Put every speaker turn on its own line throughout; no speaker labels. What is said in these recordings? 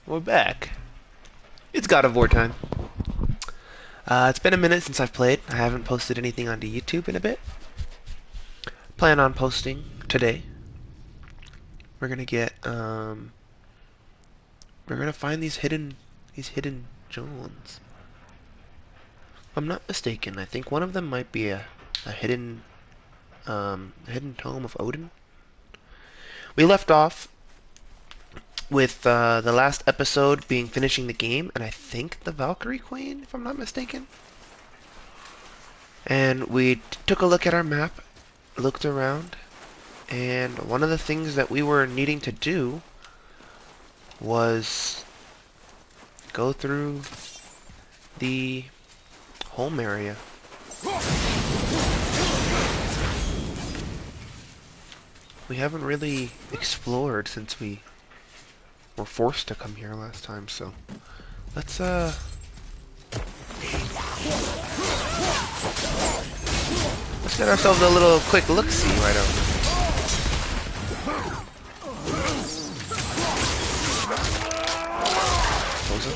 We're back. It's God of War time. It's been a minute since I've played. I haven't posted anything onto YouTube in a bit. Plan on posting today. We're gonna get we're gonna find these hidden Jones. If I'm not mistaken, I think one of them might be a hidden tome of Odin. We left off with the last episode being finishing the game, and I think the Valkyrie Queen, if I'm not mistaken. And we took a look at our map, looked around, and one of the things that we were needing to do was go through the home area. We haven't really explored since we were forced to come here last time, so let's let's get ourselves a little quick look-see right over. Close it.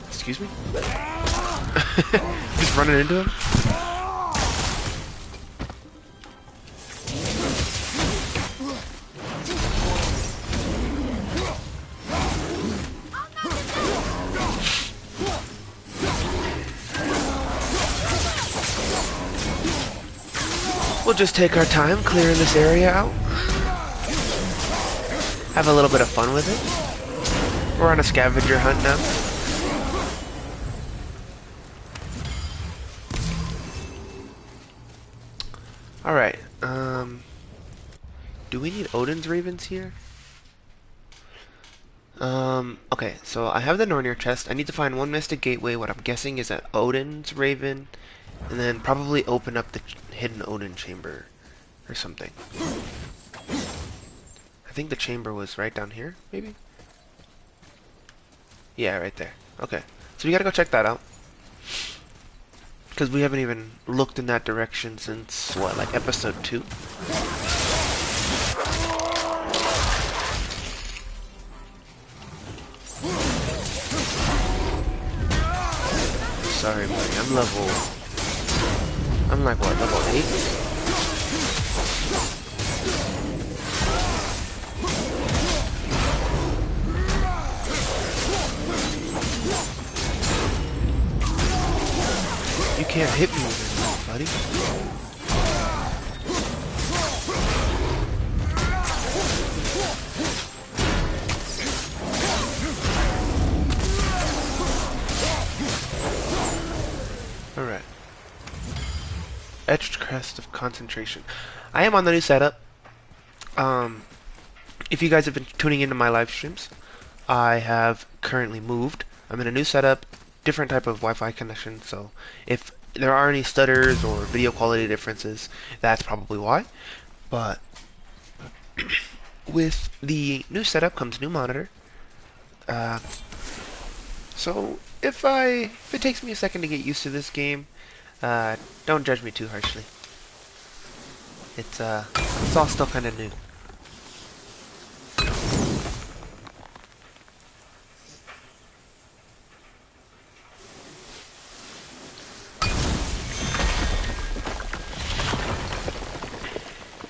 Excuse me? Just running into him? We'll just take our time clearing this area out. Have a little bit of fun with it. We're on a scavenger hunt now. Alright, do we need Odin's Ravens here? Okay, so I have the Nornir chest. I need to find one Mystic Gateway, what I'm guessing is an Odin's Raven, and then probably open up the hidden Odin chamber or something. I think the chamber was right down here, maybe? Yeah, right there. Okay, so we gotta go check that out. Because we haven't even looked in that direction since, what, like episode 2? Sorry, buddy, I'm like, what, level 8? You can't hit me with it, buddy. Alright. Etched Crest of Concentration. I am on the new setup. If you guys have been tuning into my live streams, I have currently moved. I'm in a new setup, different type of Wi-Fi connection, so if there are any stutters or video quality differences, that's probably why. But with the new setup comes new monitor. So if it takes me a second to get used to this game, don't judge me too harshly. It's all still kind of new.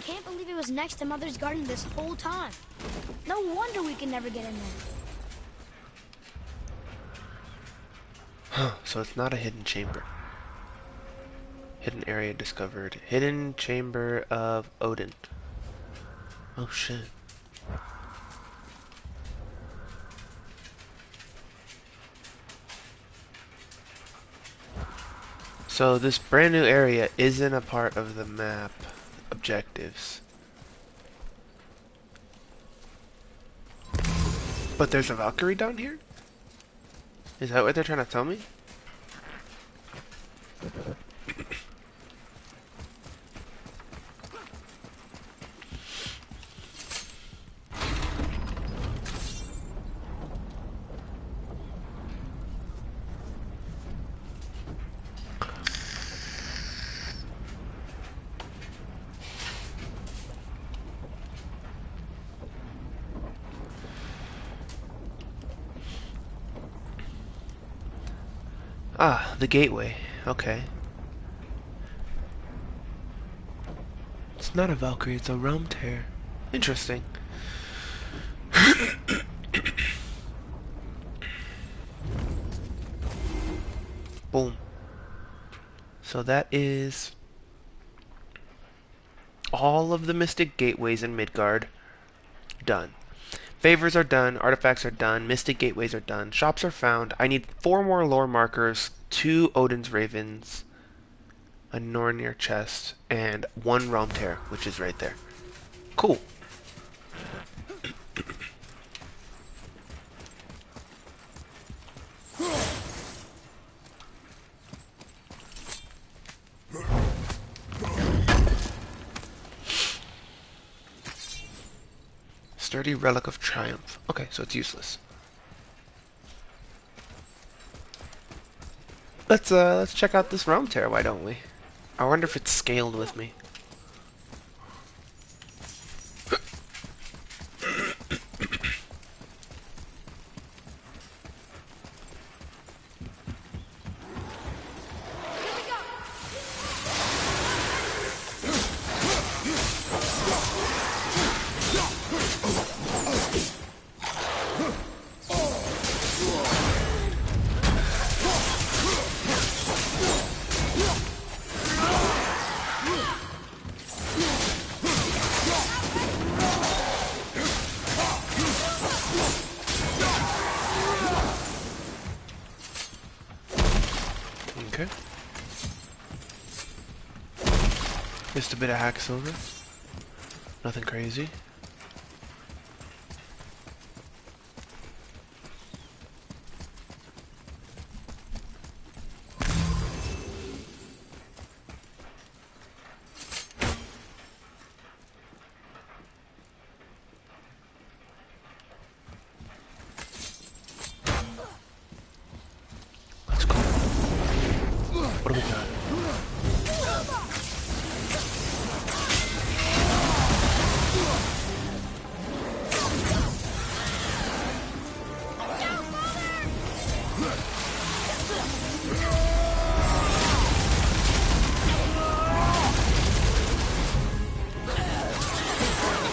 Can't believe it was next to Mother's garden this whole time. No wonder we could never get in there.
Huh, so it's not a hidden chamber. Hidden area discovered. Hidden chamber of Odin. Oh shit. So this brand new area isn't a part of the map objectives. But there's a Valkyrie down here? Is that what they're trying to tell me? Ah, the gateway. Okay. It's not a Valkyrie, it's a Realm Tear. Interesting. Boom. So that is all of the Mystic Gateways in Midgard done. Favors are done, artifacts are done, Mystic Gateways are done, shops are found. I need 4 more lore markers, 2 Odin's Ravens, a Nornir chest, and 1 Realm Tear, which is right there. Cool. Sturdy Relic of Triumph. Okay, so it's useless. Let's check out this Realm Tear, why don't we? I wonder if it's scaled with me. Okay. Just a bit of hack silver. Nothing crazy. Let's go. What do we got?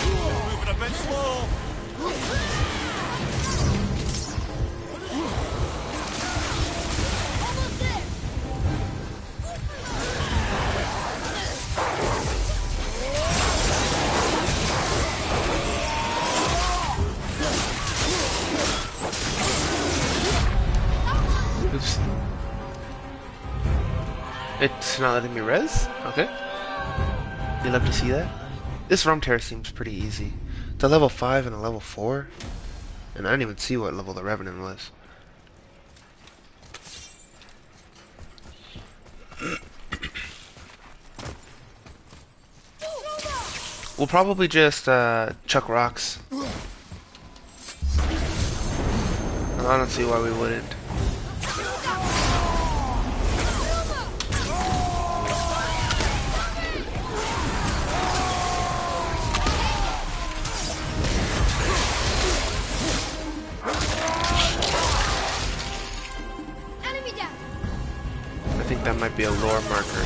Moving a bit slow.
Almost there.
Oops. It's not letting me res? Okay. You love to see that? This Realm Tear seems pretty easy. It's a level 5 and a level 4. And I didn't even see what level the Revenant was. We'll probably just chuck rocks. I don't see why we wouldn't.
Enemy down.
I think that might be a lore marker.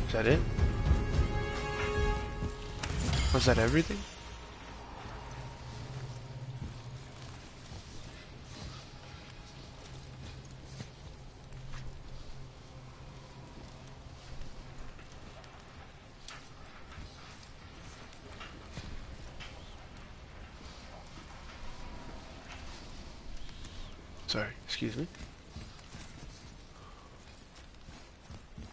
Is that it? Was that everything? Sorry, excuse me.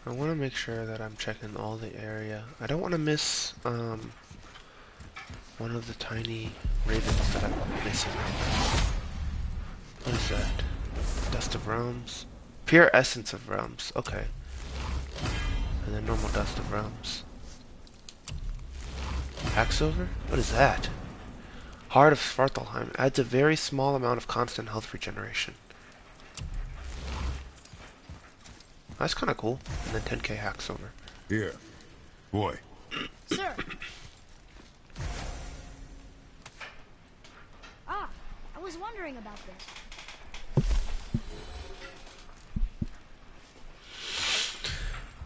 I want to make sure that I'm checking all the area. I don't want to miss one of the tiny ravens that I'm missing. What is that? Dust of Realms? Pure Essence of Realms. Okay. And then normal Dust of Realms. Hacksilver? What is that? Heart of Svartalheim. Adds a very small amount of constant health regeneration. That's kind of cool. And then 10k hack silver.
Here. Boy.
Sir. Ah, I was wondering about this.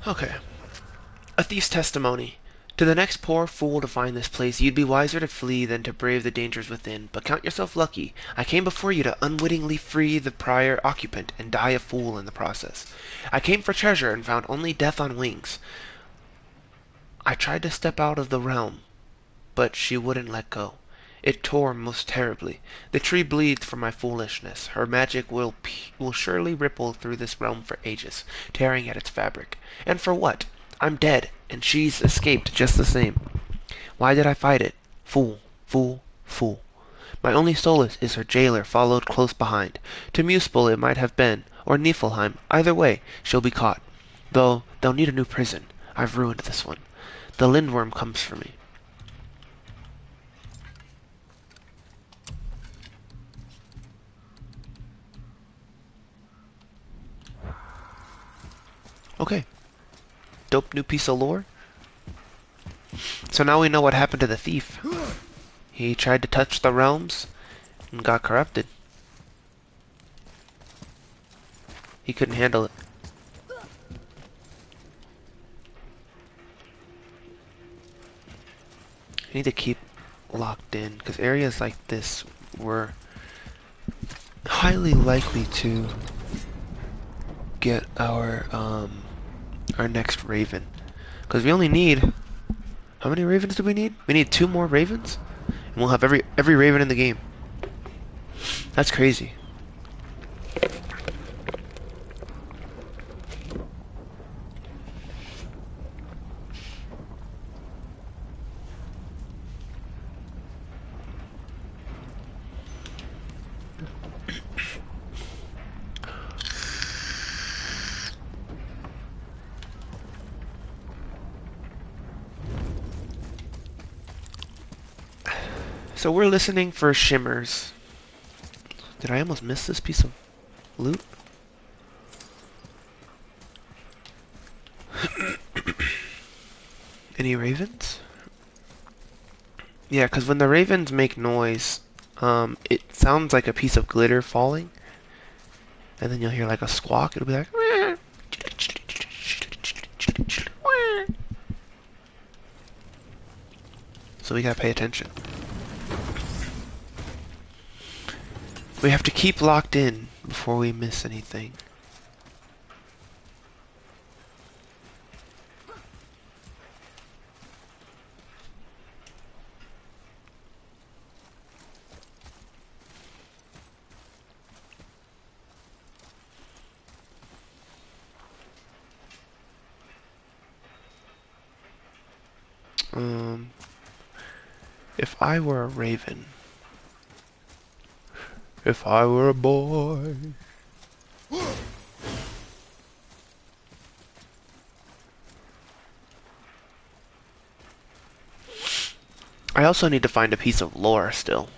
Okay. A thief's testimony. To the next poor fool to find this place, you'd be wiser to flee than to brave the dangers within. But count yourself lucky. I came before you to unwittingly free the prior occupant and die a fool in the process. I came for treasure and found only death on wings. I tried to step out of the realm, but she wouldn't let go. It tore most terribly. The tree bleeds for my foolishness. Her magic will surely ripple through this realm for ages, tearing at its fabric. And for what? I'm dead, and she's escaped just the same. Why did I fight it? Fool, fool, fool. My only solace is her jailer followed close behind. To Muspel it might have been, or Niflheim. Either way, she'll be caught. Though, they'll need a new prison. I've ruined this one. The Lindworm comes for me. Okay. Dope new piece of lore. So now we know what happened to the thief. He tried to touch the realms and got corrupted. He couldn't handle it. I need to keep locked in because areas like this were highly likely to get our next raven. Because we only need, how many ravens do we need? We need 2 more ravens, and we'll have every raven in the game. That's crazy. So we're listening for shimmers. Did I almost miss this piece of loot? Any ravens? Yeah, because when the ravens make noise, it sounds like a piece of glitter falling. And then you'll hear like a squawk. It'll be like... So we gotta pay attention. We have to keep locked in before we miss anything. If I were a raven, if I were a boy. I also need to find a piece of lore still.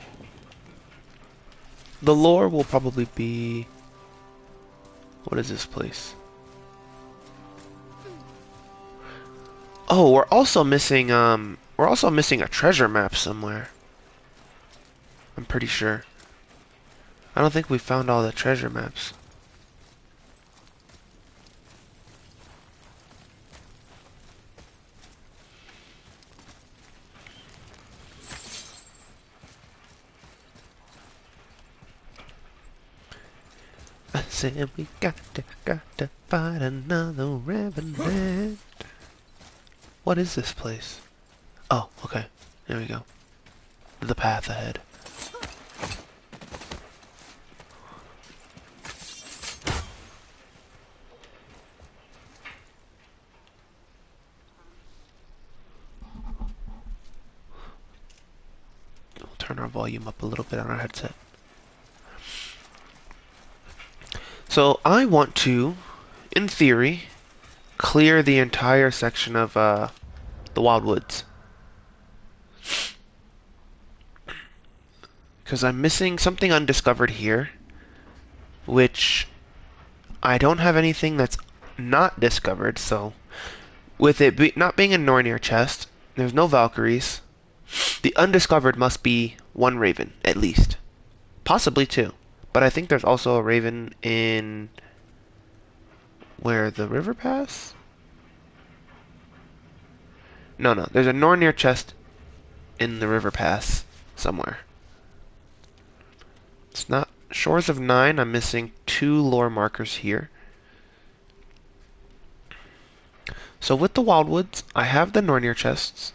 The lore will probably be... What is this place? Oh, we're also missing a treasure map somewhere. I'm pretty sure. I don't think we found all the treasure maps. I said we got to fight another revenant. What is this place? Oh, okay. There we go. The path ahead. We'll turn our volume up a little bit on our headset. So I want to, in theory, clear the entire section of the Wildwoods. Because I'm missing something undiscovered here, which I don't have anything that's not discovered, so with it not being a Nornir chest, there's no Valkyries. The undiscovered must be one Raven, at least. Possibly two. But I think there's also a Raven in... where, the River Pass? No, there's a Nornir chest in the River Pass somewhere. It's not... Shores of Nine, I'm missing 2 lore markers here. So with the Wildwoods, I have the Nornir chests.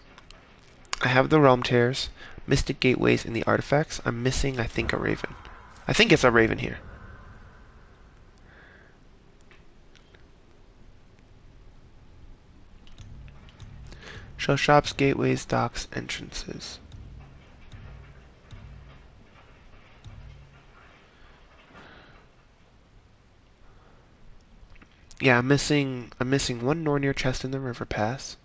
I have the Realm Tears, Mystic Gateways, and the artifacts. I'm missing, I think, a Raven. I think it's a Raven here. Show shops, gateways, docks, entrances. Yeah, I'm missing one Nornir chest in the River Pass.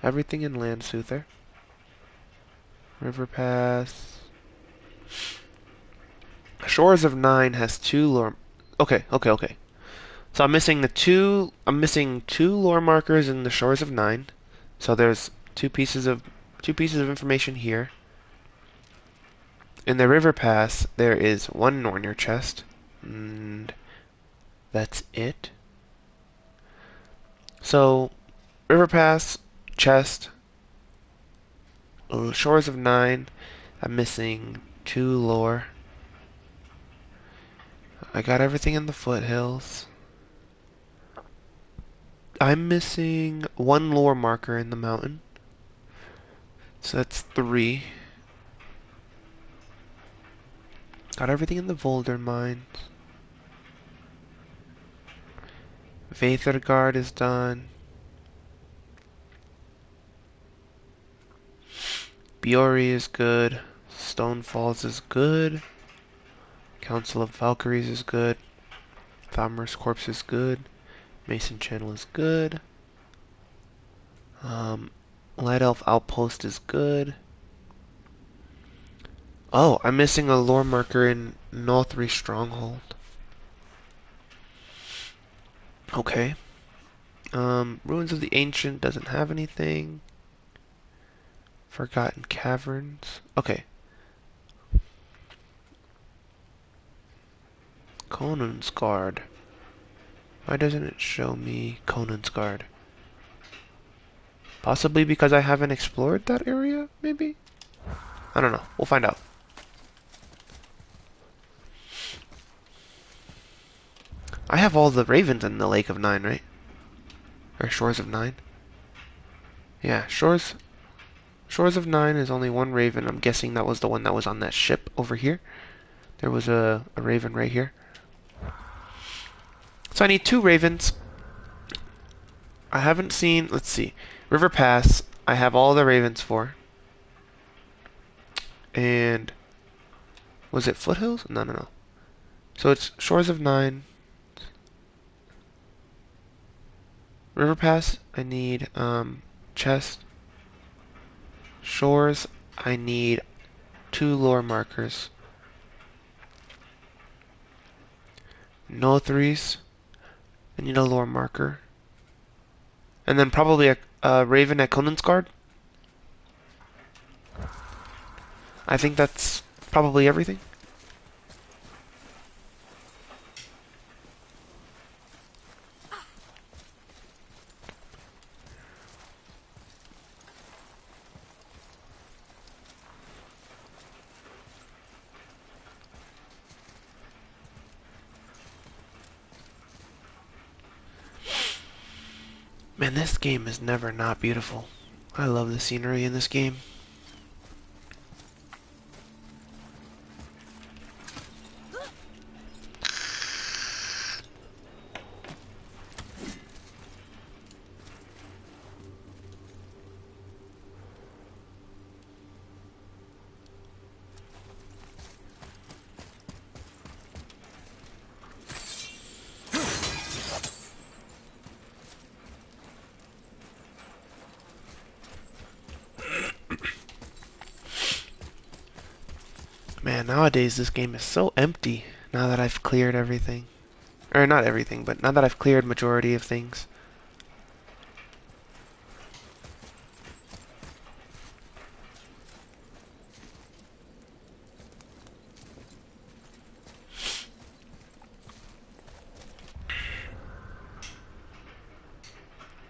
Everything in Landsoother. River Pass. Shores of Nine has 2 lore. Okay. So I'm missing two lore markers in the Shores of Nine. So there's two pieces of information here. In the River Pass, there is one Nornir chest, and that's it. So, River Pass, chest, Shores of Nine. I'm missing 2 lore. I got everything in the foothills. I'm missing 1 lore marker in the mountain. So that's 3. Got everything in the Volder Mines. Vaethergard is done. Biori is good. Stone Falls is good. Council of Valkyries is good. Falmer's Corpse is good. Mason Channel is good. Light Elf Outpost is good. Oh, I'm missing a lore marker in Northry Stronghold. Okay. Ruins of the Ancient doesn't have anything. Forgotten Caverns. Okay. Conan's Guard. Why doesn't it show me Conan's Guard? Possibly because I haven't explored that area, maybe? I don't know. We'll find out. I have all the ravens in the Lake of Nine, right? Or Shores of Nine? Yeah, Shores of Nine is only one raven. I'm guessing that was the one that was on that ship over here. There was a raven right here. So I need 2 ravens. I haven't seen... Let's see. River Pass, I have all the ravens for. And... was it Foothills? No. So it's Shores of Nine. River Pass, I need chest. Shores, I need 2 lore markers. Nothries, I need a lore marker. And then probably a raven at Conan's Guard. I think that's probably everything. Man, this game is never not beautiful. I love the scenery in this game. Man, nowadays this game is so empty now that I've cleared everything. Or not everything, but now that I've cleared majority of things.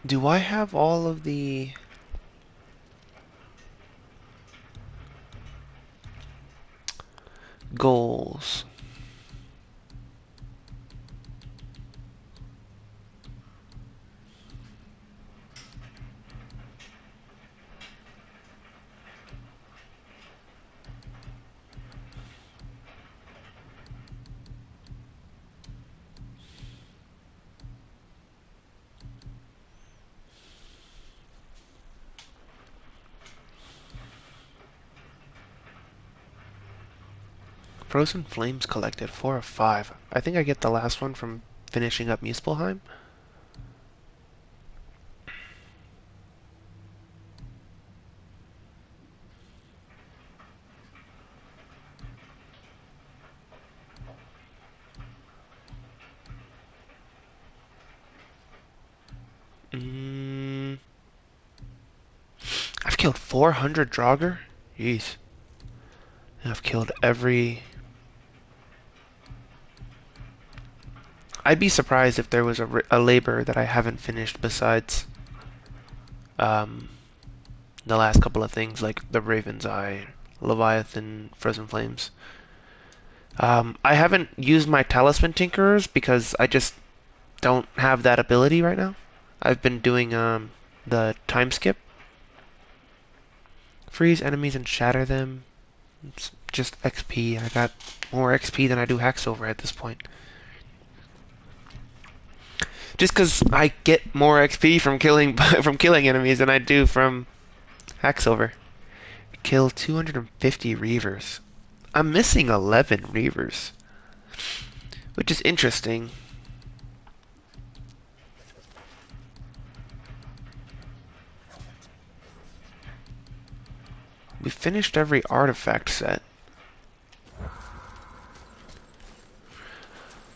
Do I have all of the... goals? Frozen Flames collected, 4 of 5. I think I get the last one from finishing up Muspelheim. Mm, I've killed 400 Draugr? Jeez. I've killed every... I'd be surprised if there was a labor that I haven't finished besides um, the last couple of things like the Raven's Eye, Leviathan, Frozen Flames. I haven't used my Talisman Tinkerers because I just don't have that ability right now. I've been doing the time skip. Freeze enemies and shatter them. It's just XP. I got more XP than I do Hacksilver at this point. Just because I get more XP from killing from killing enemies than I do from Hacksilver. Kill 250 Reavers. I'm missing 11 Reavers, which is interesting. We finished every artifact set.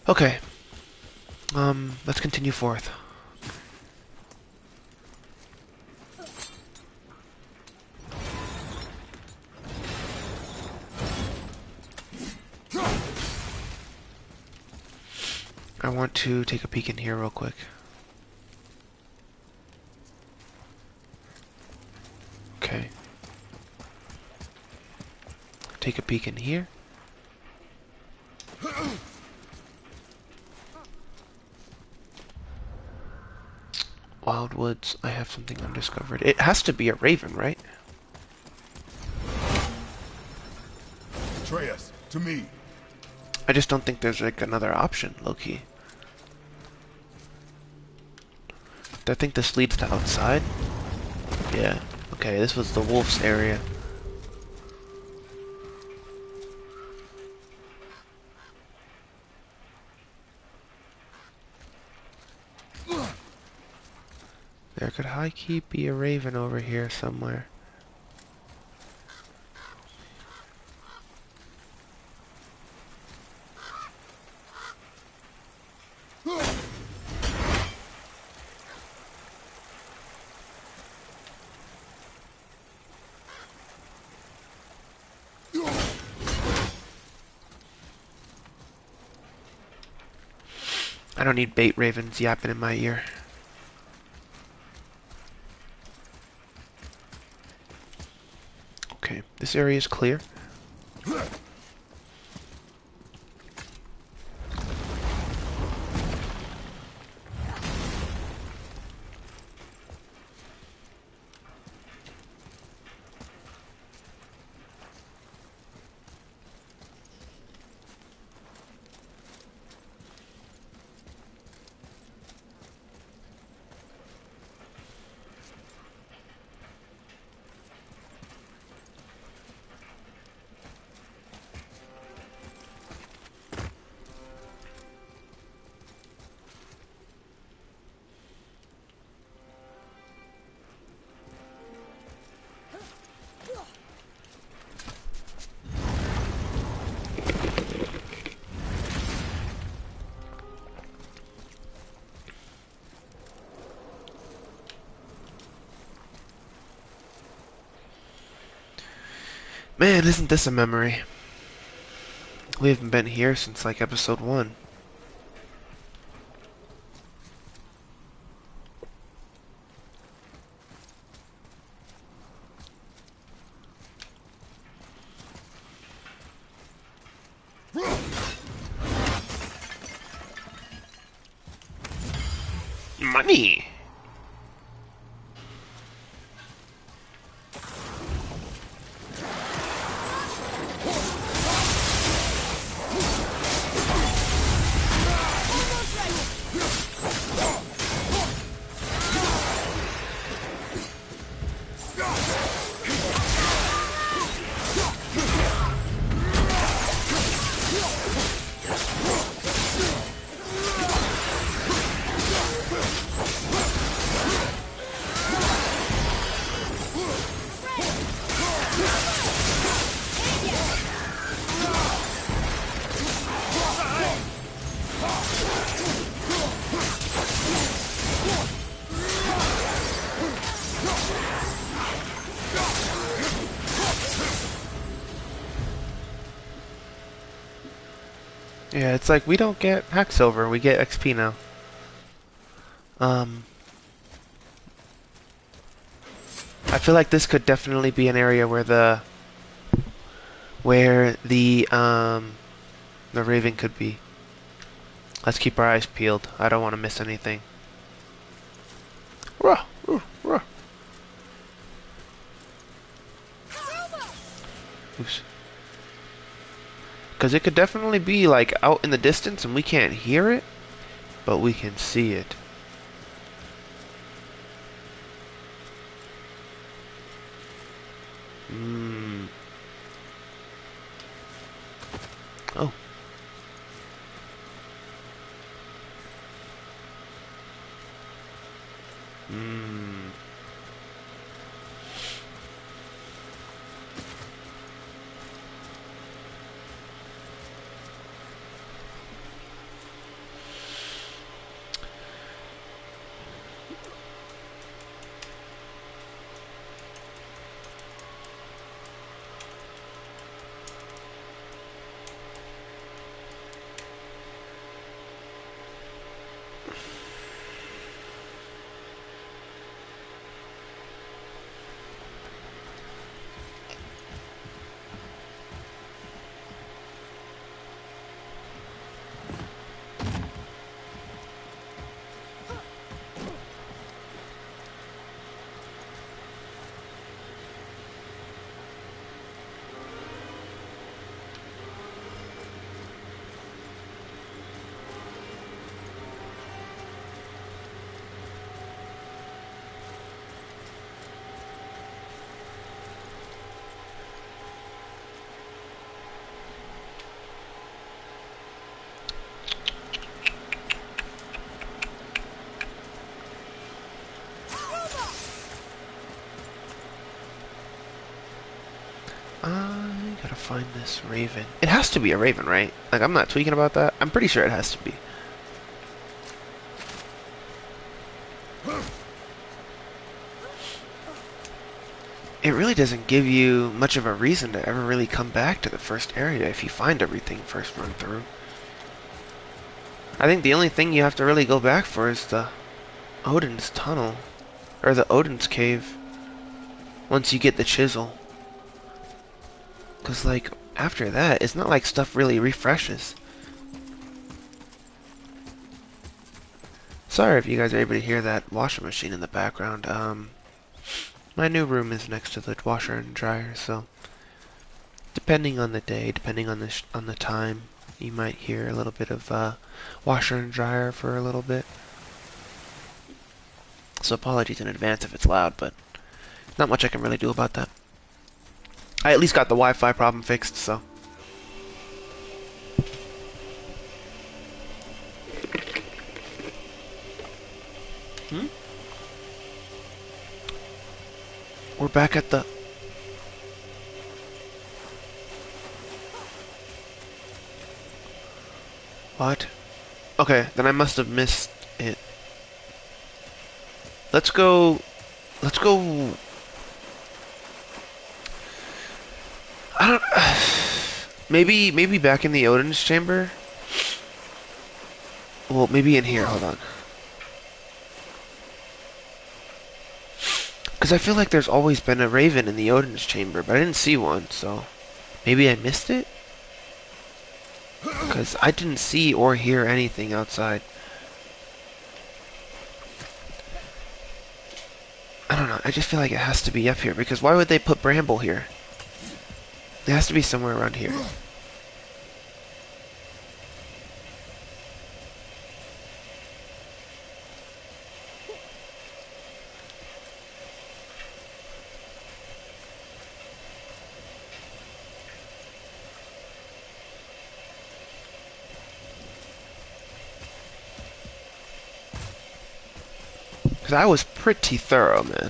Okay. Let's continue forth. I want to take a peek in here real quick. Okay. Take a peek in here. Wildwoods, I have something undiscovered. It has to be a raven, right?
Atreus, to me.
I just don't think there's like another option, low-key. Do I think this leads to outside? Yeah. Okay, this was the wolf's area. There could high-key be a raven over here somewhere. I don't need bait ravens yapping in my ear. Okay, this area is clear. Man, isn't this a memory? We haven't been here since like episode 1. Money! Yeah, it's like we don't get hack silver, we get XP now. Um, I feel like this could definitely be an area where the Raven could be. Let's keep our eyes peeled. I don't want to miss anything. Rah, rah, rah. Oops. Because it could definitely be like out in the distance and we can't hear it, but we can see it. Hmm. Oh. Hmm. I gotta find this Raven. It has to be a Raven, right? Like, I'm not tweaking about that. I'm pretty sure it has to be. It really doesn't give you much of a reason to ever really come back to the first area if you find everything first run through. I think the only thing you have to really go back for is the Odin's Tunnel. Or the Odin's Cave. Once you get the chisel. Because, like, after that, it's not like stuff really refreshes. Sorry if you guys are able to hear that washing machine in the background. My new room is next to the washer and dryer, so depending on the day, depending on the time, you might hear a little bit of washer and dryer for a little bit. So apologies in advance if it's loud, but not much I can really do about that. I at least got the Wi-Fi problem fixed, so. We're back at the... What? Okay, then I must have missed it. Let's go... Let's go... I don't. Maybe back in the Odin's chamber. Well, maybe in here. Hold on. Because I feel like there's always been a raven in the Odin's chamber, but I didn't see one, so maybe I missed it? Because I didn't see or hear anything outside. I don't know, I just feel like it has to be up here, because why would they put Bramble here? It has to be somewhere around here. Because I was pretty thorough, man.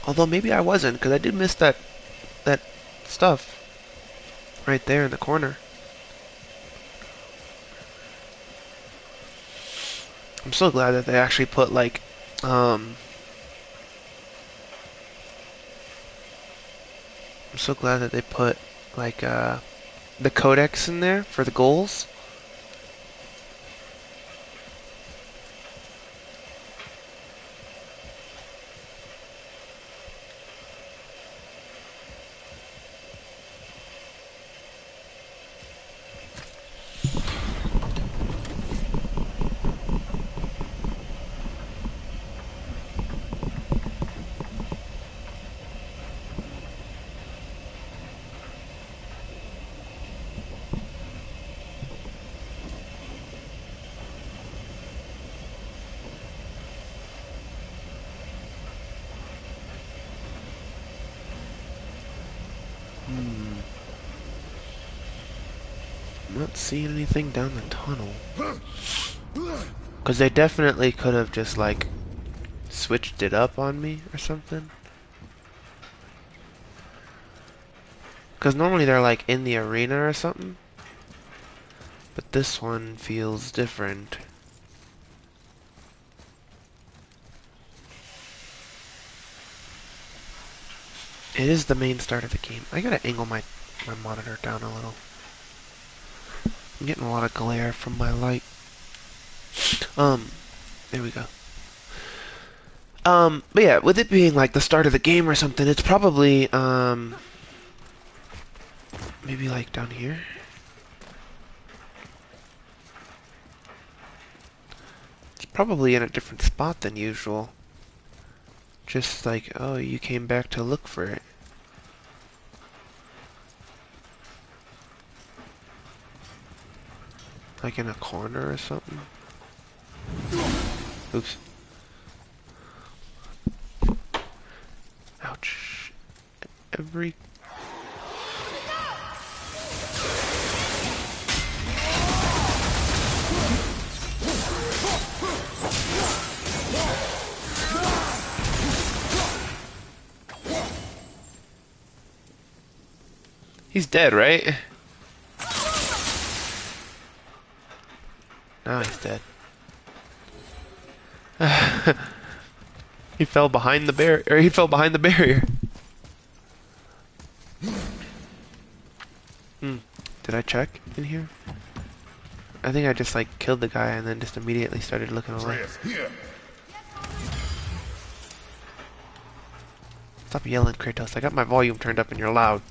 Although maybe I wasn't, because I did miss that stuff right there in the corner. I'm so glad that they actually put like I'm so glad that they put like the codex in there for the goals. I'm not seeing anything down the tunnel. Because they definitely could have just like switched it up on me or something. Because normally they're like in the arena or something. But this one feels different. It is the main start of the game. I gotta angle my monitor down a little. I'm getting a lot of glare from my light. There we go. But yeah, with it being like the start of the game or something, it's probably, maybe like down here? It's probably in a different spot than usual. Just like, oh, you came back to look for it. Like in a corner or something? Oops. Ouch. Every... He's dead, right? Now he's dead. He fell behind the barrier, or he fell behind the barrier. Did I check in here? I think I just like killed the guy and then just immediately started looking away.
Here.
Stop yelling, Kratos. I got my volume turned up and you're loud.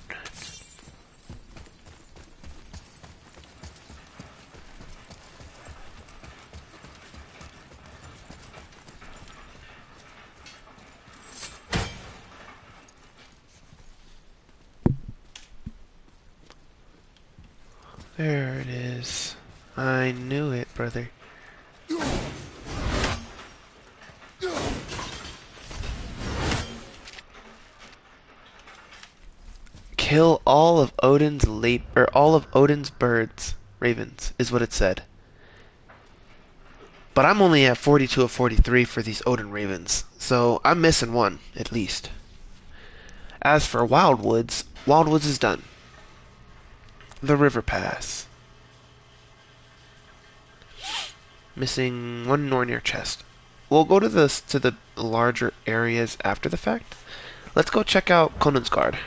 There it is. I knew it, brother. Kill all of Odin's all of Odin's birds, ravens, is what it said. But I'm only at 42 of 43 for these Odin ravens, so I'm missing one, at least. As for Wildwoods, Wildwoods is done. The River Pass. Missing one Nornir chest. we'll go to the larger areas after the fact. Let's go check out Conan's Guard.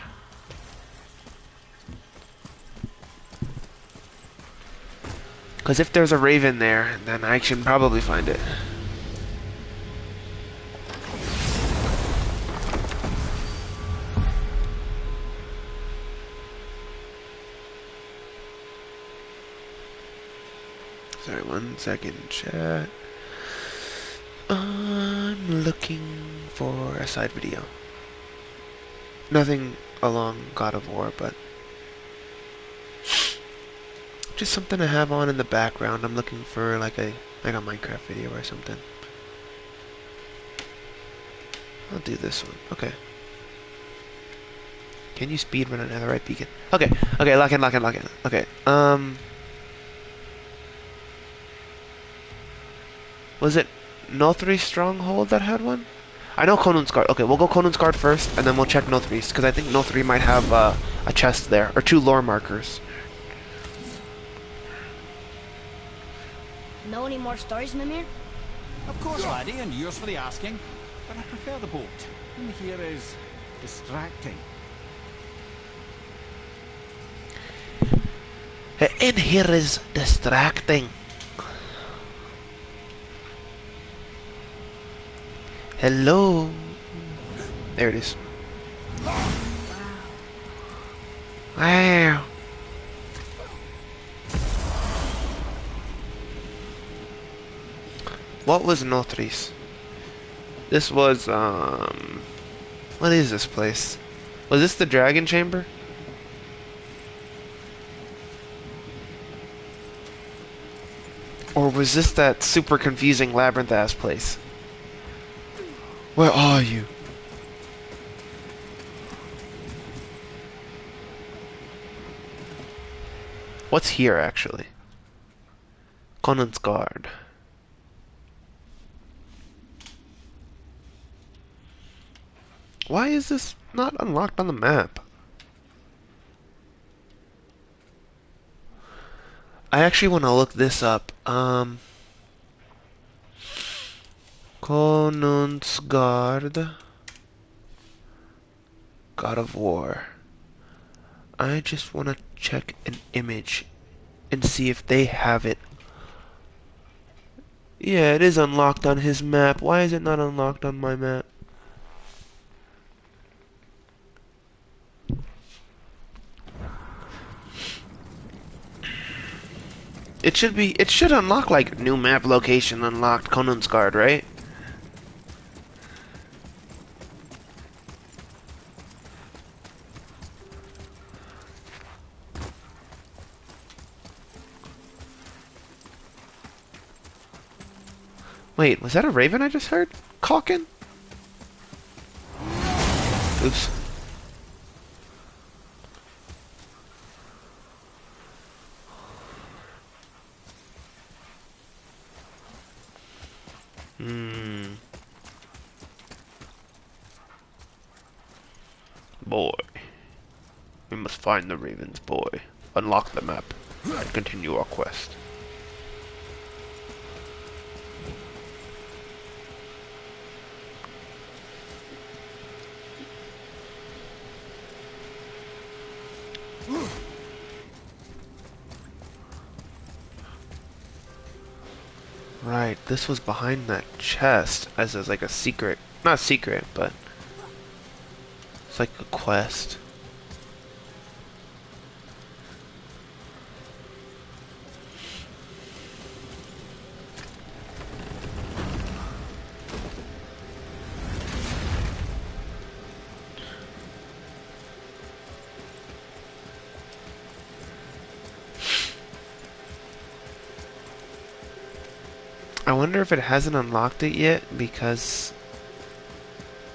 Because if there's a raven there, then I can probably find it. Sorry, 1 second, chat. I'm looking for a side video. Nothing along God of War, but just something to have on in the background. I'm looking for like a Minecraft video or something. I'll do this one. Okay. Can you speedrun a netherite beacon? Okay. Okay, lock in. Okay. Was it Nothri Stronghold that had one? I know Conan's Guard. Okay, we'll go Conan's Guard first, and then we'll check Nothri's, because I think Nothri might have a chest there, or 2 lore markers.
Know any more stories, Mimir?
Of course, laddie, and yours for the asking. But I prefer the boat. In here is distracting.
In here is distracting. Hello. There it is. Wow. What was Nothri's? This was, what is this place? Was this the Dragon Chamber? Or was this that super confusing labyrinth-ass place? Where are you? What's here, actually? Conan's Guard. Why is this not unlocked on the map? I actually want to look this up. Conan's Guard. God of War. I just want to check an image and see if they have it. Yeah, it is unlocked on his map. Why is it not unlocked on my map? It should unlock like new map location unlocked Conan's Guard, right? Wait, was that a raven I just heard? Calkin? Oops. Boy. We must find the Raven's boy, unlock the map, and continue our quest. Right, this was behind that chest as like a secret. Not secret, but it's like a quest. I wonder if it hasn't unlocked it yet because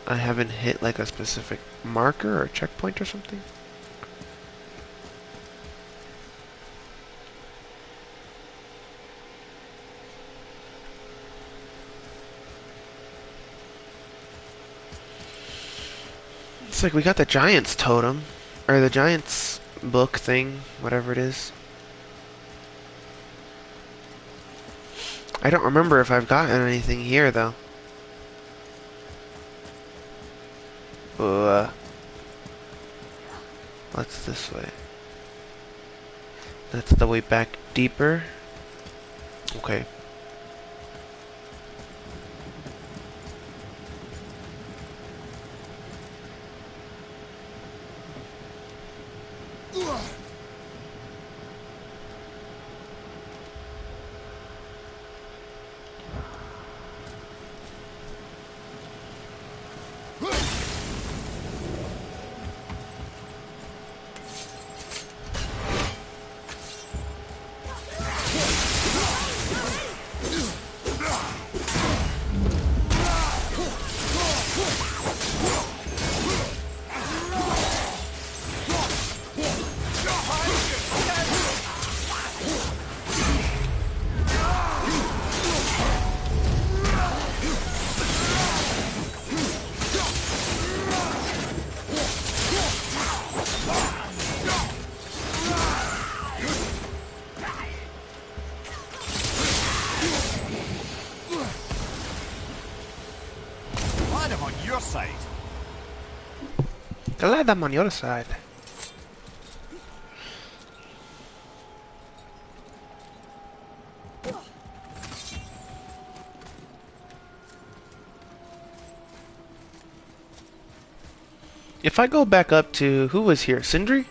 I haven't hit like a specific marker or checkpoint or something. It's like we got the Giant's totem, or the Giant's book thing, whatever it is. I don't remember if I've gotten anything here though. Uh, what's this way? That's the way back deeper. Okay.
Glad I'm on your side.
Glad I'm on your side. If I go back up to who was here, Sindri?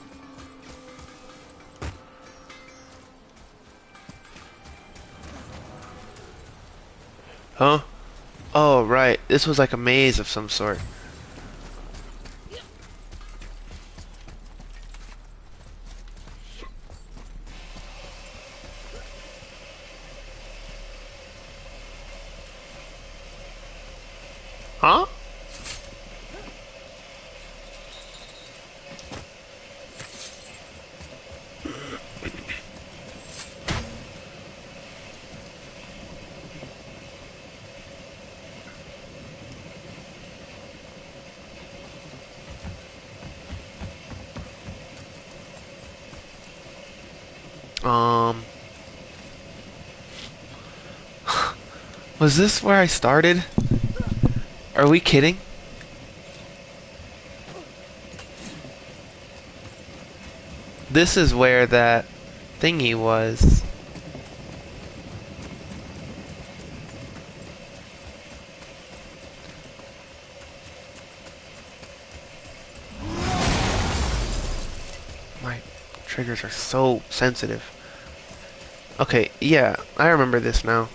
Huh? Oh, right. This was like a maze of some sort. Huh? Um, was this where I started? Are we kidding? This is where that thingy was. My triggers are so sensitive. Okay, yeah, I remember this now.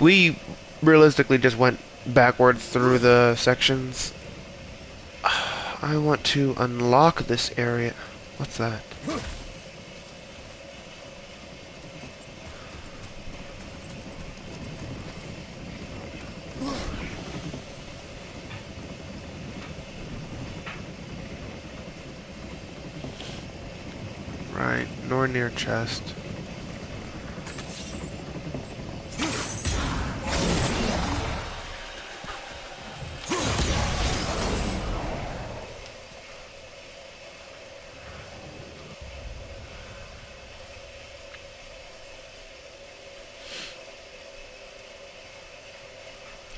We realistically just went backwards through the sections. I want to unlock this area. What's that? Right, Nornir chest.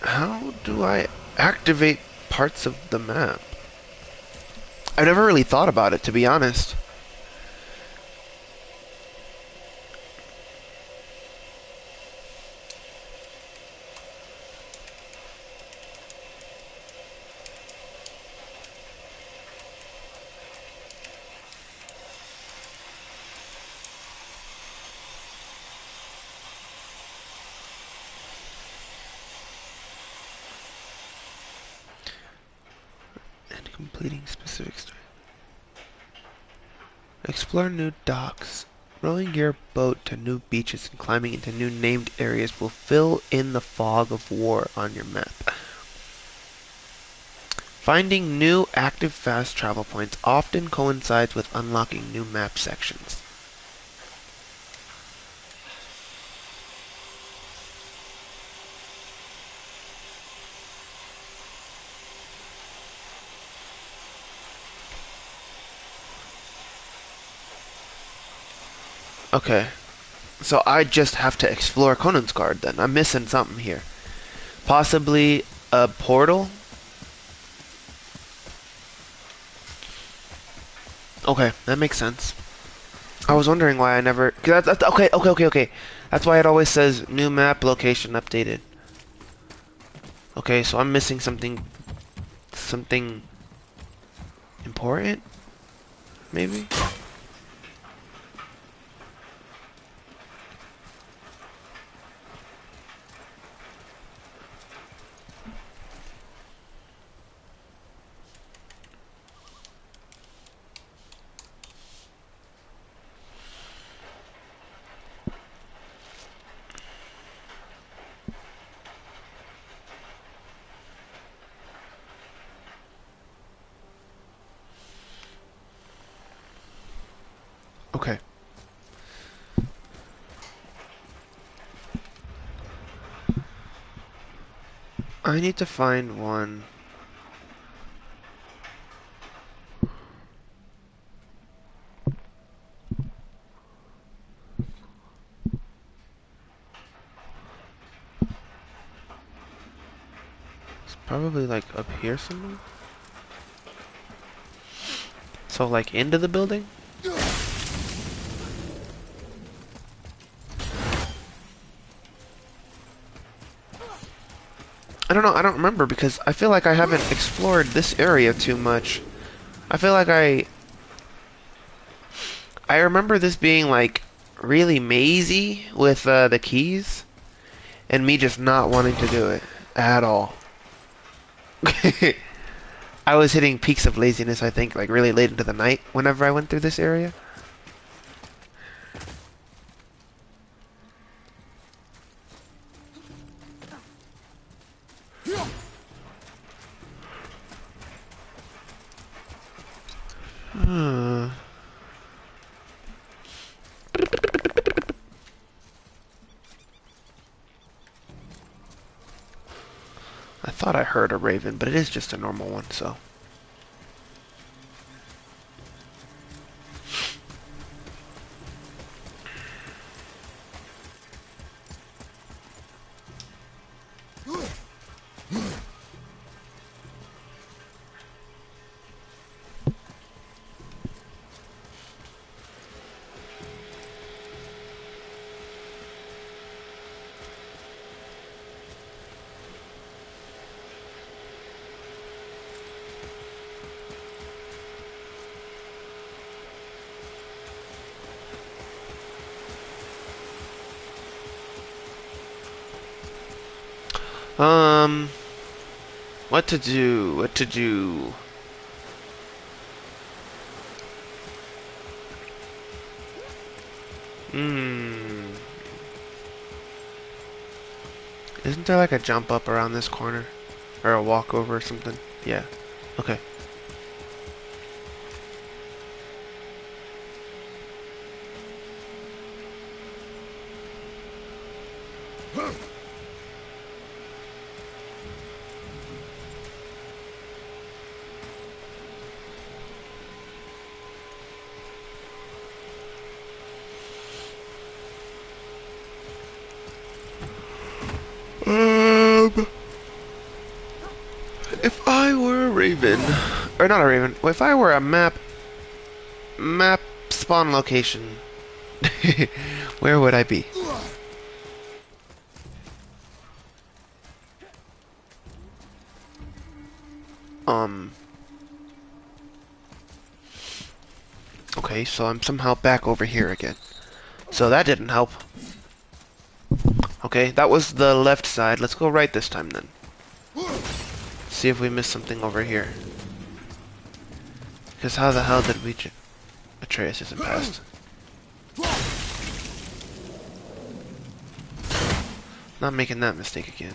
How do I activate parts of the map? I've never really thought about it, to be honest. And completing specific story. Explore new docks. Rowing your boat to new beaches and climbing into new named areas will fill in the fog of war on your map. Finding new active fast travel points often coincides with unlocking new map sections. Okay, so I just have to explore Konungsgard then. I'm missing something here. Possibly a portal? Okay, that makes sense. I was wondering why I never... 'cause okay. That's why it always says new map location updated. Okay, so I'm missing something important? Maybe? Okay. I need to find one. It's probably like up here somewhere. So like into the building? I don't know, I don't remember because I feel like I haven't explored this area too much. I feel like I remember this being like really mazy with the keys and me just not wanting to do it at all. I was hitting peaks of laziness, I think, like really late into the night whenever I went through this area. Hmm. I thought I heard a raven, but it is just a normal one, so. Um, what to do? What to do? Hmm. Isn't there like a jump up around this corner? Or a walk over or something? Yeah. Okay. If I were a raven, or not a raven, if I were a map spawn location, where would I be? Um, okay, so I'm somehow back over here again. So that didn't help. Okay, that was the left side. Let's go right this time then. See if we missed something over here. Because how the hell did we... Atreus isn't past. Not making that mistake again.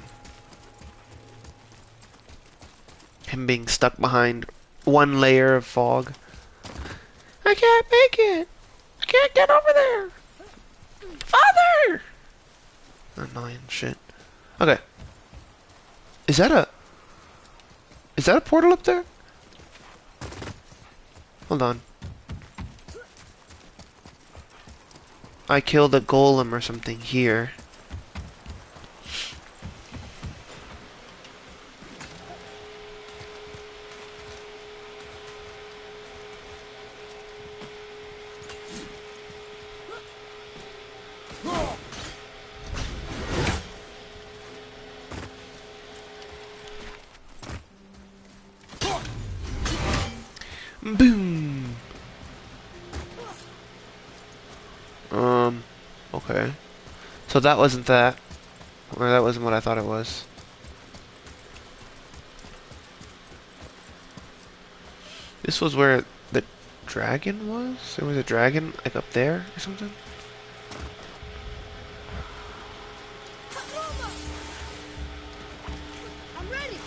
Him being stuck behind one layer of fog. I can't make it! I can't get over there! Father! Annoying shit. Okay. Is that a portal up there? Hold on. I killed a golem or something here. Boom. Okay. So that wasn't that. Or that wasn't what I thought it was. This was where the dragon was? There was a dragon, like, up there or something?
I'm ready.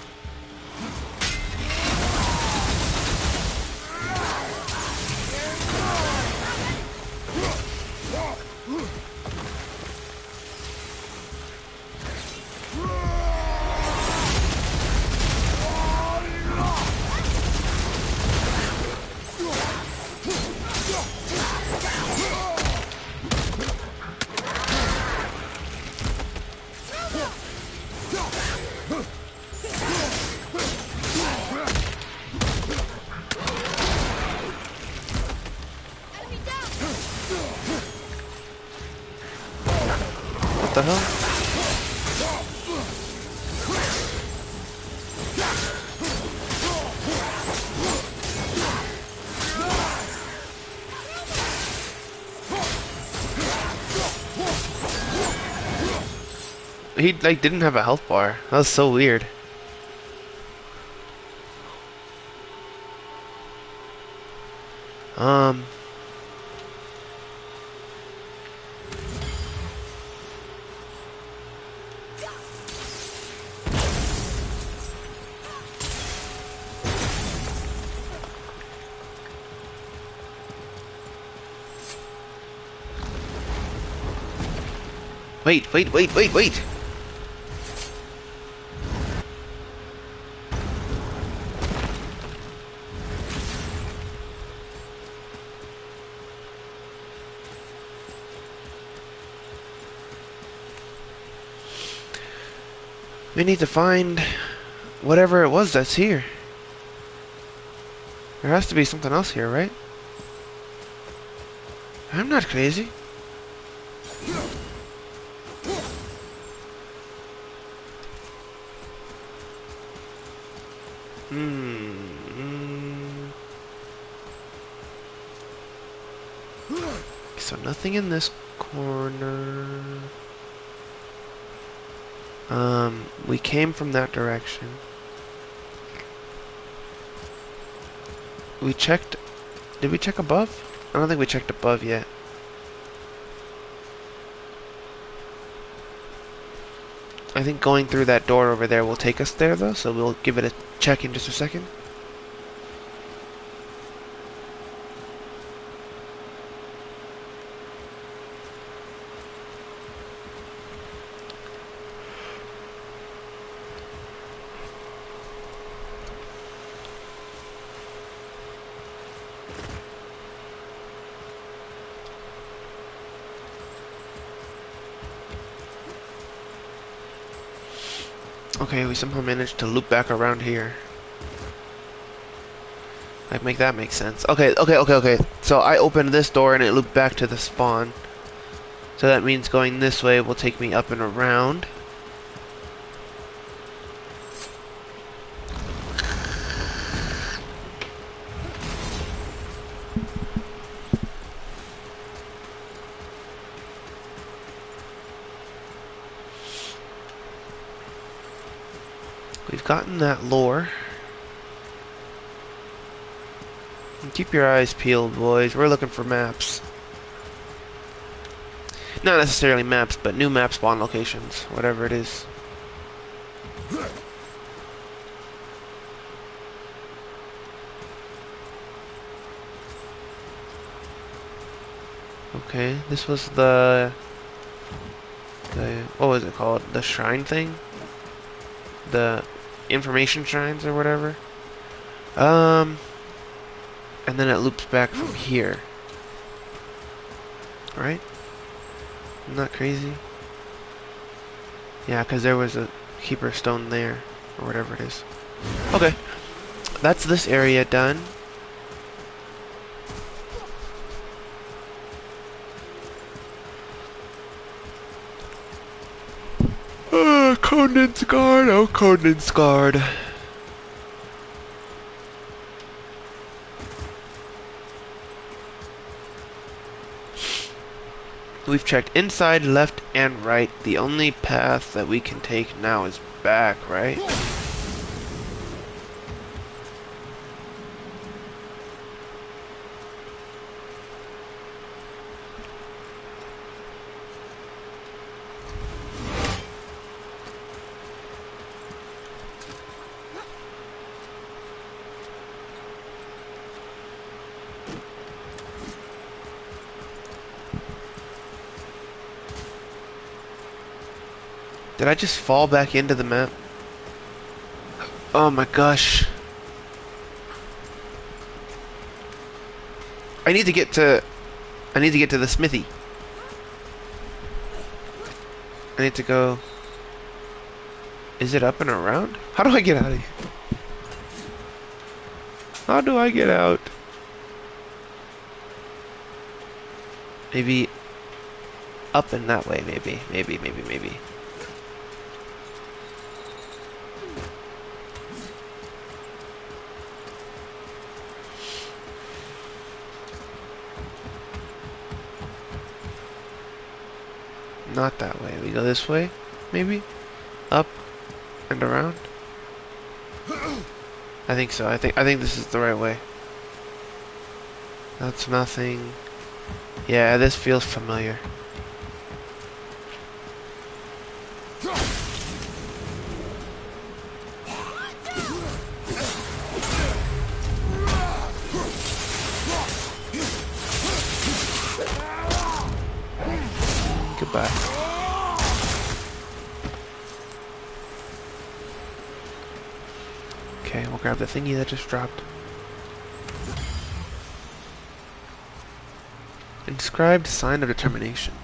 Enemy down.
What the hell? He, like, didn't have a health bar. That was so weird. Um... Wait! We need to find whatever it was that's here. There has to be something else here, right? I'm not crazy. So nothing in this corner. We came from that direction. We checked. Did we check above? I don't think we checked above yet. I think going through that door over there will take us there though, so we'll give it a check in just a second. Okay, we somehow managed to loop back around here. Like, make that make sense. Okay. So I opened this door and it looped back to the spawn. So that means going this way will take me up and around. We've gotten that lore. And keep your eyes peeled, boys. We're looking for maps. Not necessarily maps, but new map spawn locations. Whatever it is. Okay, this was the what was it called? The shrine thing? The information shrines or whatever. And then it loops back from here. Right? I'm not crazy. Yeah, because there was a keeper stone there, or whatever it is. Okay, that's this area done. Conan's Guard, oh Conan's Guard. We've checked inside, left, and right. The only path that we can take now is back, right? Did I just fall back into the map? Oh my gosh. I need to get to the smithy. I need to go. Is it up and around? How do I get out of here? How do I get out? Maybe up and that way, maybe. Maybe. Not that way. We go this way, maybe? Up and around? I think so. I think this is the right way. That's nothing. Yeah, this feels familiar. Goodbye. Okay, we'll grab the thingy that just dropped. Inscribed sign of determination.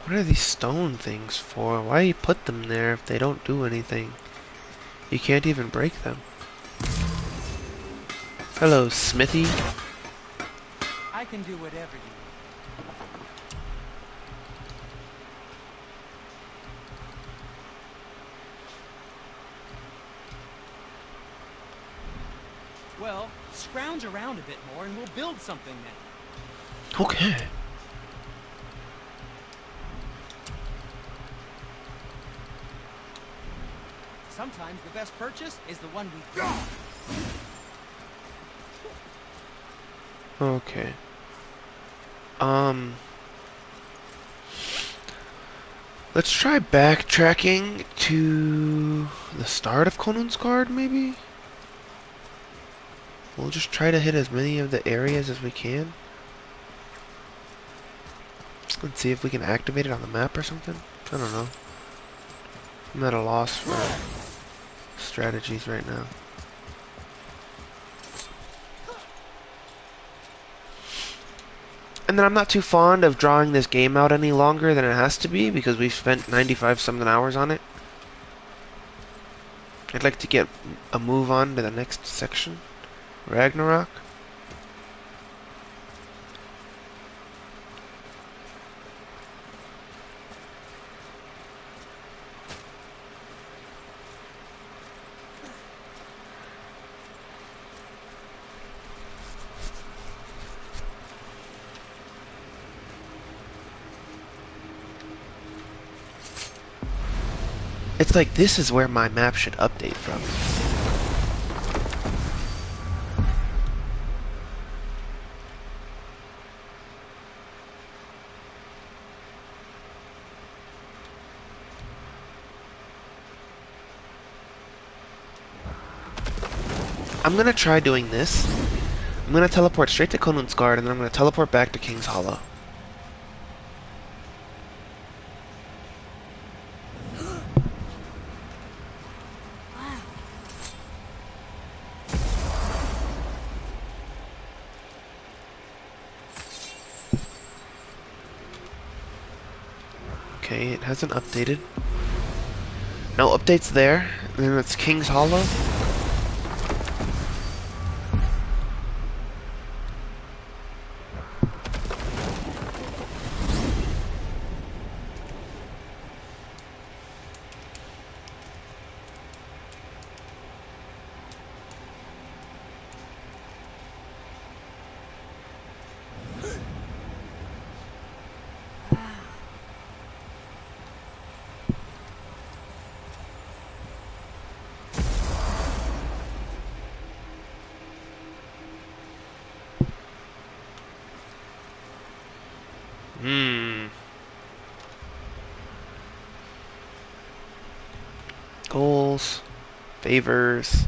What are these stone things for? Why you put them there if they don't do anything? You can't even break them. Hello, Smithy.
I can do whatever you want. Well, scrounge around a bit more and we'll build something then.
Okay.
Sometimes the best purchase is the one we got.
Okay. Let's try backtracking to the start of Konungsgard, maybe? We'll just try to hit as many of the areas as we can. Let's see if we can activate it on the map or something. I don't know. I'm at a loss for strategies right now. And then I'm not too fond of drawing this game out any longer than it has to be because we've spent 95 something hours on it. I'd like to get a move on to the next section. Ragnarok. It's like this is where my map should update from. I'm gonna try doing this. I'm gonna teleport straight to Konungsgard and then I'm gonna teleport back to King's Hollow. Okay, it hasn't updated. No updates there. And then it's King's Hollow. favors.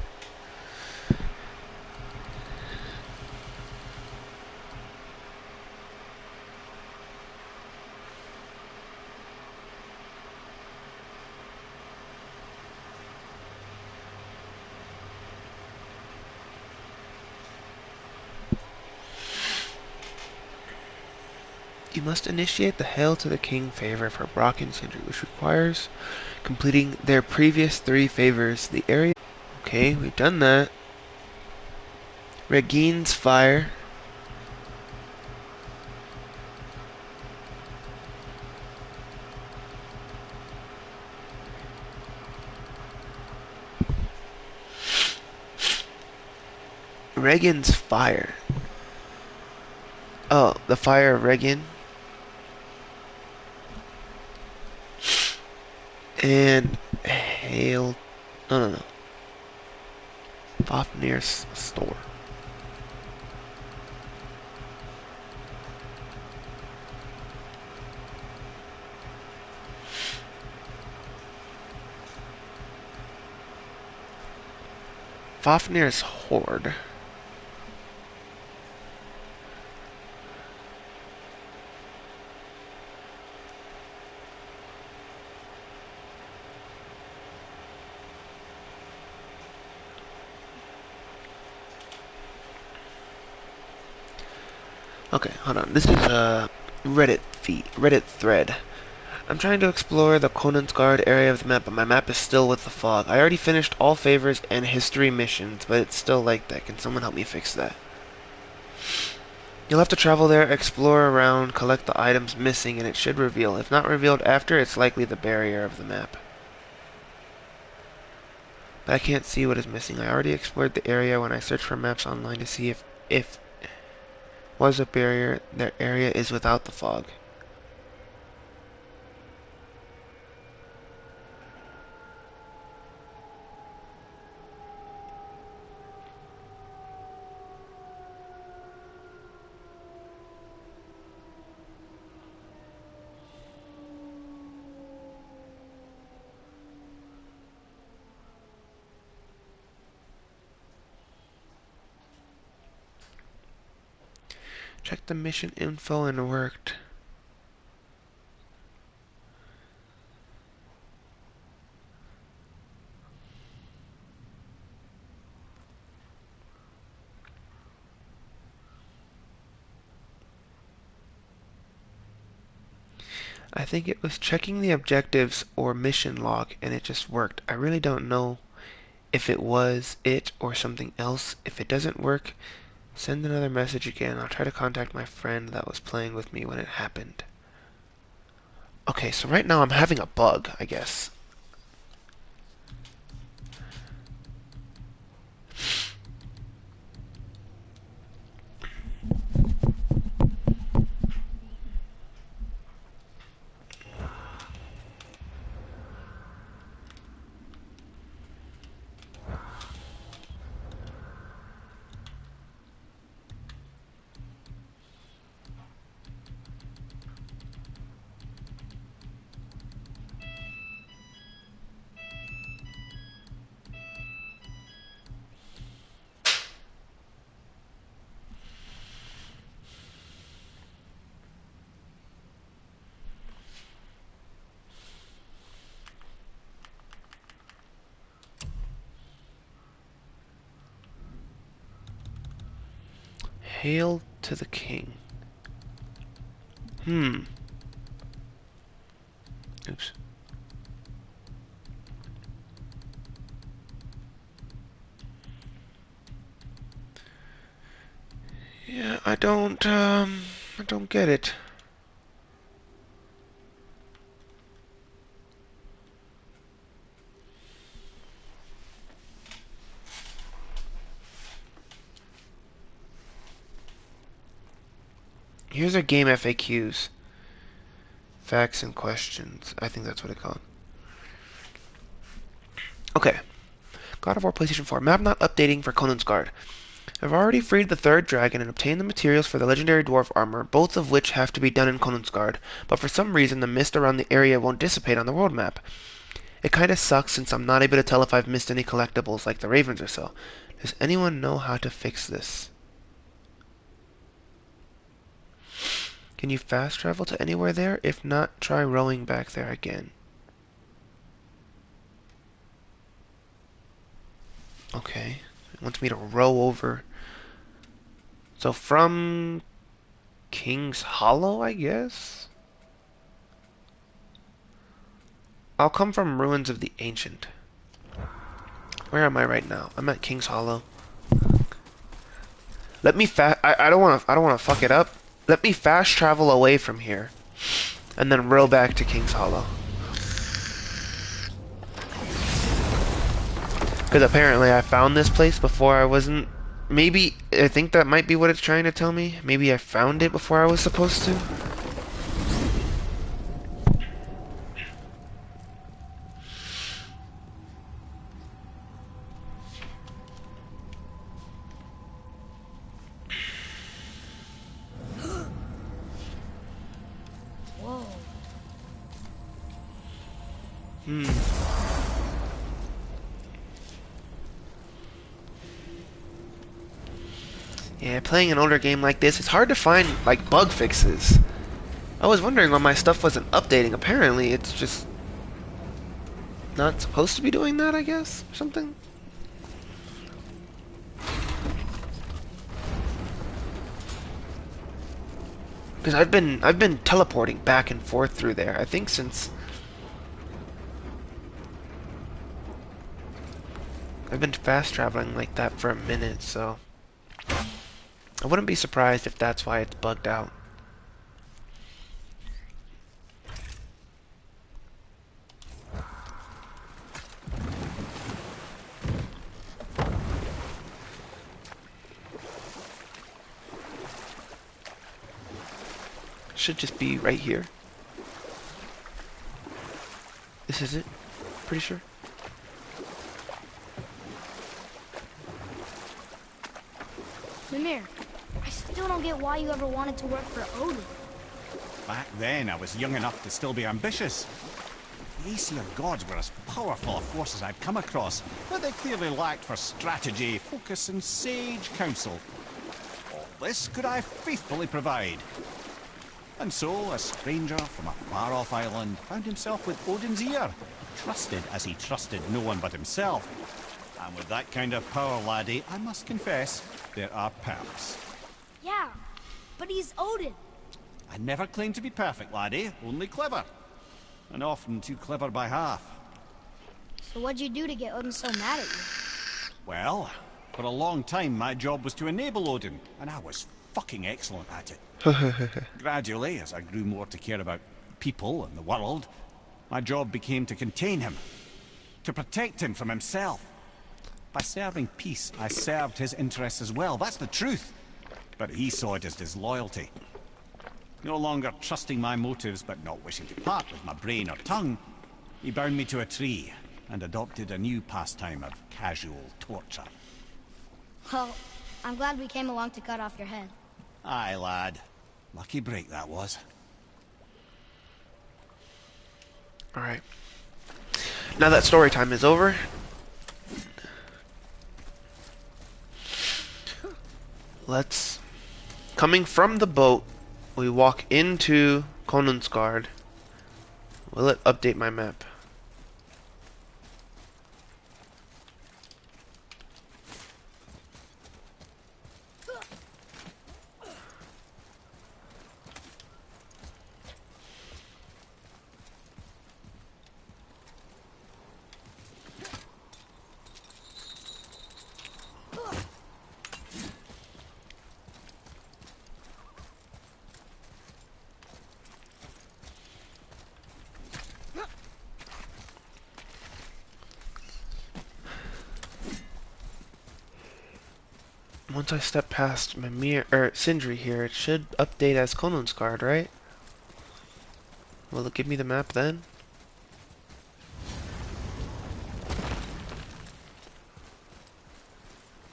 You must initiate the Hail to the King favor for Brock and Sindri, which requires completing their previous 3 favors. The area... Okay, we've done that. Regine's Fire. Regan's Fire. Oh, the Fire of Regan. And Hail... No. Fafnir's Store. Fafnir's Horde. Okay, hold on. This is a Reddit thread. I'm trying to explore the Konungsgard area of the map, but my map is still with the fog. I already finished all favors and history missions, but it's still like that. Can someone help me fix that? You'll have to travel there, explore around, collect the items missing, and it should reveal. If not revealed after, it's likely the barrier of the map. But I can't see what is missing. I already explored the area when I searched for maps online to see if was a barrier. Their area is without the fog. Check the mission info and worked. I think it was checking the objectives or mission log and it just worked. I really don't know if it was it or something else. If it doesn't work, send another message again. I'll try to contact my friend that was playing with me when it happened. Okay, so right now I'm having a bug, I guess. Hail to the King. Oops. Yeah, I don't get it. Here's our game FAQs. Facts and questions. I think that's what it's called. Okay. God of War PlayStation 4. Map not updating for Konungsgard. I've already freed the third dragon and obtained the materials for the legendary dwarf armor, both of which have to be done in Konungsgard, but for some reason the mist around the area won't dissipate on the world map. It kinda sucks since I'm not able to tell if I've missed any collectibles like the ravens or so. Does anyone know how to fix this? Can you fast travel to anywhere there? If not, try rowing back there again. Okay. It wants me to row over. So from King's Hollow, I guess? I'll come from Ruins of the Ancient. Where am I right now? I'm at King's Hollow. Let me I don't wanna fuck it up. Let me fast travel away from here. And then row back to King's Hollow. Because apparently I found this place before I wasn't... Maybe, I think that might be what it's trying to tell me. Maybe I found it before I was supposed to.
Whoa.
Yeah, playing an older game like this, it's hard to find, like, bug fixes. I was wondering why my stuff wasn't updating. Apparently, it's just not supposed to be doing that, I guess, or something. Because I've been teleporting back and forth through there. I think since I've been fast traveling like that for a minute, so I wouldn't be surprised if that's why it's bugged out. Should just be right here. This is it. Pretty sure.
Mimir, I still don't get why you ever wanted to work for Odin.
Back then, I was young enough to still be ambitious. The Aesir gods were as powerful a force as I'd come across, but they clearly lacked for strategy, focus, and sage counsel. All this could I faithfully provide. And so, a stranger from a far-off island found himself with Odin's ear, trusted as he trusted no one but himself. And with that kind of power, laddie, I must confess, there are perks.
Yeah, but he's Odin.
I never claimed to be perfect, laddie, only clever. And often too clever by half.
So what'd you do to get Odin so mad at you?
Well, for a long time my job was to enable Odin, and I was fucking excellent at it. Gradually, as I grew more to care about people and the world, my job became to contain him, to protect him from himself. By serving peace, I served his interests as well, that's the truth. But he saw it as disloyalty. No longer trusting my motives, but not wishing to part with my brain or tongue, he bound me to a tree and adopted a new pastime of casual torture.
Well, I'm glad we came along to cut off your head.
Aye, lad. Lucky break that was.
Alright. Now that story time is over, let's... Coming from the boat, we walk into Konungsgard. Will it update my map? Once I step past Mimir Sindri here, it should update as Konungsgard, right? Will it give me the map then?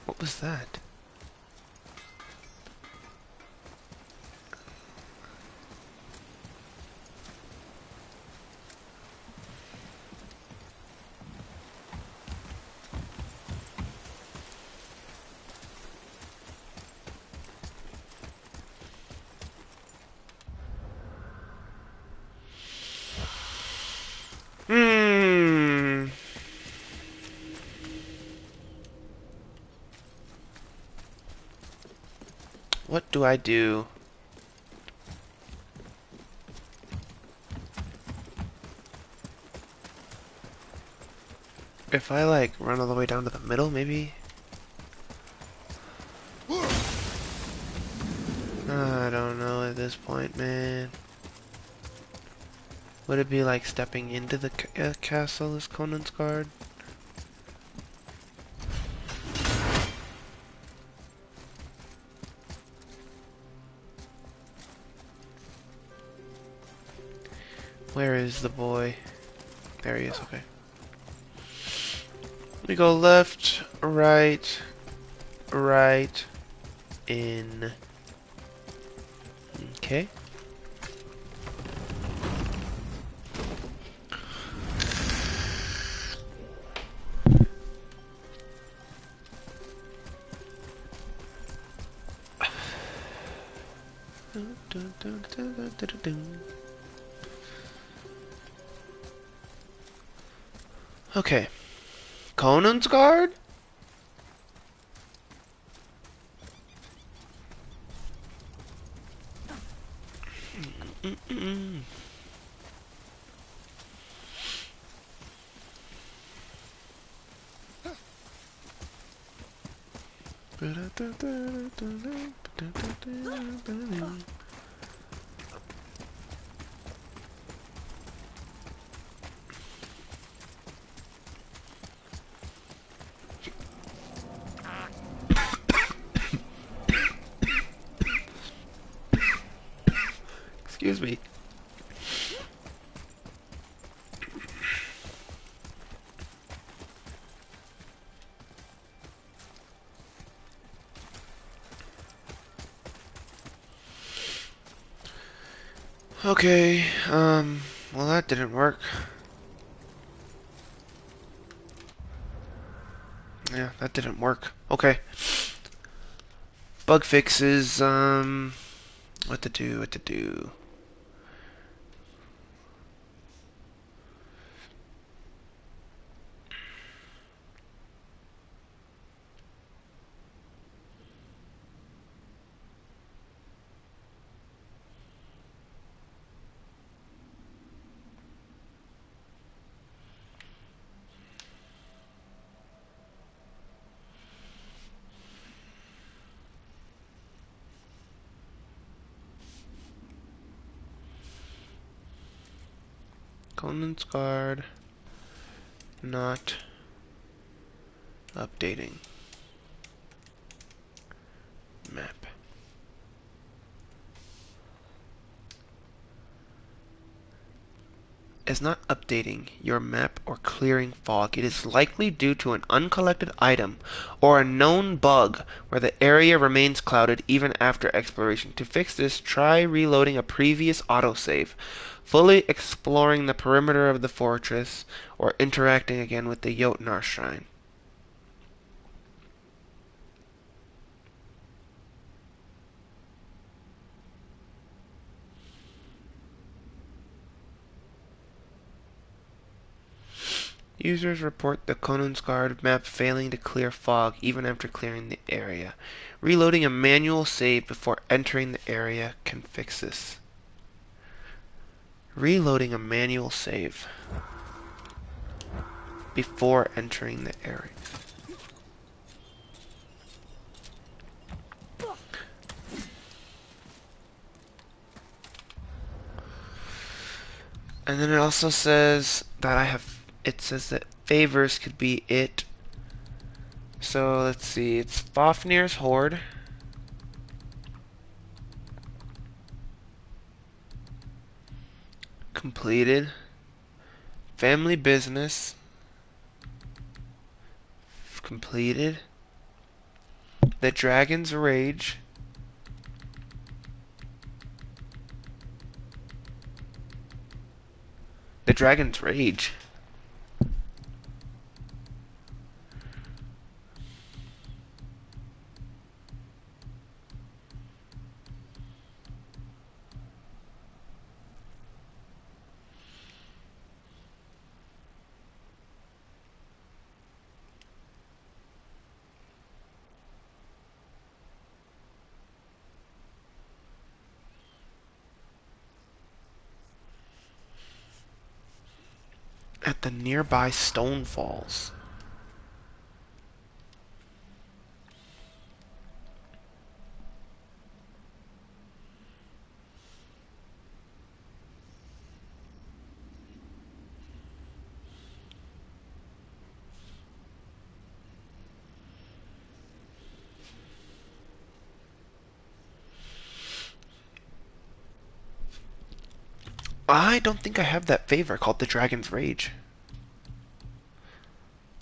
What was that? What do I do? If I like run all the way down to the middle, maybe? I don't know at this point, man. Would it be like stepping into the castle as Conan's guard? Where is the boy? There he is, okay. We go left, right, right, in. Okay. Okay. Conan's guard? Mm-mm. Excuse me. Okay, well that didn't work. Yeah, that didn't work. Okay. Bug fixes, what to do, what to do. Conan's guard, not updating map. Is not updating your map or clearing fog. It is likely due to an uncollected item or a known bug where the area remains clouded even after exploration. To fix this, try reloading a previous autosave, fully exploring the perimeter of the fortress, or interacting again with the Jotnar Shrine. Users report the Conan's Guard map failing to clear fog even after clearing the area. Reloading a manual save before entering the area can fix this. Reloading a manual save before entering the area. And then it also says that it says that favors could be it. So let's see, it's Fafnir's Horde. Completed. Family Business. Completed. The Dragon's Rage. The Dragon's Rage. at the nearby stone falls. I don't think I have that favor called the Dragon's Rage.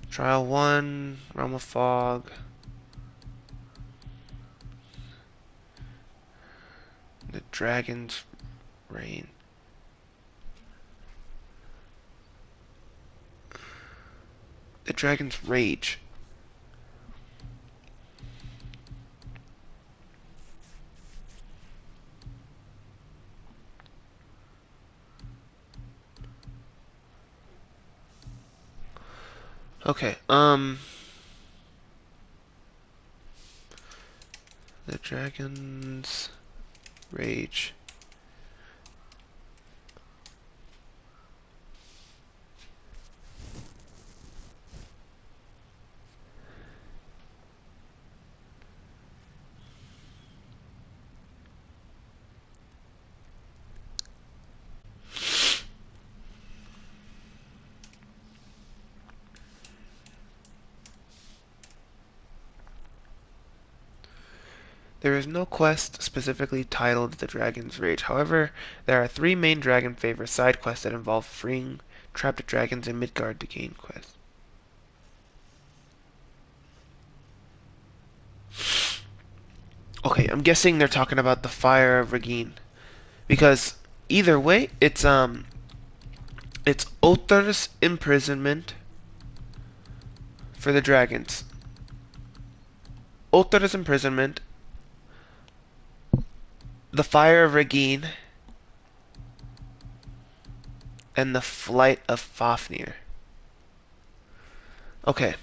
Trial 1, Realm of Fog. The Dragon's Reign. The Dragon's Rage. Okay, the Dragon's Rage. There is no quest specifically titled The Dragon's Rage. However, there are 3 main dragon favor side quests that involve freeing trapped dragons in Midgard to gain quests. Okay, I'm guessing they're talking about the Fire of Regin. Because either way, it's Other's imprisonment for the dragons. Other's imprisonment, the Fire of Regin, and the Flight of Fafnir. Okay.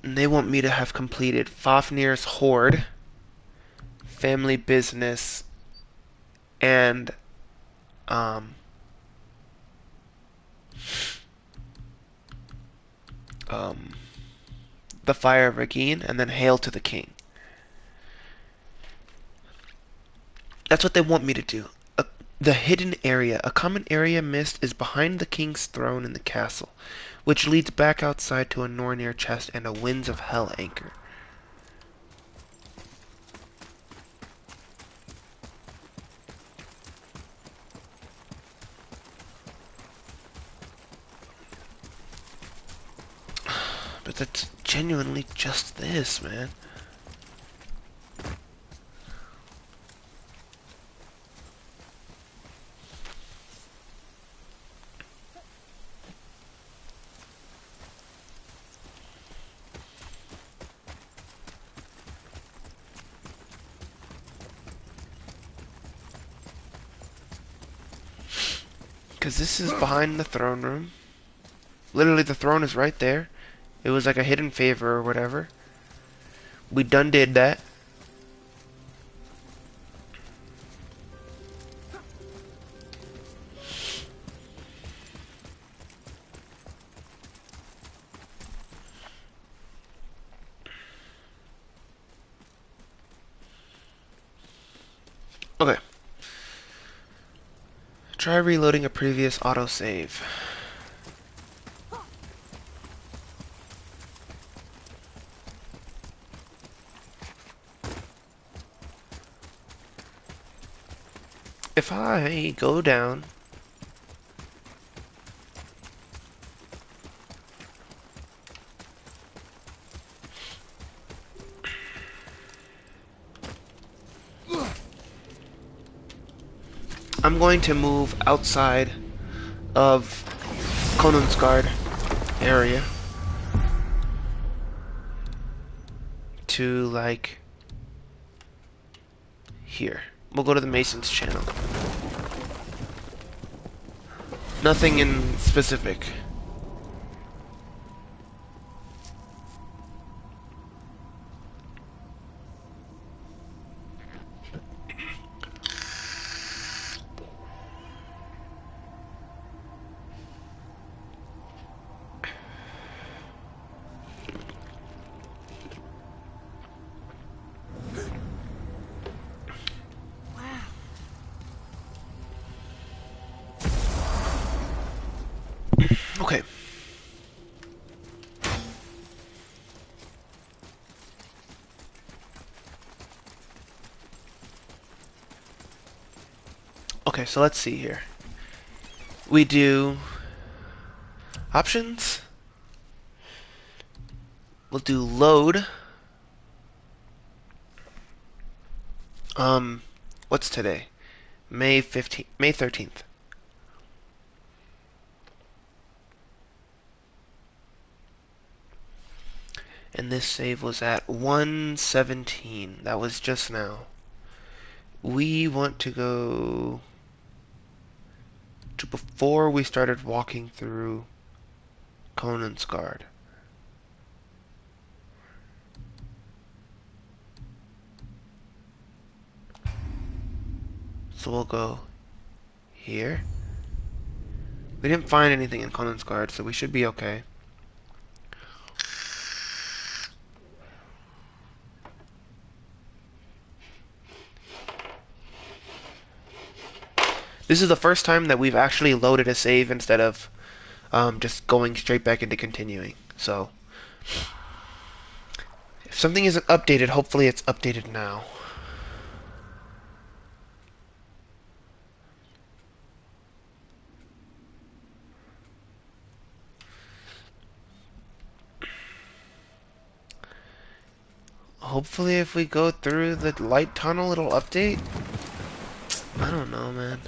And they want me to have completed Fafnir's Hoard, Family Business, and the Fire of Regin, and then Hail to the King. That's what they want me to do. The hidden area. A common area mist is behind the king's throne in the castle, which leads back outside to a Nornir chest and a Winds of Hell anchor. But that's genuinely just this, man. Because this is behind the throne room. Literally, the throne is right there. It was like a hidden favor or whatever. We done did that. Okay. Try reloading a previous autosave. If I go down I'm going to move outside of Konungsgard area to like here. We'll go to the Mason's channel. Nothing in specific. Okay. Okay, so let's see here. We do options. We'll do load. What's today? May 15th, May 13th. And this save was at 117. That was just now. We want to go to before we started walking through Conan's Guard. So we'll go here. We didn't find anything in Conan's Guard, so we should be okay. This is the first time that we've actually loaded a save instead of just going straight back into continuing. So, if something isn't updated, hopefully it's updated now. Hopefully if we go through the light tunnel, it'll update. I don't know, man.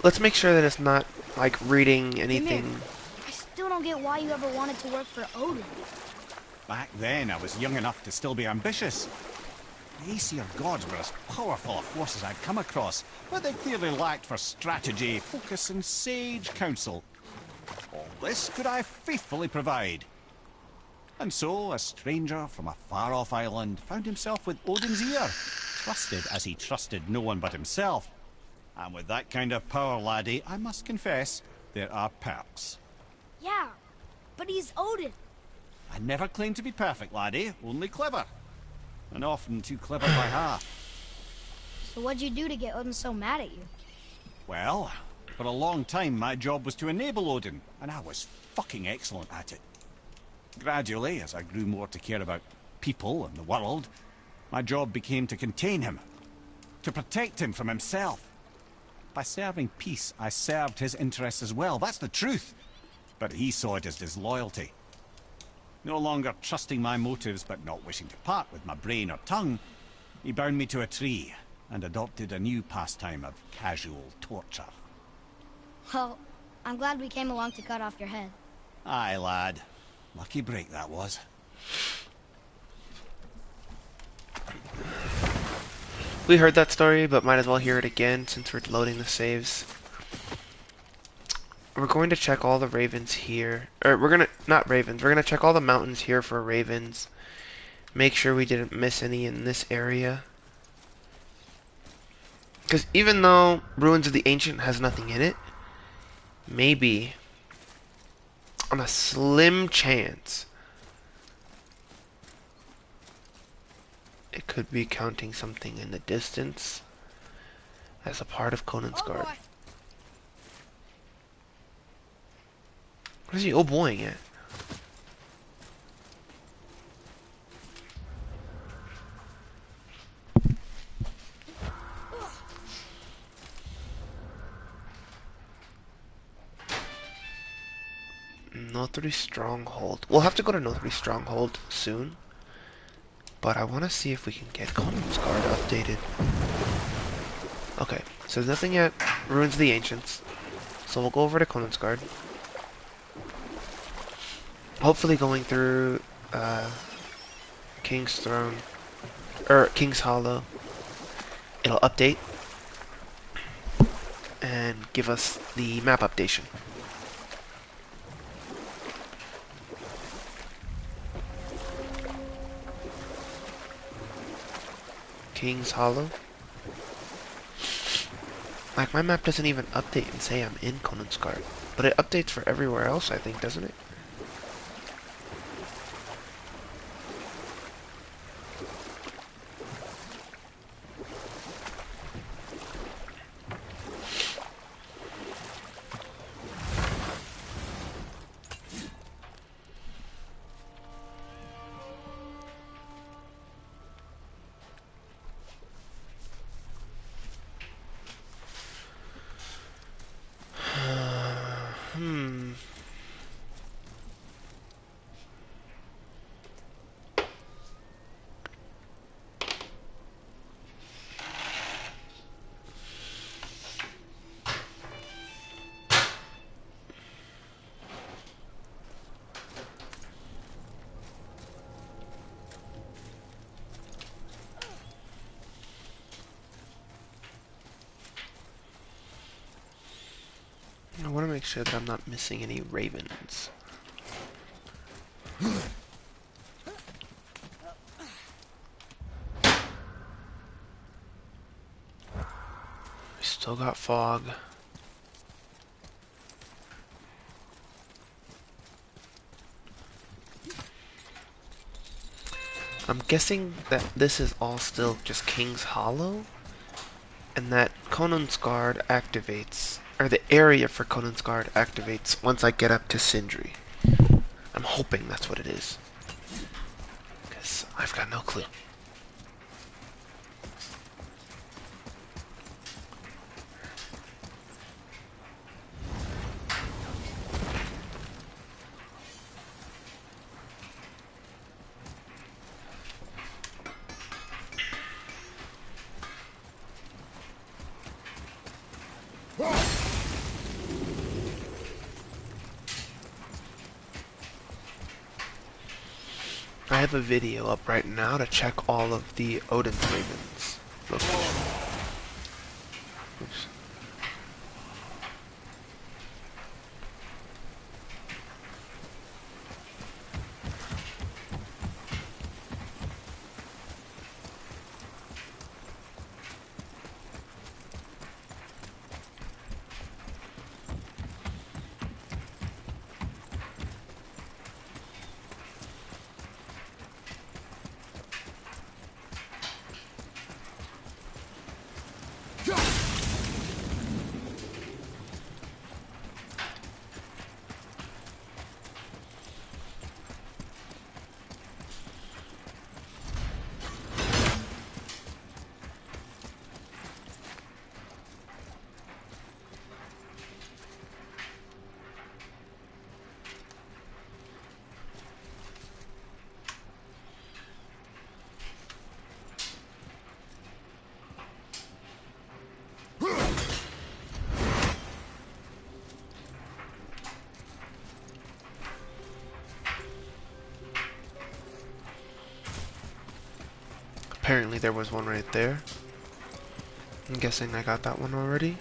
Let's make sure that it's not, like, reading anything.
I still don't get why you ever wanted to work for Odin.
Back then, I was young enough to still be ambitious. The Aesir gods were as powerful a force as I'd come across, but they clearly lacked for strategy, focus, and sage counsel. All this could I faithfully provide. And so, a stranger from a far-off island found himself with Odin's ear, trusted as he trusted no one but himself. And with that kind of power, laddie, I must confess, there are perks.
Yeah, but he's Odin.
I never claimed to be perfect, laddie, only clever. And often too clever by half.
So what'd you do to get Odin so mad at you?
Well, for a long time my job was to enable Odin, and I was fucking excellent at it. Gradually, as I grew more to care about people and the world, my job became to contain him, to protect him from himself. By serving peace, I served his interests as well, that's the truth. But he saw it as disloyalty. No longer trusting my motives, but not wishing to part with my brain or tongue, he bound me to a tree and adopted a new pastime of casual torture.
Well, I'm glad we came along to cut off your head.
Aye, lad. Lucky break that was.
We heard that story, but might as well hear it again since we're loading the saves. We're going to check all the ravens here. Or we're gonna, not ravens, we're gonna check all the mountains here for ravens. Make sure we didn't miss any in this area. Because even though Ruins of the Ancient has nothing in it, maybe, on a slim chance, it could be counting something in the distance as a part of Conan's Guard.
Boy.
What is he oh boying at? Nothri Stronghold. We'll have to go to Nothri Stronghold soon. But I want to see if we can get Conan's Guard updated. Okay, so there's nothing at Ruins of the Ancients. So we'll go over to Conan's Guard. Hopefully going through King's Throne, or King's Hollow, it'll update and give us the map updation. King's Hollow. Like, my map doesn't even update and say I'm in Konungsgard. But it updates for everywhere else, I think, doesn't it? Hmm. I want to make sure that I'm not missing any ravens. We still got fog. I'm guessing that this is all still just King's Hollow, and that Konungsgard activates, or the area for Konungsgard activates once I get up to Sindri. I'm hoping that's what it is, because I've got no clue. I have a video up right now to check all of the Odin's Ravens location. Oops. Apparently there was one right there. I'm guessing I got that one already.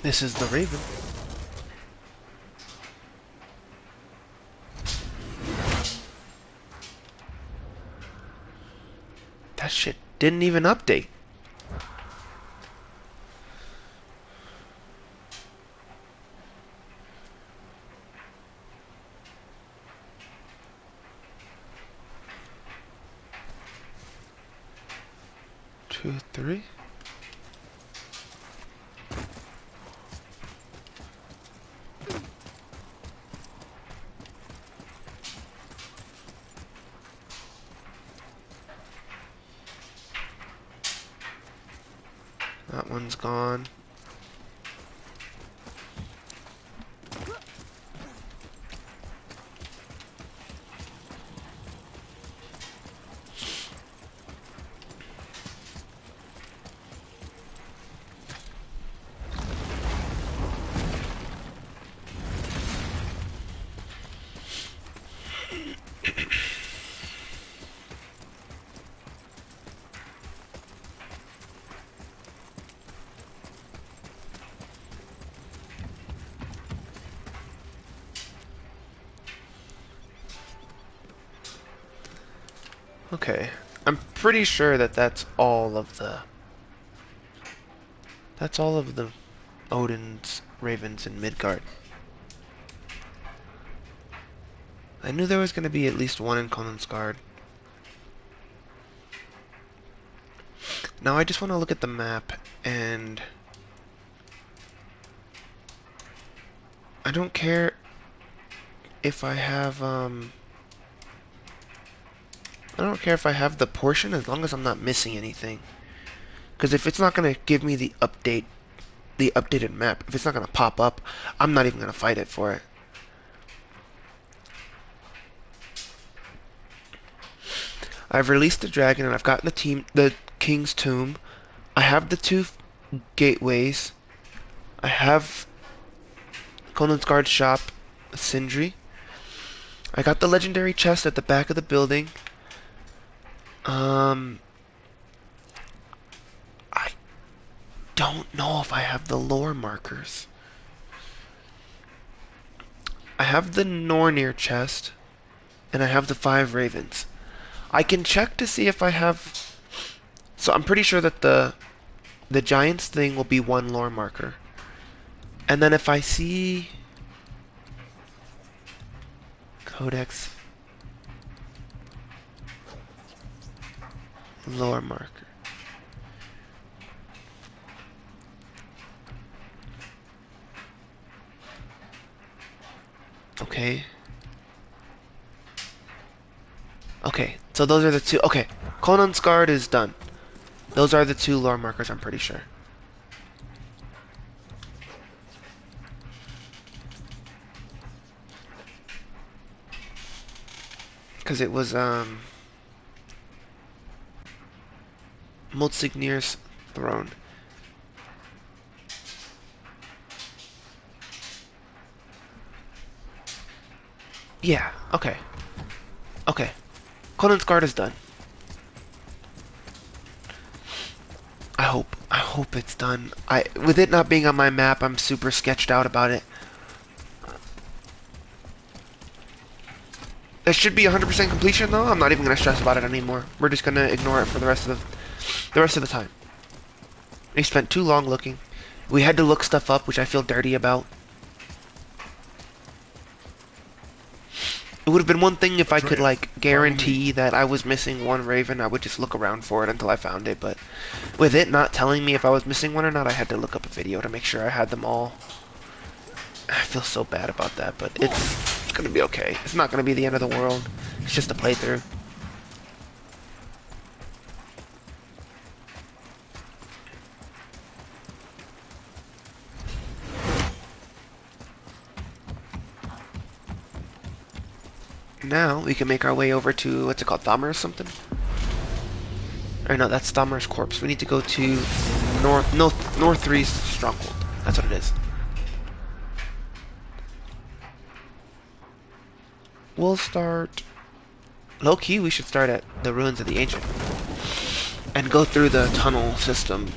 This is the Raven. That shit didn't even update. Two, three. That one's gone. Okay, I'm pretty sure that that's all of the Odin's ravens in Midgard. I knew there was going to be at least one in Konungsgard. Now I just want to look at the map, and I don't care if I have I don't care if I have the portion as long as I'm not missing anything. Because if it's not going to give me the updated map, if it's not going to pop up, I'm not even going to fight it for it. I've released the dragon and I've gotten the king's tomb. I have the two gateways. I have Konungsgard shop, Sindri. I got the legendary chest at the back of the building. I don't know if I have the lore markers. I have the Nornir chest, and I have the 5 ravens. I can check to see if I have... So I'm pretty sure that the giant's thing will be 1 lore marker. And then if I see... Codex... Lore marker. Okay. Okay, so those are the 2. Okay, Konungsgard is done. Those are the 2 lore markers, I'm pretty sure. Because it was, Multsignir's throne. Yeah, okay. Okay. Konungsgard is done. I hope it's done. With it not being on my map, I'm super sketched out about it. It should be 100% completion though. I'm not even gonna stress about it anymore. We're just gonna ignore it for the rest of the time. We spent too long looking. We had to look stuff up, which I feel dirty about. It would have been one thing if I could, like, guarantee that I was missing 1 raven. I would just look around for it until I found it, but with it not telling me if I was missing 1 or not, I had to look up a video to make sure I had them all. I feel so bad about that, but it's gonna be okay. It's not gonna be the end of the world. It's just a playthrough. Now we can make our way over to, what's it called, Thamur or something? Or no, that's Thamur's corpse. We need to go to North 3's stronghold. That's what it is. We'll start... Low-key, we should start at the ruins of the ancient. And go through the tunnel system.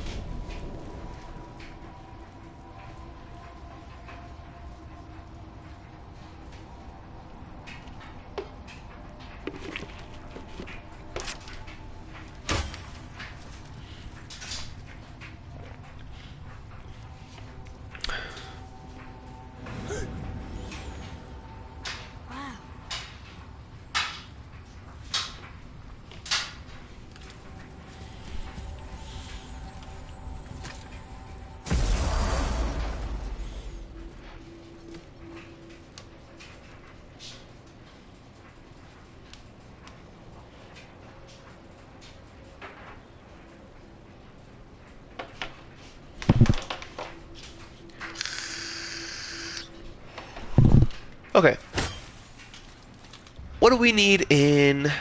What do we need in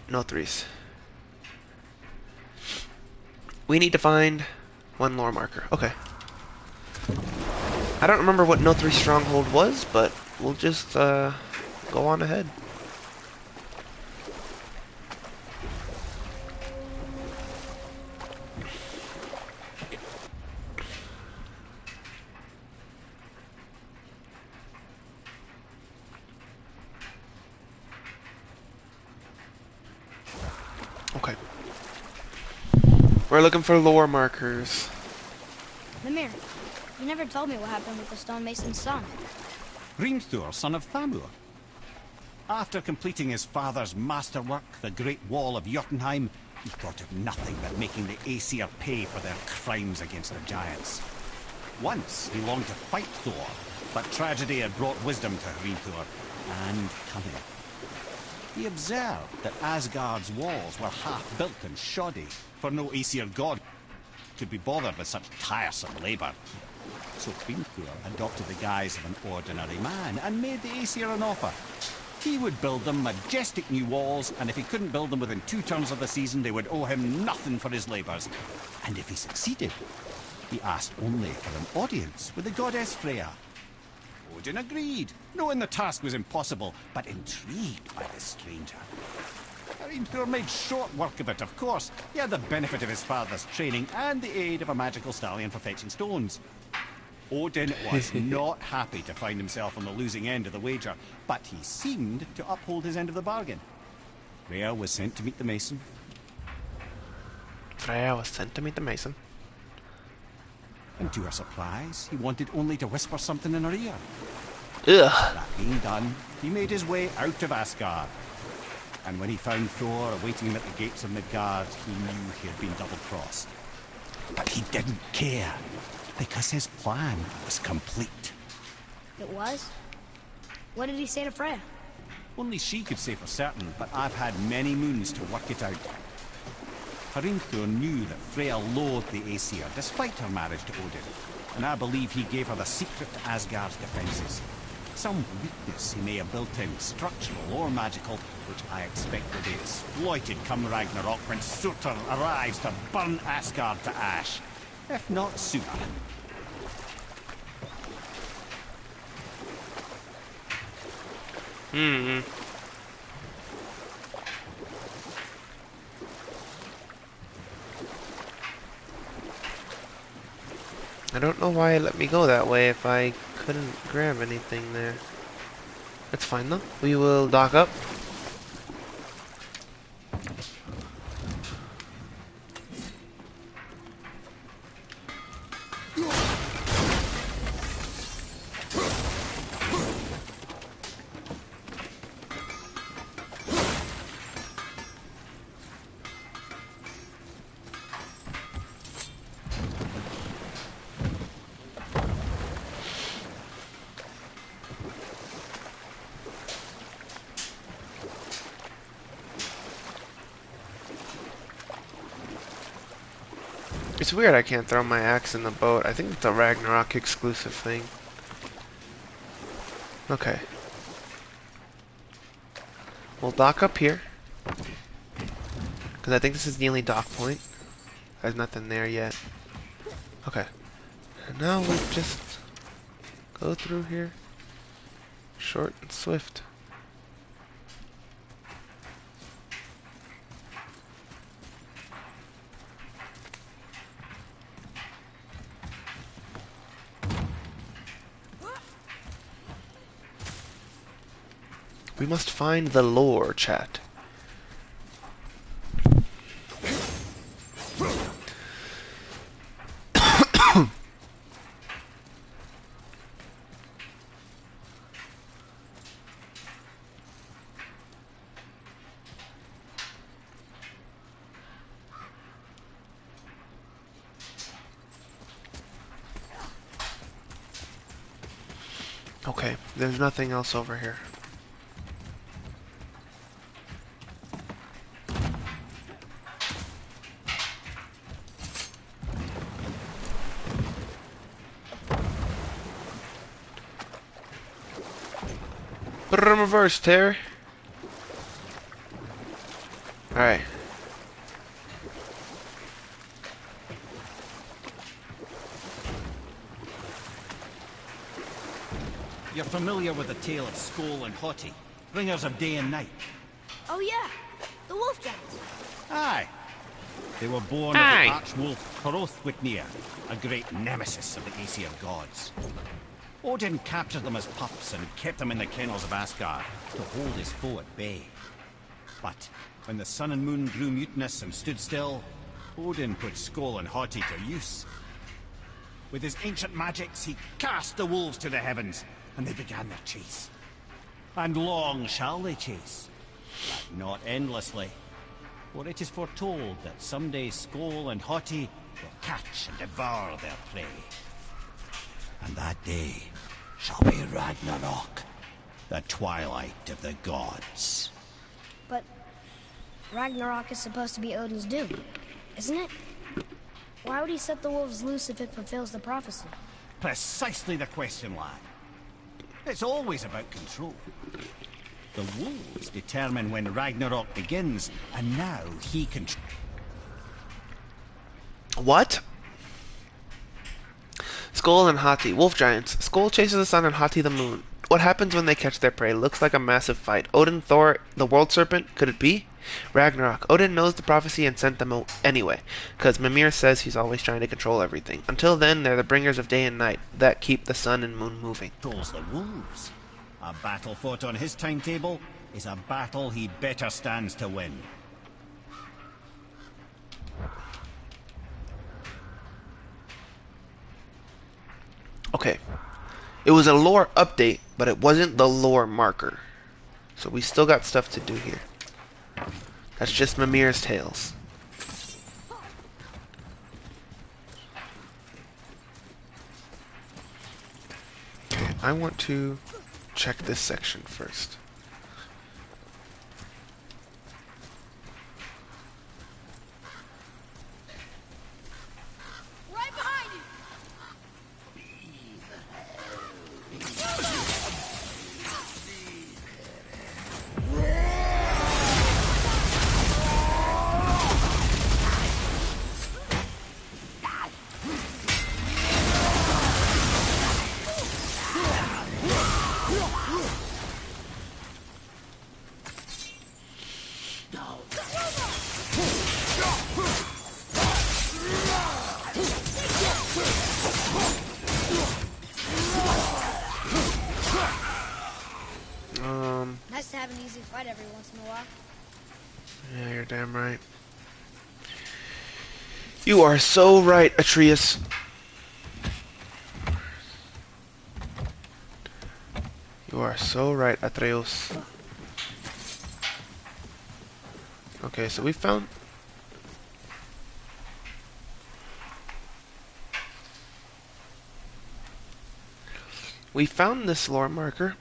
No 3s? We need to find one lore marker. Okay. I don't remember what No 3 stronghold was, but we'll just go on ahead. Okay. We're looking for lore markers.
Mimir, you never told me what happened with the stonemason's son.
Hrimthur, son of Thamur. After completing his father's masterwork, the Great Wall of Jotunheim, he thought of nothing but making the Aesir pay for their crimes against the giants. Once he longed to fight Thor, but tragedy had brought wisdom to Hrimthur, and cunning. He observed that Asgard's walls were half-built and shoddy, for no Aesir god could be bothered with such tiresome labour. So Hrimthur adopted the guise of an ordinary man and made the Aesir an offer. He would build them majestic new walls, and if he couldn't build them within 2 turns of the season, they would owe him nothing for his labours. And if he succeeded, he asked only for an audience with the goddess Freya. Odin agreed, knowing the task was impossible, but intrigued by the stranger. Hrimthur made short work of it, of course. He had the benefit of his father's training and the aid of a magical stallion for fetching stones. Odin was not happy to find himself on the losing end of the wager, but he seemed to uphold his end of the bargain. Freya was sent to meet the mason.
Freya was sent to meet the mason.
And to her surprise, he wanted only to whisper something in her ear.
Ugh.
That being done, he made his way out of Asgard. And when he found Thor awaiting him at the gates of Midgard, he knew he had been double-crossed. But he didn't care, because his plan was complete.
It was? What did he say to Freya?
Only she could say for certain, but I've had many moons to work it out. Hrimthur knew that Freya loathed the Aesir, despite her marriage to Odin, and I believe he gave her the secret to Asgard's defences. Some weakness he may have built in, structural or magical, which I expect will be exploited come Ragnarok when Surtur arrives to burn Asgard to ash. If not sooner.
I don't know why it let me go that way if I couldn't grab anything there. That's fine though. We will dock up. It's weird I can't throw my axe in the boat. I think it's a Ragnarok exclusive thing. Okay. We'll dock up here. Because I think this is the only dock point. There's nothing there yet. Okay. And now we just go through here. Short and swift. We must find the lore, chat. Okay, there's nothing else over here. Put it in reverse, Terry. Alright.
You're familiar with the tale of Skoll and Hoti, bringers of day and night?
Oh yeah, the wolf giants.
Aye. They were born
Aye.
of the archwolf Hrothwitnir, a great nemesis of the Aesir gods. Odin captured them as pups and kept them in the kennels of Asgard to hold his foe at bay. But when the sun and moon grew mutinous and stood still, Odin put Skoll and Hoti to use. With his ancient magics, he cast the wolves to the heavens, and they began their chase. And long shall they chase, but not endlessly. For it is foretold that someday Skoll and Hoti will catch and devour their prey. And that day shall be Ragnarok, the twilight of the gods.
But Ragnarok is supposed to be Odin's doom, isn't it? Why would he set the wolves loose if it fulfills the prophecy?
Precisely the question, lad. It's always about control. The wolves determine when Ragnarok begins, and now he controls.
What? Skoll and Hati, wolf giants. Skoll chases the sun and Hati the moon. What happens when they catch their prey? Looks like a massive fight. Odin, Thor, the world serpent? Could it be? Ragnarok. Odin knows the prophecy and sent them anyway, because Mimir says he's always trying to control everything. Until then, they're the bringers of day and night that keep the sun and moon moving.
Controls the wolves. A battle fought on his timetable is a battle he better stands to win.
Okay. It was a lore update, but it wasn't the lore marker. So we still got stuff to do here. That's just Mimir's tales. Okay, I want to check this section first.
Right behind you! Nice to have an easy fight every once in a while.
Yeah, you're damn right. You are so right, Atreus. You are so right, Atreus. Okay, so we found... We found this lore marker.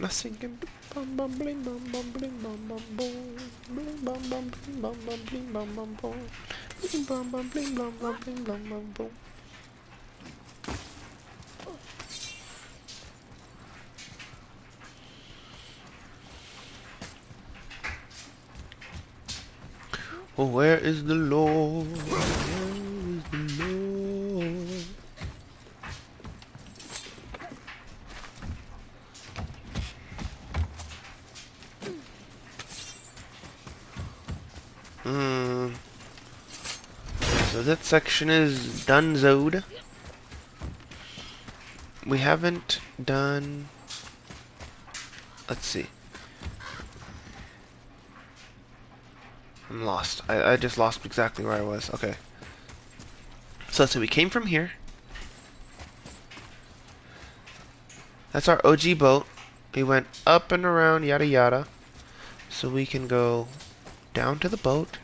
Singing bum bum bling bum bum bling bum bum boom bling bum bum bling bum bum bling bum bum boom bling bum bum bling bum bum bling bum bum boom. Oh, where is the Lord? Where is the Lord? So that section is donezoed. We haven't done... Let's see. I'm lost. I just lost exactly where I was. Okay. So we came from here. That's our OG boat. We went up and around, yada yada. So we can go down to the boat.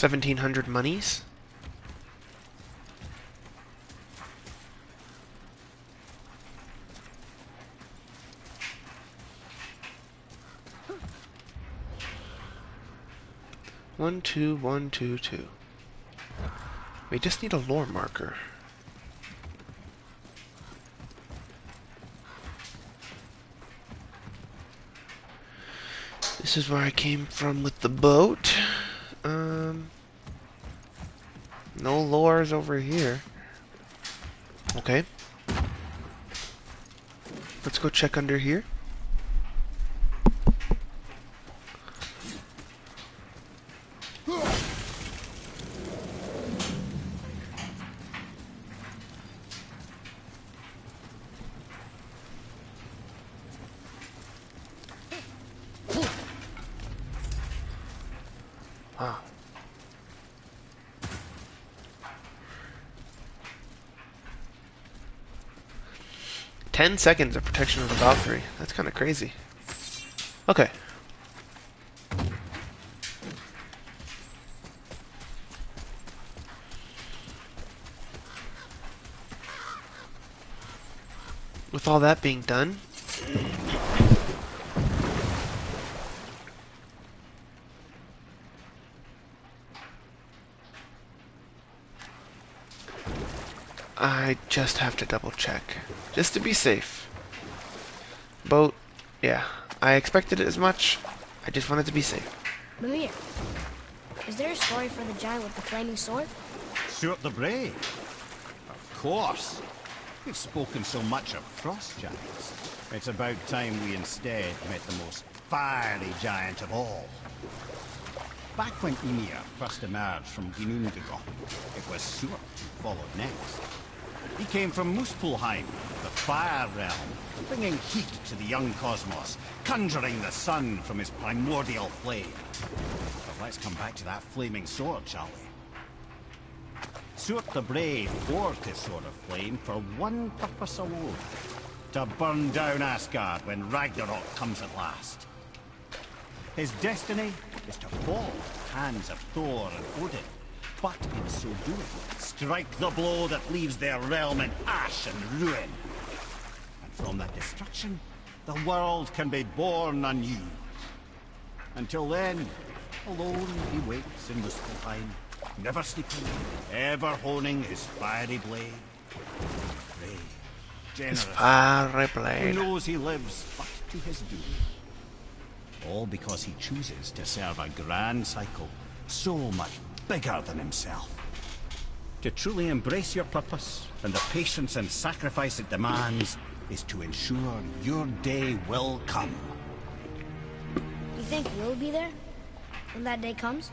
$1,700 monies. One, two, one, two, two. We just need a lore marker. This is where I came from with the boat. No lores over here. Okay. Let's go check under here. Wow. 10 seconds of protection of the Valkyrie. That's kind of crazy. Okay. With all that being done, I just have to double check, just to be safe. Boat, yeah, I expected it as much. I just wanted to be safe.
Mimir, is there a story for the giant with the flaming sword?
Stuart the Brave? Of course. We've spoken so much of frost giants. It's about time we instead met the most fiery giant of all. Back when Ymir first emerged from Ginnungagap, it was Stuart who followed next. He came from Muspelheim, the fire realm, bringing heat to the young cosmos, conjuring the sun from his primordial flame. But let's come back to that flaming sword, shall we? Stuart the Brave forged his sword of flame for one purpose alone: to burn down Asgard when Ragnarok comes at last. His destiny is to fall at the hands of Thor and Odin, but in so doing, strike the blow that leaves their realm in ash and ruin. And from that destruction, the world can be born anew. Until then, alone he waits in Muspelheim, never sleeping, ever honing his fiery blade. Brave, generous,
Fiery
who
blade.
knows he lives but to his doom. All because he chooses to serve a grand cycle so much bigger than himself. To truly embrace your purpose and the patience and sacrifice it demands is to ensure your day will come.
You think we'll be there when that day comes?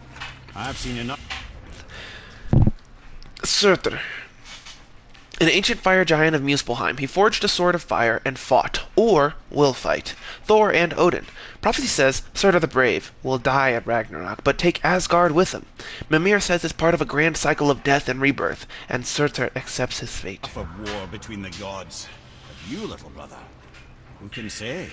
I've seen enough.
Surtr, an ancient fire giant of Muspelheim. He forged a sword of fire and fought, or will fight, Thor and Odin. Prophecy says Surtr the Brave will die at Ragnarok, but take Asgard with him. Mimir says it's part of a grand cycle of death and rebirth, and Surtr accepts his fate.
Of war between the gods. But you, little brother, who can say?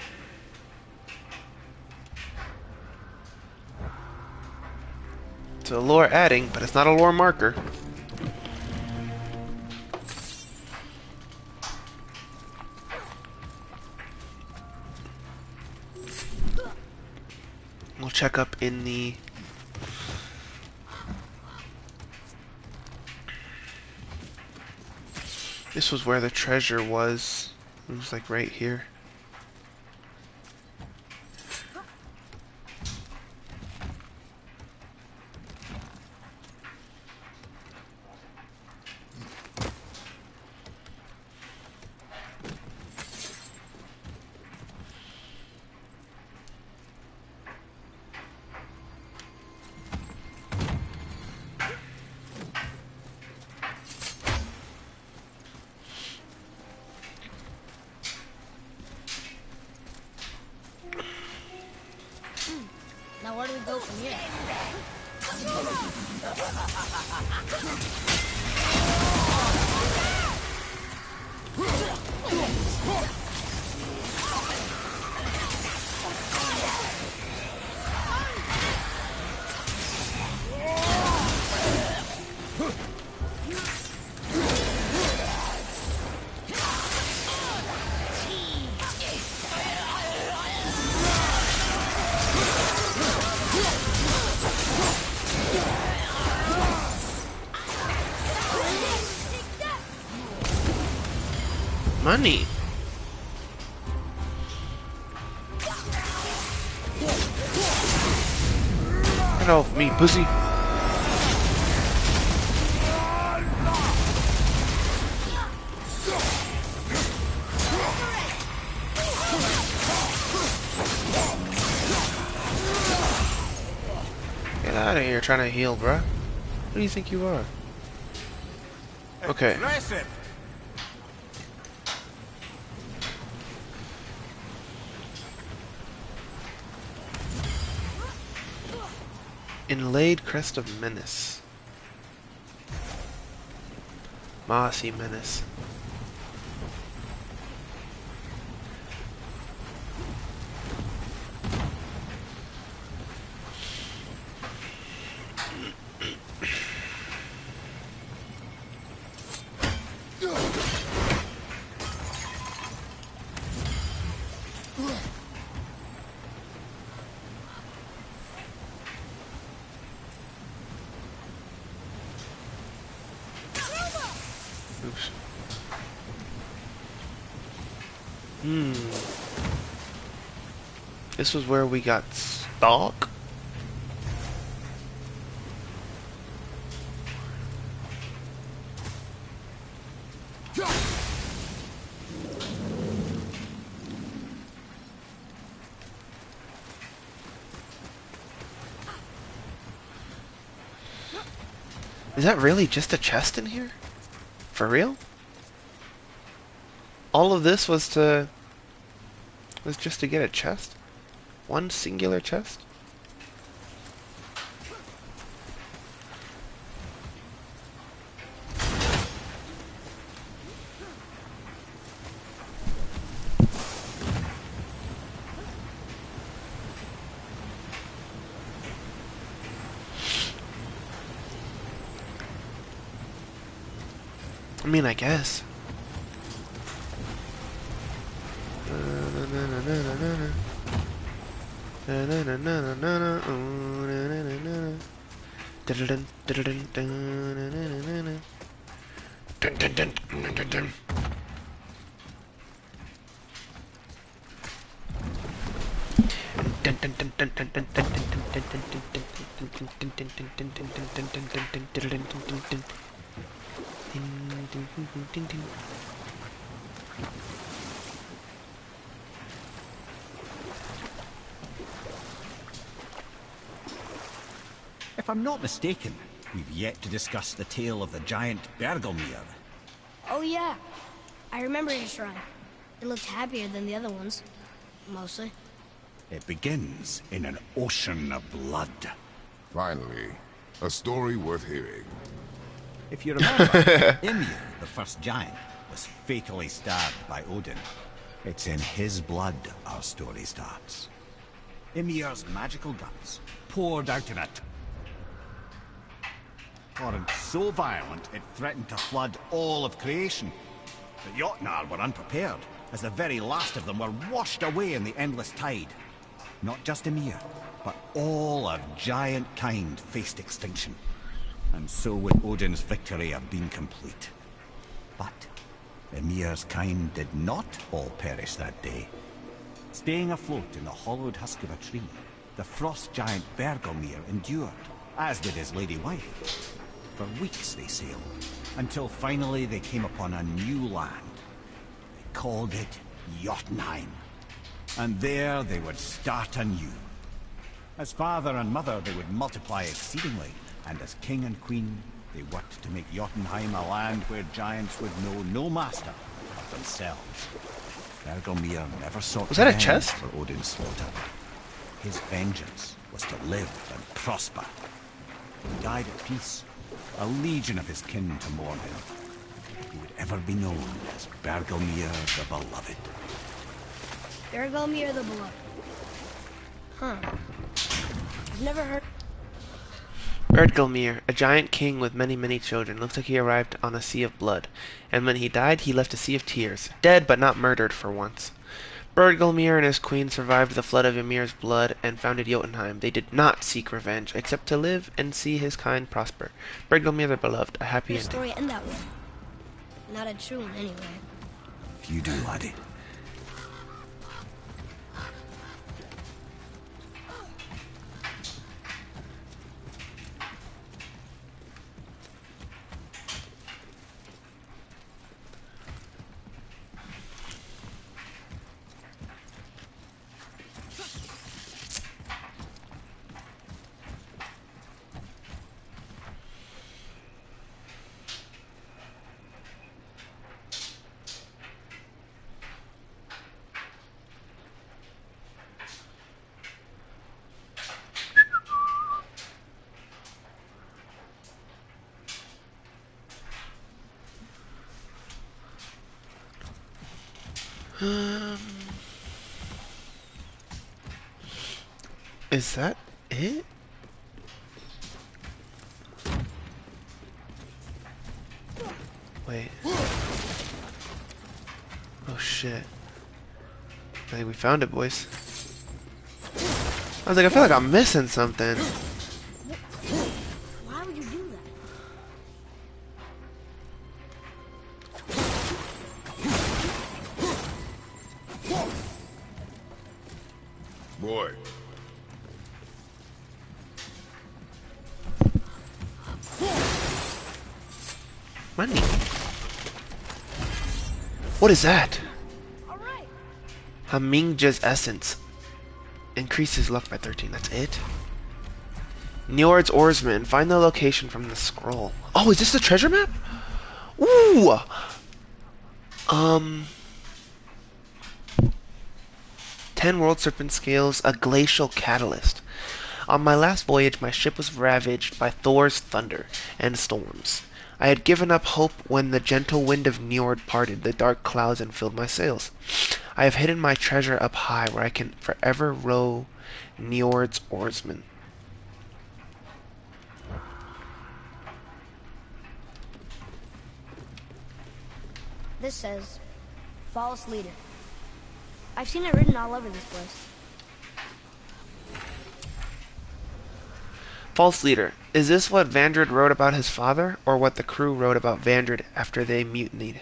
It's a lore adding, but it's not a lore marker. We'll check up in the... This was where the treasure was. It was like right here.
Now where do we go from here?
Money. Get off me, pussy. Get out of here trying to heal, bruh. Who do you think you are? Okay.
Aggressive.
Inlaid Crest of Menace. Mossy Menace. Oops. This was where we got stuck. Is that really just a chest in here? For real? All of this was just to get a chest? One singular chest? I mean, I guess.
If I'm not mistaken, we've yet to discuss the tale of the giant Bergelmir.
Oh yeah, I remember your shrine. It looked happier than the other ones. Mostly.
It begins in an ocean of blood.
Finally, a story worth hearing.
If you remember, Ymir, the first giant, was fatally stabbed by Odin. It's in his blood our story starts. Ymir's magical guts poured out in it. Torrent so violent it threatened to flood all of creation. The Jotnar were unprepared, as the very last of them were washed away in the endless tide. not just Emir, but all of giant kind faced extinction. And so would Odin's victory have been complete. But Emir's kind did not all perish that day. Staying afloat in the hollowed husk of a tree, the frost giant Bergelmir endured, as did his lady wife. For weeks they sailed, until finally they came upon a new land. They called it Jotunheim. And there they would start anew. As father and mother they would multiply exceedingly, and as king and queen they worked to make Jotunheim a land where giants would know no master but themselves. Bergelmir never sought
Was that a
revenge
chest?
for Odin's slaughter. His vengeance was to live and prosper. He died at peace, a legion of his kin to mourn him. He would ever be known as Bergelmir the Beloved.
Bergelmir the Beloved. Huh. I've never heard...
Bergelmir, a giant king with many, many children, looks like he arrived on a sea of blood, and when he died, he left a sea of tears, dead but not murdered for once. Bergelmir and his queen survived the flood of Ymir's blood and founded Jotunheim. They did not seek revenge, except to live and see his kind prosper. Bergelmir the Beloved, a happy
Your
ending.
story end that way. Not a true one, anyway.
You do, laddie.
Is that it? Wait. Oh shit. I think we found it, boys. I was like, I feel like I'm missing something.
Why would you do that?
Boy,
Money. What is that?
All right.
Hamingja's essence. Increases luck by 13. That's it? Njord's Oarsman. Find the location from the scroll. Oh, is this the treasure map? Ooh! 10 World Serpent Scales, a glacial catalyst. On my last voyage, my ship was ravaged by Thor's thunder and storms. I had given up hope when the gentle wind of Njord parted the dark clouds and filled my sails. I have hidden my treasure up high where I can forever row Njord's oarsman.
This says, false leader. I've seen it written all over this place.
False leader. Is this what Vandred wrote about his father, or what the crew wrote about Vandred after they mutinied?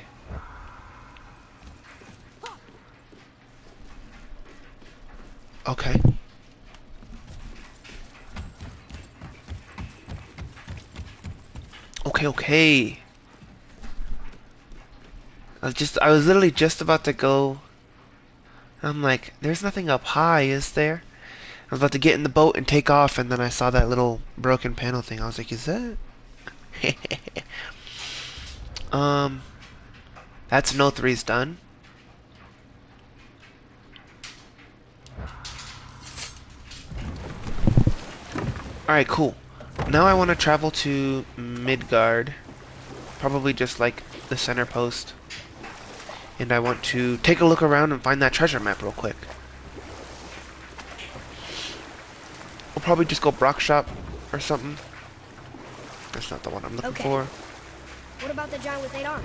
Okay. Okay. I was literally just about to go. I'm like, there's nothing up high, is there? I was about to get in the boat and take off, and then I saw that little broken panel thing. I was like, is that? That's no 3's done. Alright, cool. Now I want to travel to Midgard. Probably just like the center post. And I want to take a look around and find that treasure map real quick. We'll probably just go Brock shop or something. That's not the one I'm looking
Okay.
for.
What about the giant with 8 arms?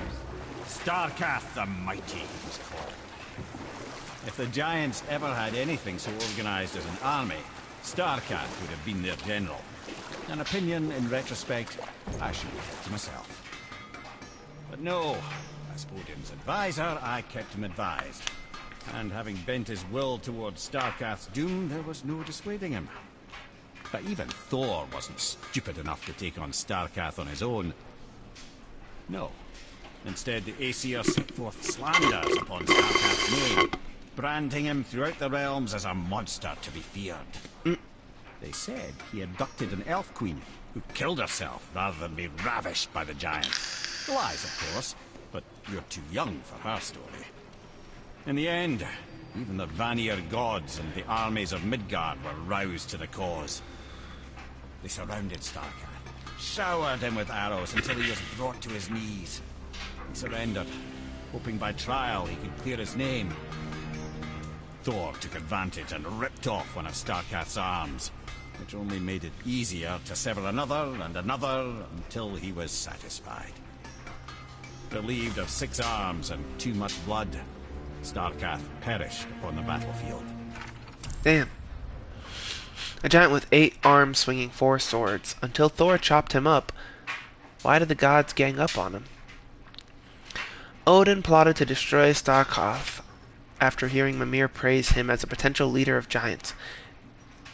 Starkath the Mighty, he's called. If the Giants ever had anything so organized as an army, Starkath would have been their general. An opinion, in retrospect, I should have kept to myself. But no, as Odin's advisor, I kept him advised. And having bent his will towards Starkath's doom, there was no dissuading him. But even Thor wasn't stupid enough to take on Starkath on his own. No. Instead, the Aesir set forth slanders upon Starkath's name, branding him throughout the realms as a monster to be feared. They said he abducted an elf queen who killed herself rather than be ravished by the giants. Lies, of course, but you're too young for her story. In the end, even the Vanir gods and the armies of Midgard were roused to the cause. They surrounded Starkath, showered him with arrows until he was brought to his knees. He surrendered, hoping by trial he could clear his name. Thor took advantage and ripped off one of Starkath's arms, which only made it easier to sever another and another until he was satisfied. Relieved of 6 arms and too much blood, Starkath perished upon the battlefield.
Damn. A giant with 8 arms swinging 4 swords. Until Thor chopped him up, why did the gods gang up on him? Odin plotted to destroy Starkath after hearing Mimir praise him as a potential leader of giants.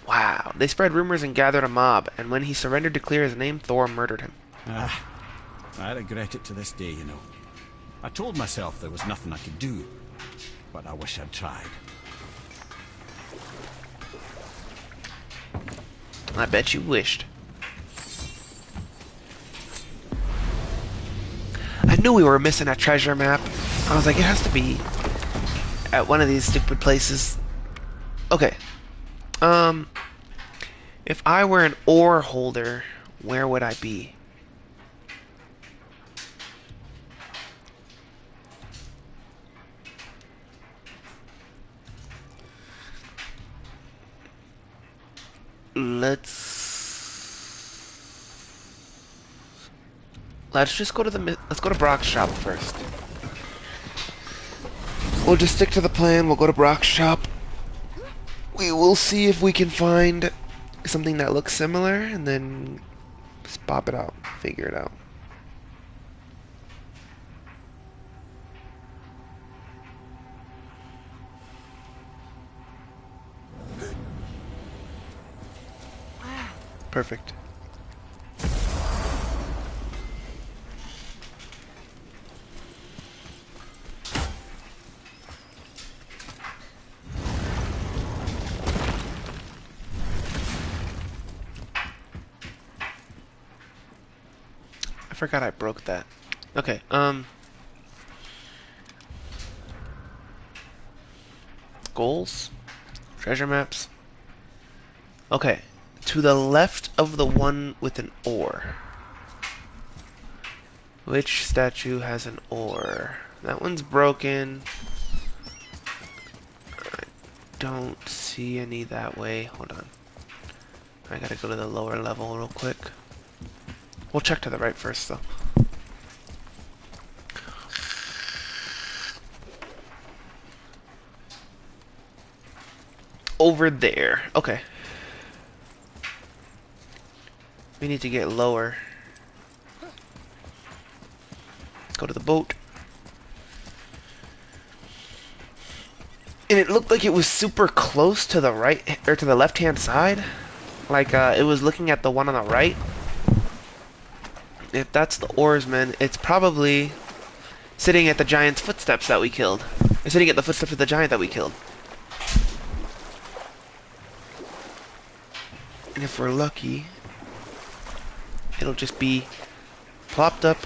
Wow. They spread rumors and gathered a mob, and when he surrendered to clear his name, Thor murdered him.
I regret it to this day, you know. I told myself there was nothing I could do, but I wish I'd tried.
I bet you wished. I knew we were missing a treasure map. I was like, it has to be at one of these stupid places. Okay. If I were an ore holder, where would I be? Let's just go to let's go to Brock's shop first. We'll just stick to the plan. We'll go to Brock's shop. We will see if we can find something that looks similar, and then just pop it out, figure it out. Perfect. I forgot I broke that. Okay, goals? Treasure maps? Okay. To the left of the one with an ore. Which statue has an ore? That one's broken. I don't see any that way. Hold on. I gotta go to the lower level real quick. We'll check to the right first, though. Over there. Okay. We need to get lower. Let's go to the boat. And it looked like it was super close to the right, or to the left-hand side. Like, it was looking at the one on the right. If that's the oarsman, it's probably sitting at the giant's footsteps that we killed. It's sitting at the footsteps of the giant that we killed. And if we're lucky, it'll just be plopped up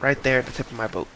right there at the tip of my boat.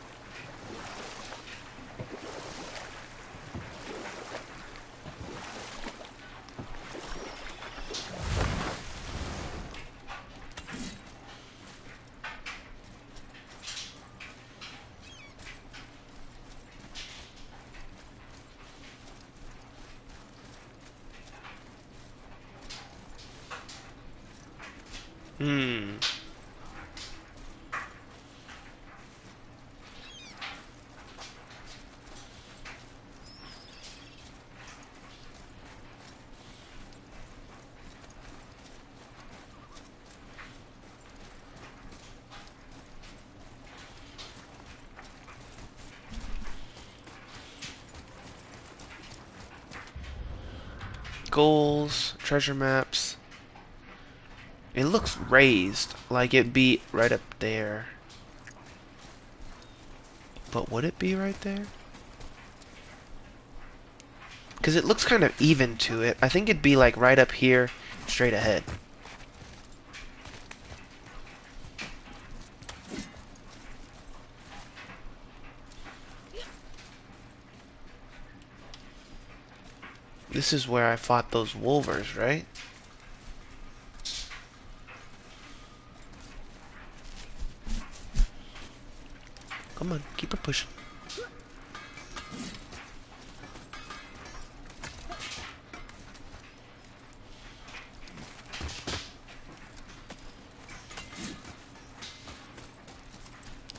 Goals, treasure maps. It looks raised, like it'd be right up there. But would it be right there? Because it looks kind of even to it. I think it'd be like right up here, straight ahead. This is where I fought those wolvers, right? Come on, keep it pushing.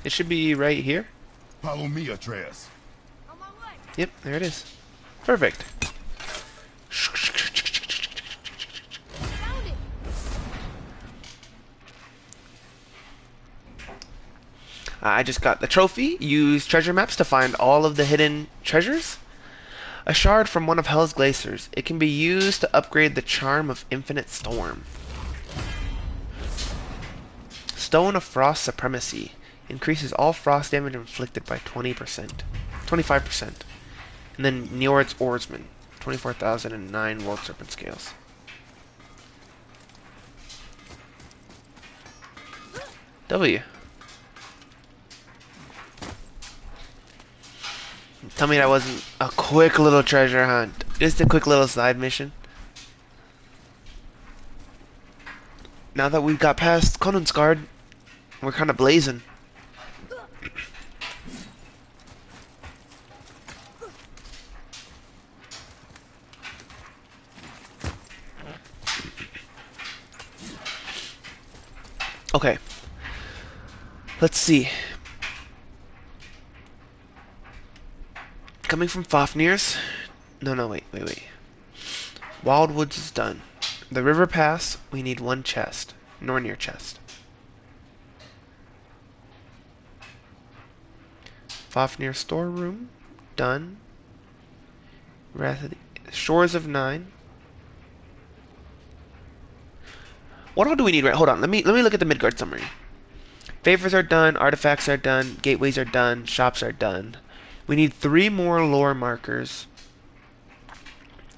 It should be right here.
Follow me, Atreus.
On my way.
Yep, there it is. Perfect.
Found it.
I just got the trophy. Use treasure maps to find all of the hidden treasures. A shard from one of Hell's glaciers. It can be used to upgrade the charm of Infinite Storm. Stone of Frost Supremacy. Increases all frost damage inflicted by 20%. 25%. And then Njord's Oarsman. 24,009 World Serpent Scales. W. Tell me that wasn't a quick little treasure hunt. Just a quick little side mission. Now that we've got past Konungsgard, we're kind of blazing. Okay. Let's see. Coming from Fafnir's. No, wait. Wildwoods is done. The River Pass, we need one chest. Nornir chest. Fafnir storeroom, done. Wrath of the Shores of Nine. What all do we need? Right, hold on. Let me look at the Midgard summary. Favors are done. Artifacts are done. Gateways are done. Shops are done. We need 3 more lore markers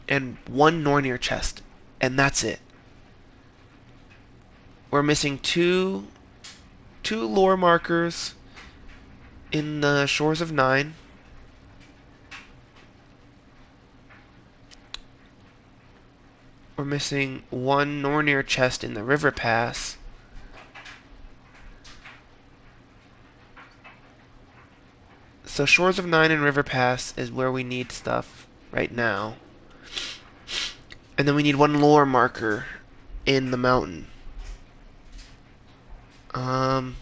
and 1 Nornir chest, and that's it. We're missing two lore markers in the Shores of Nine. We're missing 1 Nornir chest in the River Pass. So Shores of Nine and River Pass is where we need stuff right now. And then we need 1 lore marker in the mountain. The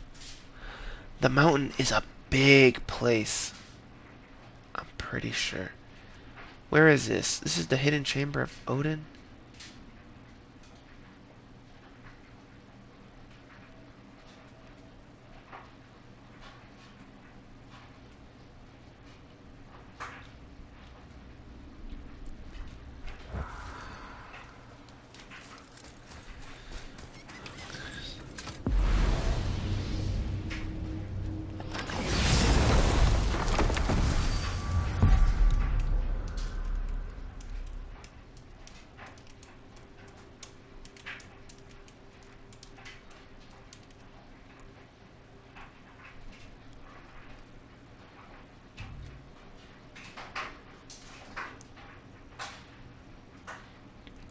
mountain is a big place. I'm pretty sure. Where is this? This is the hidden chamber of Odin?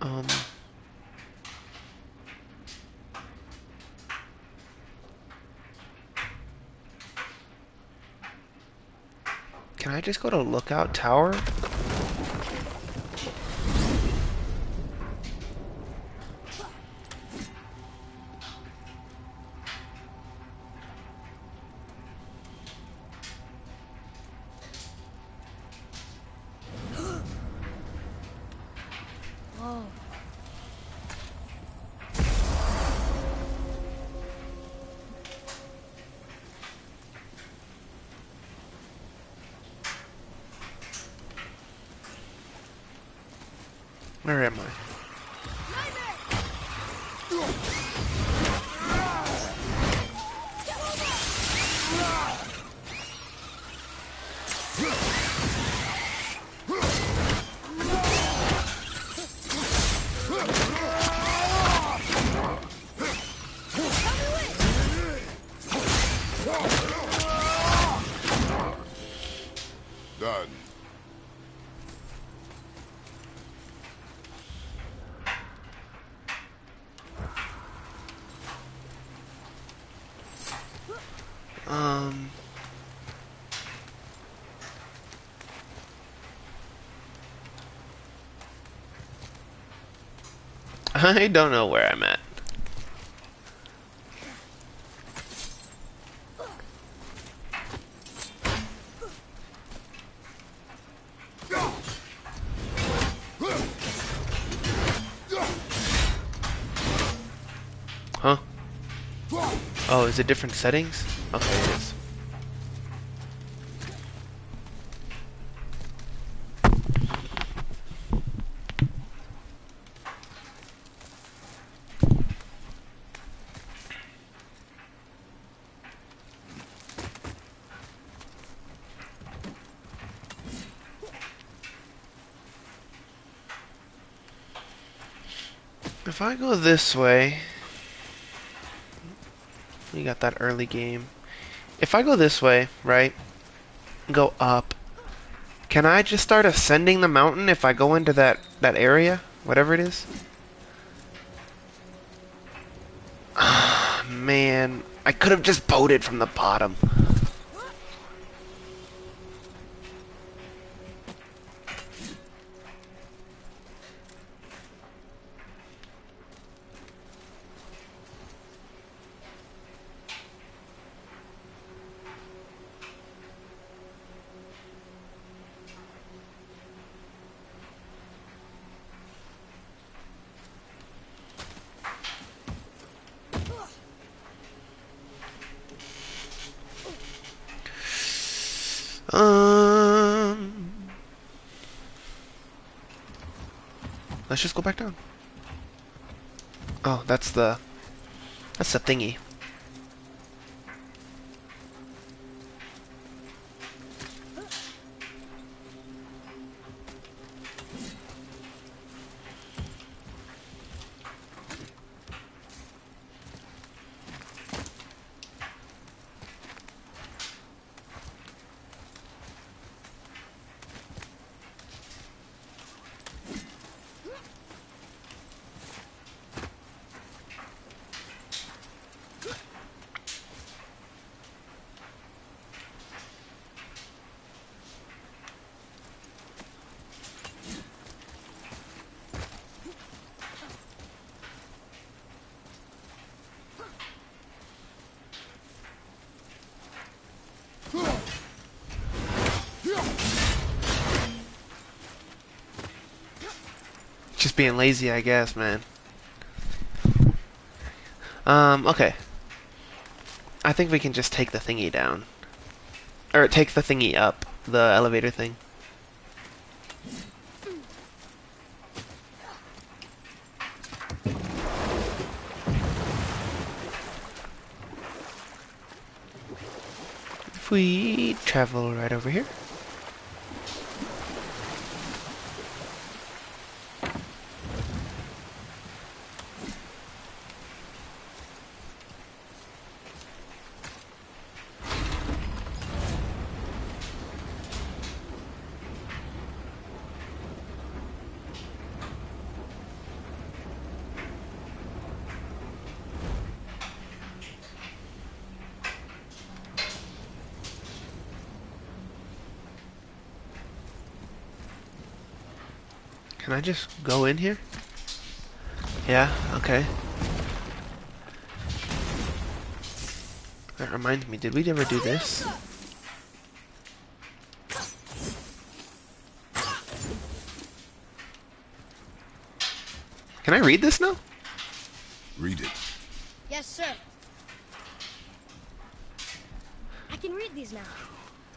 Um, can I just go to Lookout Tower?
Whoa.
Where am I?
Done.
I don't know where I'm at. Huh? Oh, is it different settings? Okay, it is. If I go this way, we got that early game. If I go this way, right, go up, can I just start ascending the mountain if I go into that area? Whatever it is? Ah, man, I could have just boated from the bottom. Let's just go back down. Oh, that's the thingy. Just being lazy, I guess, man. Okay. I think we can just take the thingy down. Or take the thingy up. The elevator thing. If we travel right over here. Can I just go in here? Yeah, okay. That reminds me, did we ever do this? Can I read this now?
Read it.
Yes, sir. I can read these now.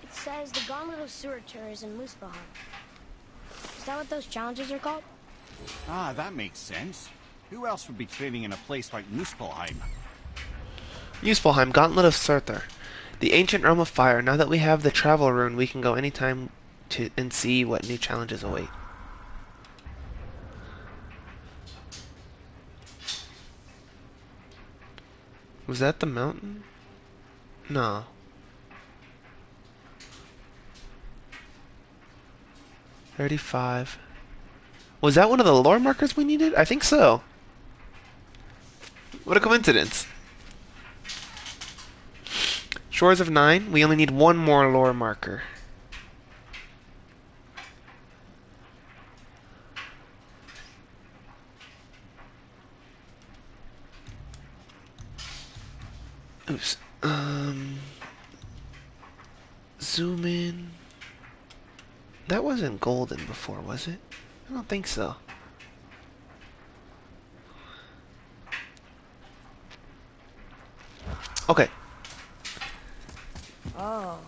It says the Gauntlet of Surtur is in Muspelheim. Is that what those challenges are called?
Ah, that makes sense. Who else would be training in a place like Muspelheim?
Muspelheim, Gauntlet of Surtr. The ancient realm of fire. Now that we have the travel rune, we can go anytime and see what new challenges await. Was that the mountain? No. $35. Was that one of the lore markers we needed? I think so. What a coincidence. Shores of 9. We only need one more lore marker. Oops. Zoom in. That wasn't golden before, was it? I don't think so. Okay.
Oh.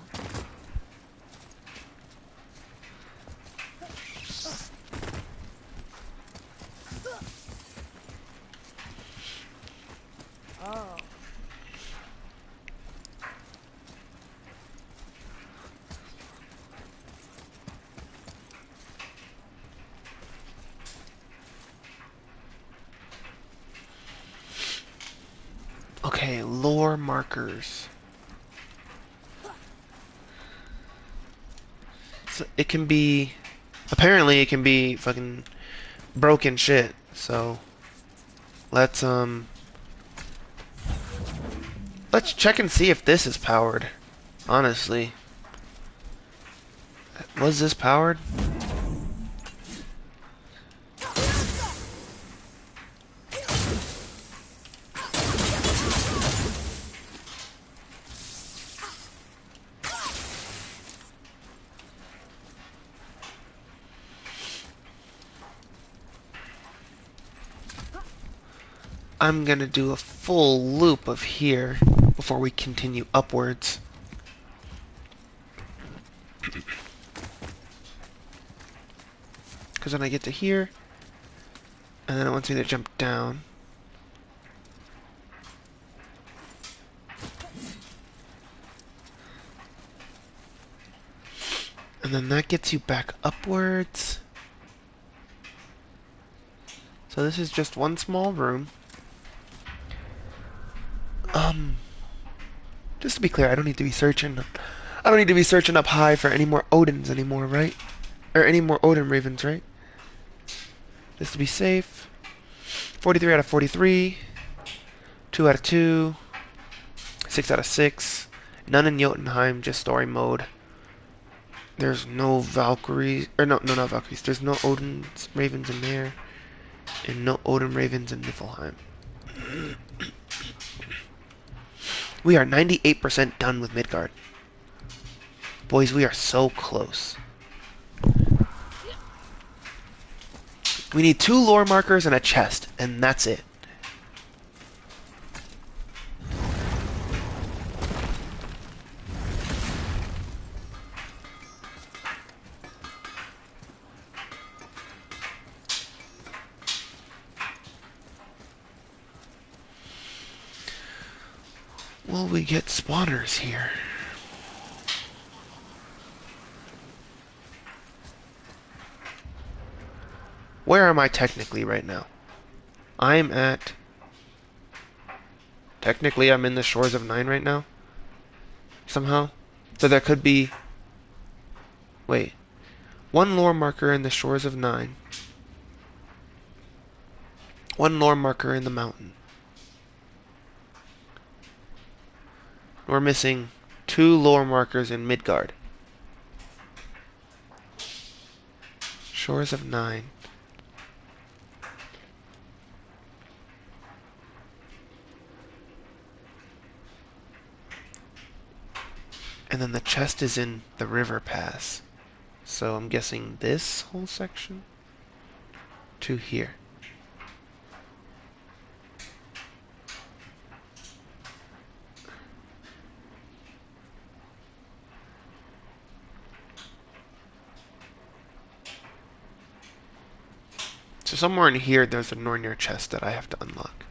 Oh.
Okay, lore markers. So it can be... Apparently it can be fucking broken shit, so... Let's check and see if this is powered. Honestly. Was this powered? I'm gonna do a full loop of here before we continue upwards. Because when I get to here, and then it wants me to jump down. And then that gets you back upwards. So this is just one small room. Just to be clear, I don't need to be searching. I don't need to be searching up high for any more Odins anymore, right? Or any more Odin Ravens, right? Just to be safe. 43 out of 43. 2 out of 2. 6 out of 6. None in Jotunheim, just story mode. There's no Valkyries, or no, not Valkyries. There's no Odin Ravens in there, and no Odin Ravens in Niflheim. We are 98% done with Midgard. Boys, we are so close. We need 2 lore markers and a chest, and that's it. Will we get spawners here? Where am I technically right now? I'm at... Technically, I'm in the Shores of 9 right now. Somehow. So there could be... Wait. 1 lore marker in the Shores of 9. 1 lore marker in the mountain. We're missing 2 lore markers in Midgard. Shores of 9. And then the chest is in the river pass. So I'm guessing this whole section to here. So somewhere in here, there's a Nornir chest that I have to unlock.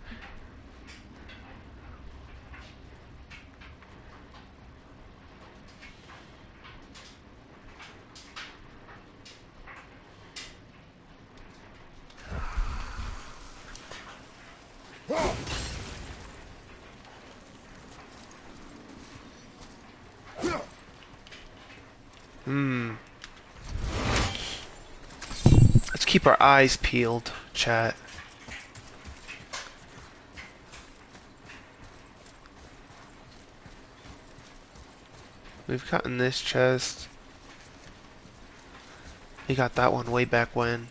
Let's keep our eyes peeled, chat. We've gotten this chest. We got that one way back when.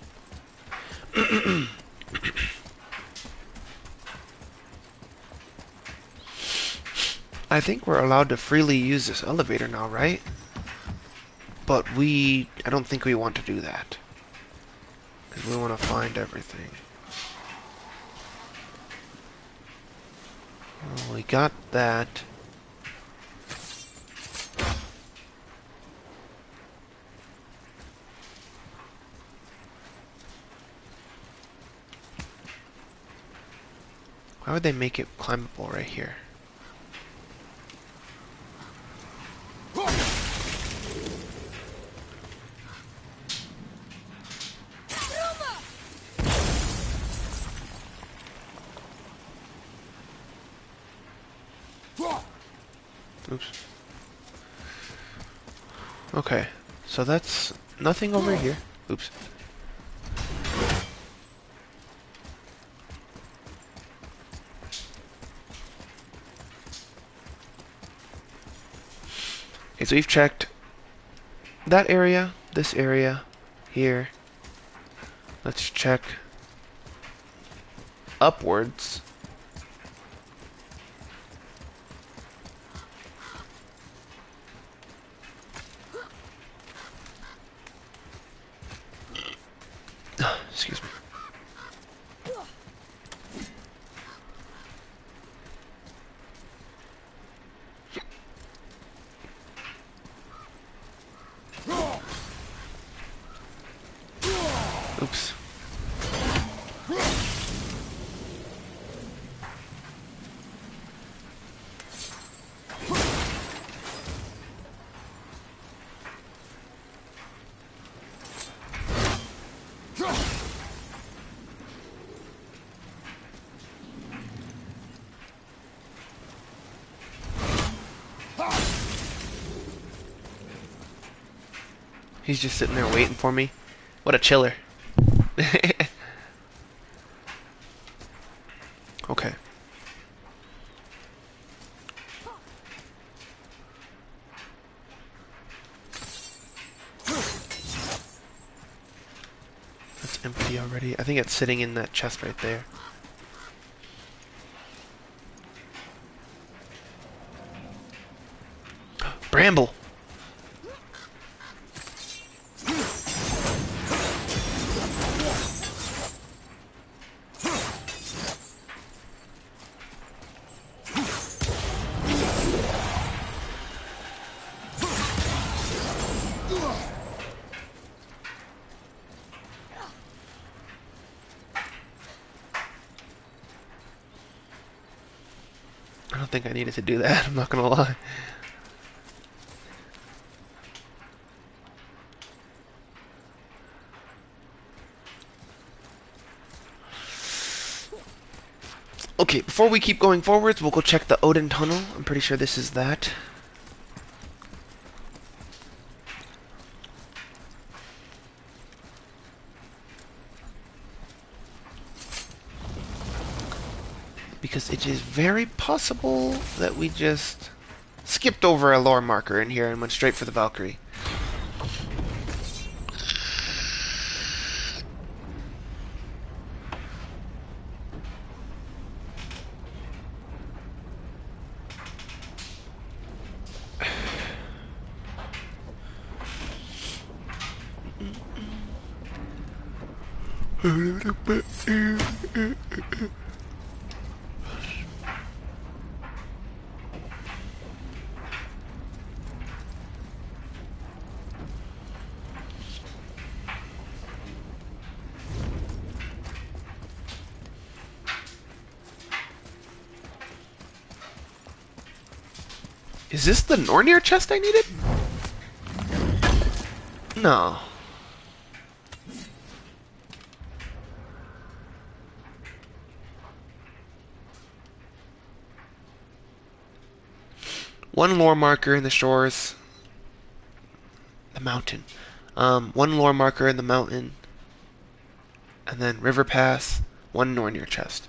I think we're allowed to freely use this elevator now, right? But I don't think we want to do that. Because we want to find everything. Well, we got that. Why would they make it climbable right here? Oops. Okay, so that's nothing over here. Oops. Okay, so we've checked that area, this area, here. Let's check upwards. Excuse me. Oops. He's just sitting there waiting for me. What a chiller. Okay. That's empty already. I think it's sitting in that chest right there. Bramble! I don't think I needed to do that, I'm not gonna lie. Okay, before we keep going forwards, we'll go check the Odin Tunnel. I'm pretty sure this is that. Because it is very possible that we just skipped over a lore marker in here and went straight for the Valkyrie. Is this the Nornir chest I needed? No. One lore marker in the shores. The mountain. One lore marker in the mountain. And then river pass. One Nornir chest.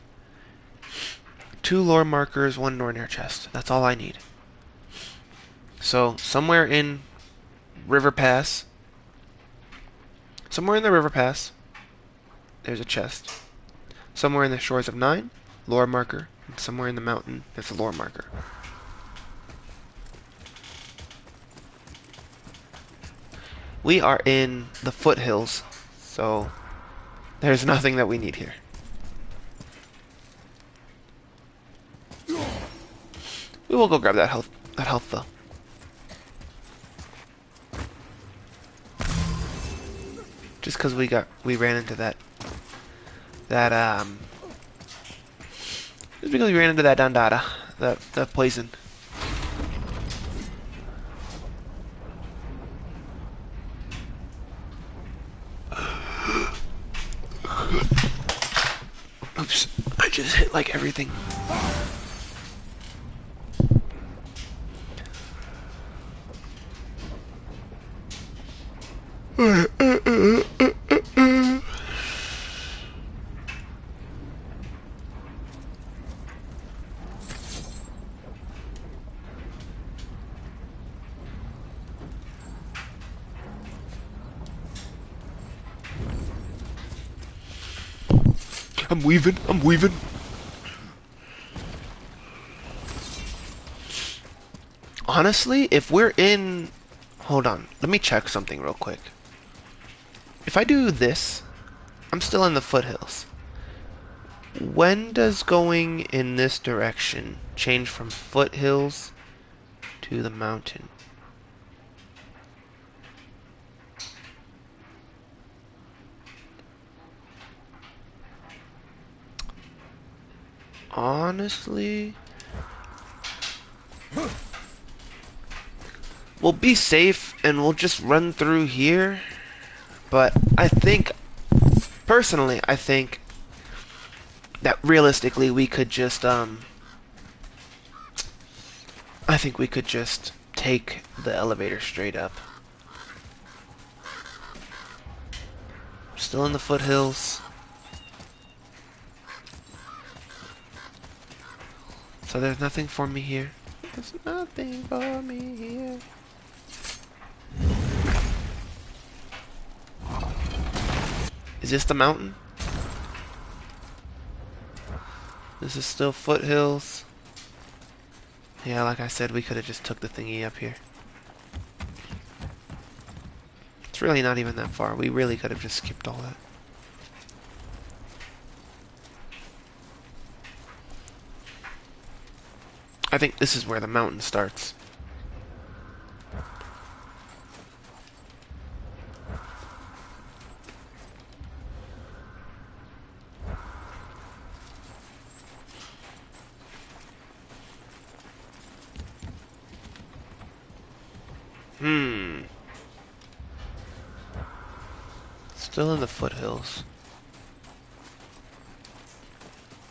2 lore markers, 1 Nornir chest. That's all I need. So, somewhere in River Pass. Somewhere in the River Pass. There's a chest. Somewhere in the Shores of Nine. Lore marker. And somewhere in the mountain. There's a lore marker. We are in the foothills, so there's nothing that we need here. We will go grab that health though. Just because we ran into that just because we ran into that Dandara, that poison. Oops, I just hit like everything. I'm weaving. Honestly, if we're in... Hold on, let me check something real quick. If I do this, I'm still in the foothills. When does going in this direction change from foothills to the mountain? Honestly, we'll be safe and we'll just run through here. But I think, personally, I think that realistically we could just, I think we could just take the elevator straight up. Still in the foothills. So there's nothing for me here. There's nothing for me here. Is this the mountain? This is still foothills. Yeah, like I said, we could have just took the thingy up here. It's really not even that far. We really could have just skipped all that. I think this is where the mountain starts. Still in the foothills.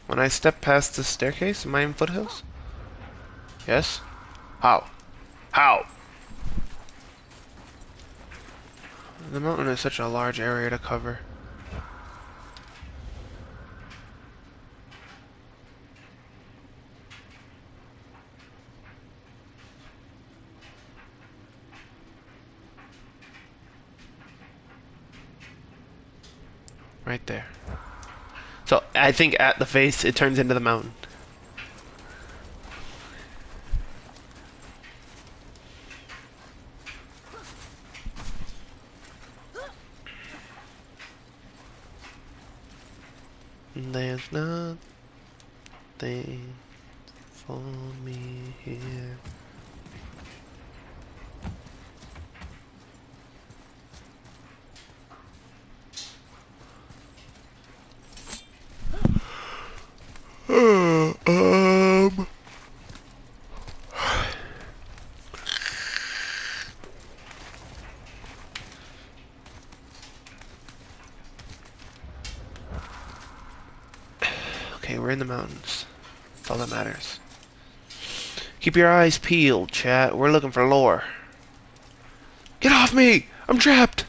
When I step past the staircase, am I in foothills? Yes? How? How? The mountain is such a large area to cover. Right there. So I think at the face it turns into the mountain. There's nothing for me here. Okay, we're in the mountains. That's all that matters. Keep your eyes peeled, chat. We're looking for lore. Get off me! I'm trapped!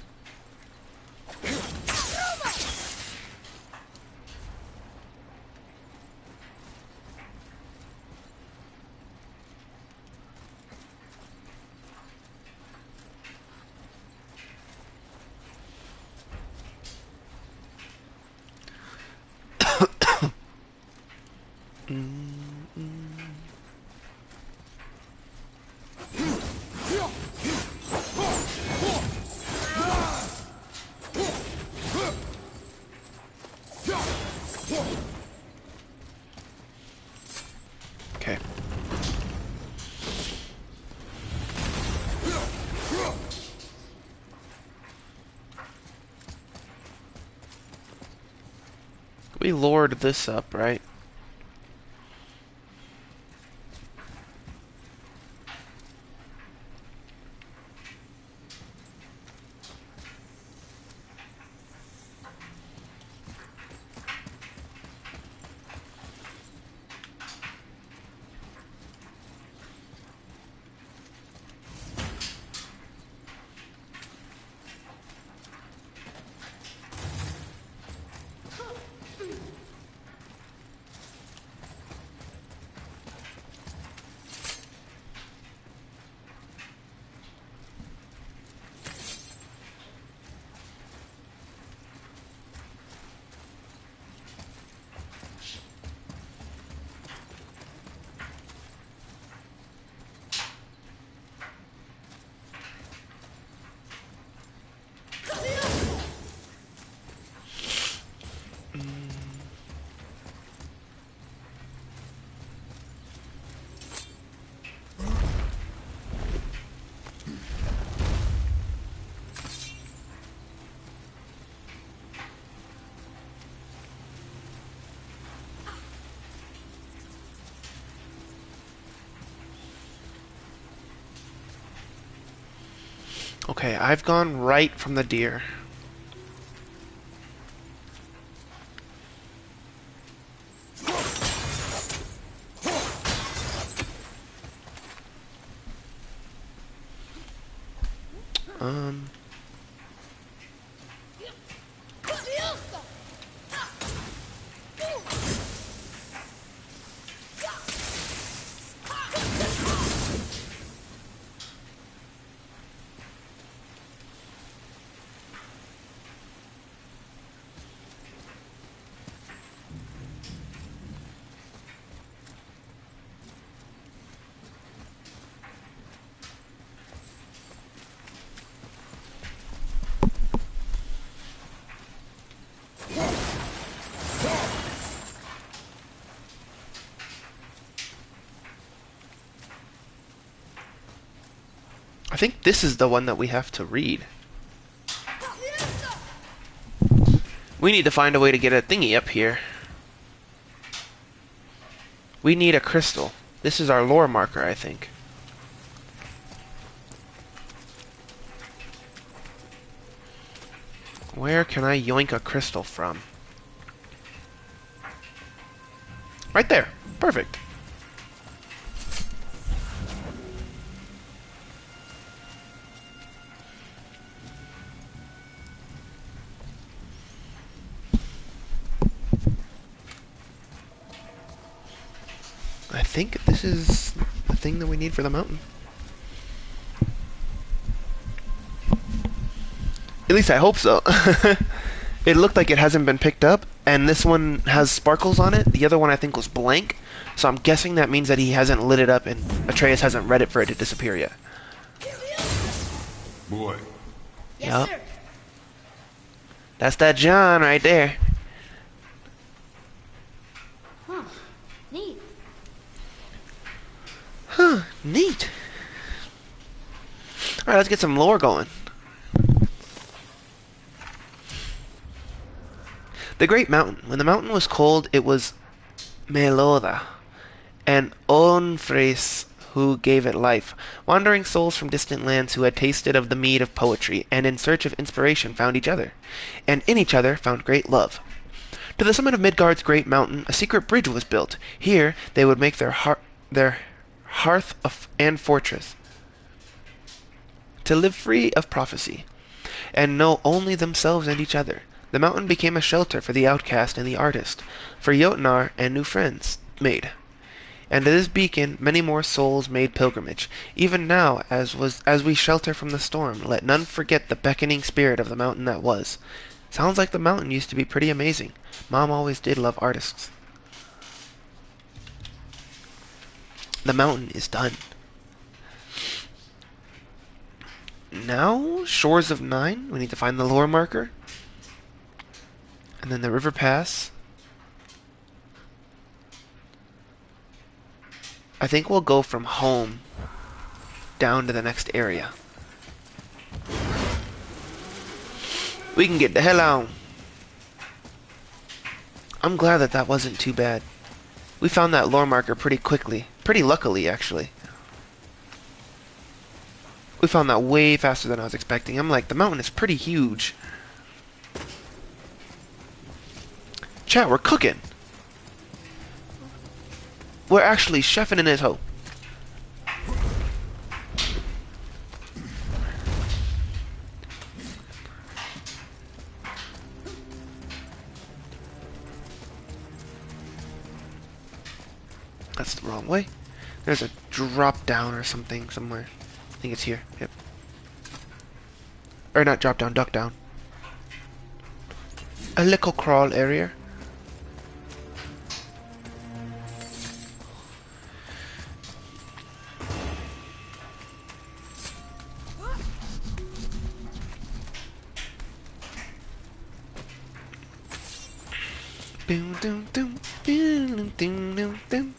Okay. We lured this up, right? Okay, I've gone right from the deer. Um... I think this is the one that we have to read. We need to find a way to get a thingy up here. We need a crystal. This is our lore marker, I think. Where can I yoink a crystal from? Right there. Perfect. I think this is the thing that we need for the mountain. At least I hope so. It looked like it hasn't been picked up, and this one has sparkles on it. The other one I think was blank, so I'm guessing that means that he hasn't lit it up and Atreus hasn't read it for it to disappear yet.
Boy.
Yes,
Yep.
sir.
That's that John right there.
Huh. Neat.
Huh, neat. Alright, let's get some lore going. The Great Mountain. When the mountain was cold, it was Meloda, and Onfres who gave it life. Wandering souls from distant lands who had tasted of the mead of poetry, and in search of inspiration found each other, and in each other found great love. To the summit of Midgard's great mountain, a secret bridge was built. Here, they would make their hearth and fortress, to live free of prophecy, and know only themselves and each other. The mountain became a shelter for the outcast and the artist, for Jotnar and new friends made. And to this beacon many more souls made pilgrimage. Even now, as we shelter from the storm, let none forget the beckoning spirit of the mountain that was. Sounds like the mountain used to be pretty amazing. Mom always did love artists. The mountain is done. Now, Shores of Nine. We need to find the lore marker. And then the river pass. I think we'll go from home down to the next area. We can get the hell out. I'm glad that that wasn't too bad. We found that lore marker pretty quickly. Pretty luckily, actually. We found that way faster than I was expecting. I'm like, the mountain is pretty huge. Chat, we're cooking. We're actually chefing in his hoe. That's the wrong way. There's a drop down or something somewhere. I think it's here. Yep. Or not drop down, duck down. A little crawl area. Boom, doom, doom, boom, doom, doom, doom.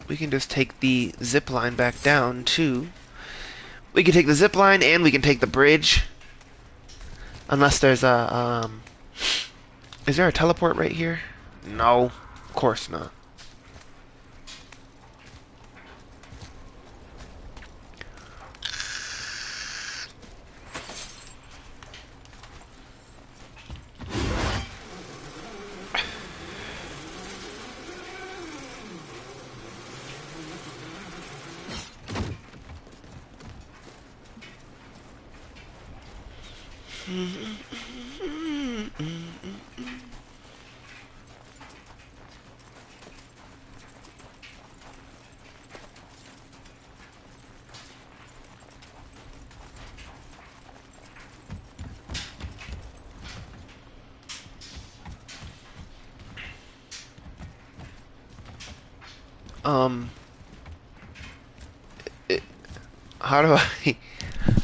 We can just take the zip line back down too. We can take the zip line and we can take the bridge. Unless there's a is there a teleport right here? No, of course not.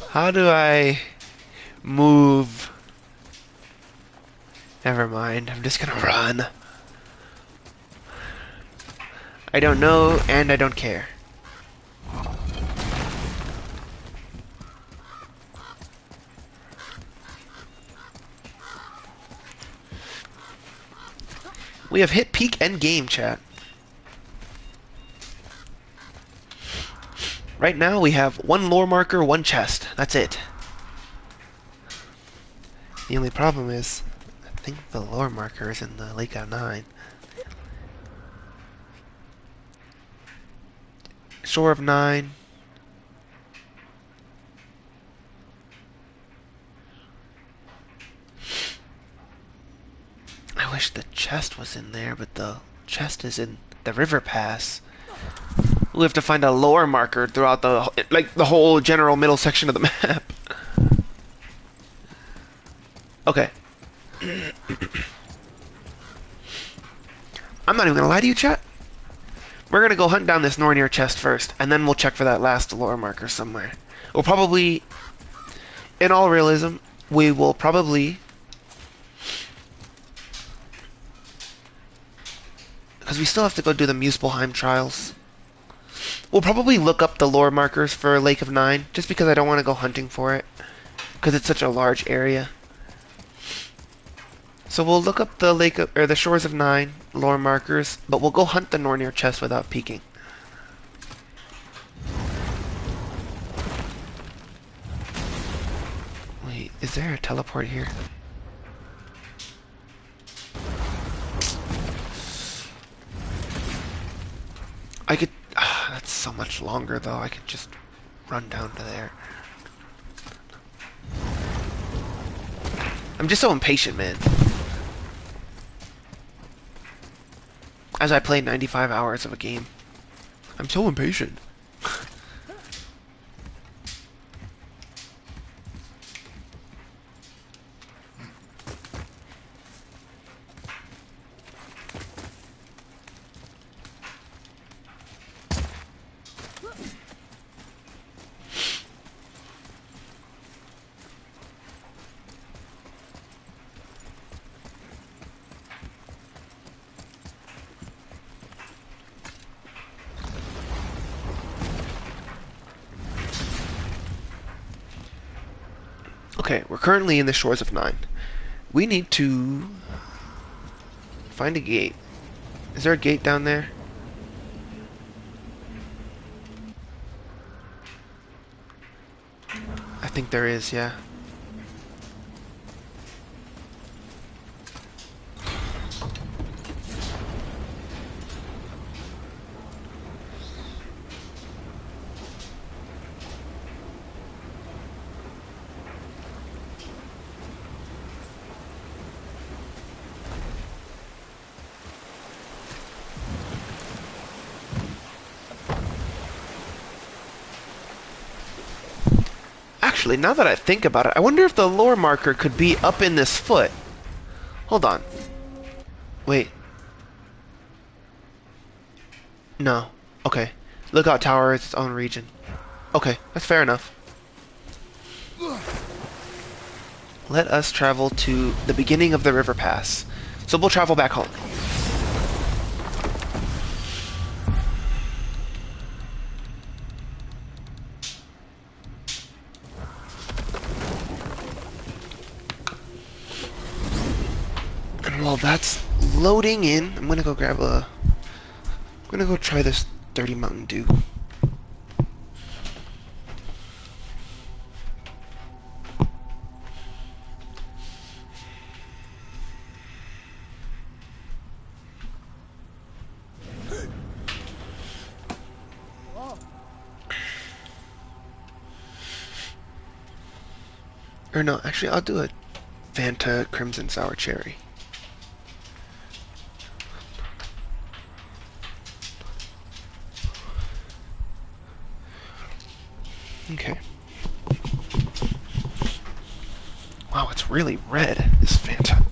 How do I move? Never mind, I'm just gonna run. I don't know, and I don't care. We have hit peak end game, chat. Right now we have one lore marker, one chest. That's it. The only problem is, I think the lore marker is in the Lake of Nine. Shore of Nine. I wish the chest was in there, but the chest is in the river pass. We have to find a lore marker throughout the whole general middle section of the map. Okay. I'm not even gonna lie to you, chat. We're gonna go hunt down this Nornir chest first, and then we'll check for that last lore marker somewhere. We'll probably, in all realism, we will probably, because we still have to go do the Muspelheim trials. We'll probably look up the lore markers for Lake of Nine, just because I don't want to go hunting for it, because it's such a large area. So we'll look up the or the Shores of Nine lore markers, but we'll go hunt the Nornir chest without peeking. Wait, is there a teleport here? I could... that's so much longer, though. I could just run down to there. I'm just so impatient, man. As I play 95 hours of a game. I'm so impatient. Okay, we're currently in the Shores of Nine. We need to find a gate. Is there a gate down there? I think there is, yeah. Actually, now that I think about it, I wonder if the lore marker could be up in this foot. Hold on. Wait. No. Okay. Lookout Tower is its own region. Okay, that's fair enough. Let us travel to the beginning of the river pass. So we'll travel back home. And while that's loading in, I'm gonna go grab a... I'm gonna go try this Dirty Mountain Dew. Or no, actually I'll do a Fanta Crimson Sour Cherry. Okay. Wow, it's really red, this Fanta.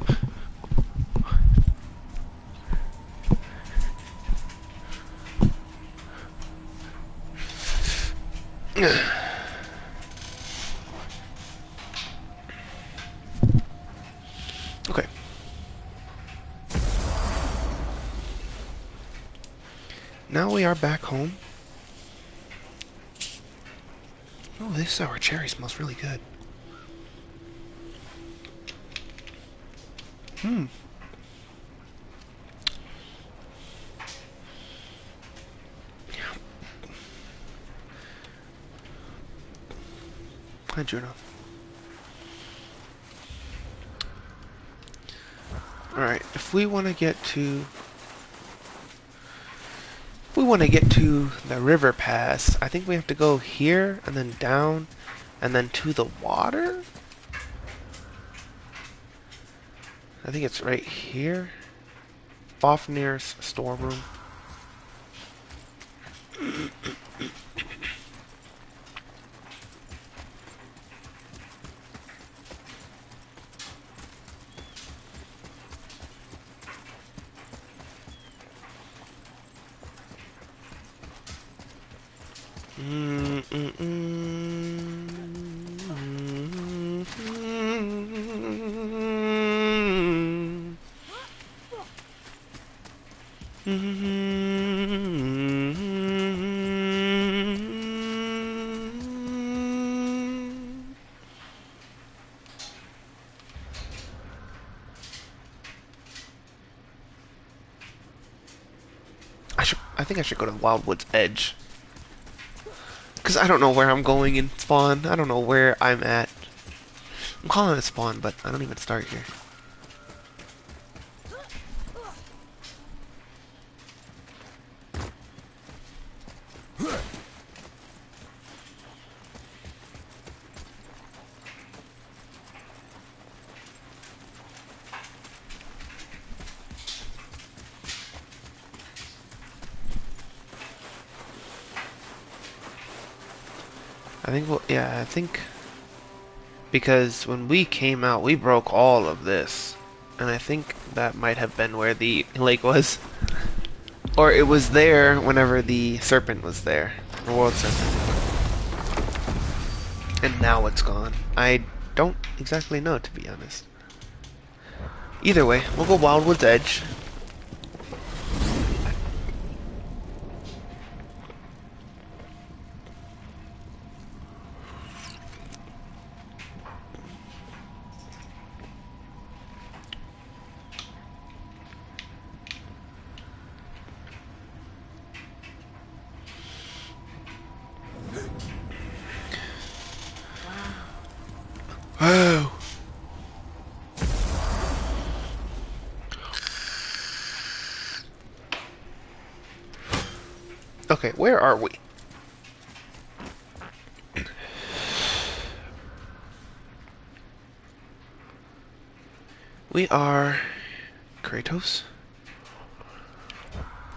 Okay. Now we are back home. Oh, this sour cherry smells really good. Hi, Juno. Alright, if we want to get to... If we want to get to the river pass, I think we have to go here, and then down, and then to the water? I think it's right here. Fafnir's storeroom. I think I should go to Wildwood's Edge. Because I don't know where I'm going in spawn. I don't know where I'm at. I'm calling it spawn, but I don't even start here. I think, well, yeah, I think because when we came out, we broke all of this. And I think that might have been where the lake was. Or it was there whenever the serpent was there. The world serpent. And now it's gone. I don't exactly know, to be honest. Either way, we'll go Wildwood's Edge. Wow. Okay, where are we? We are Kratos.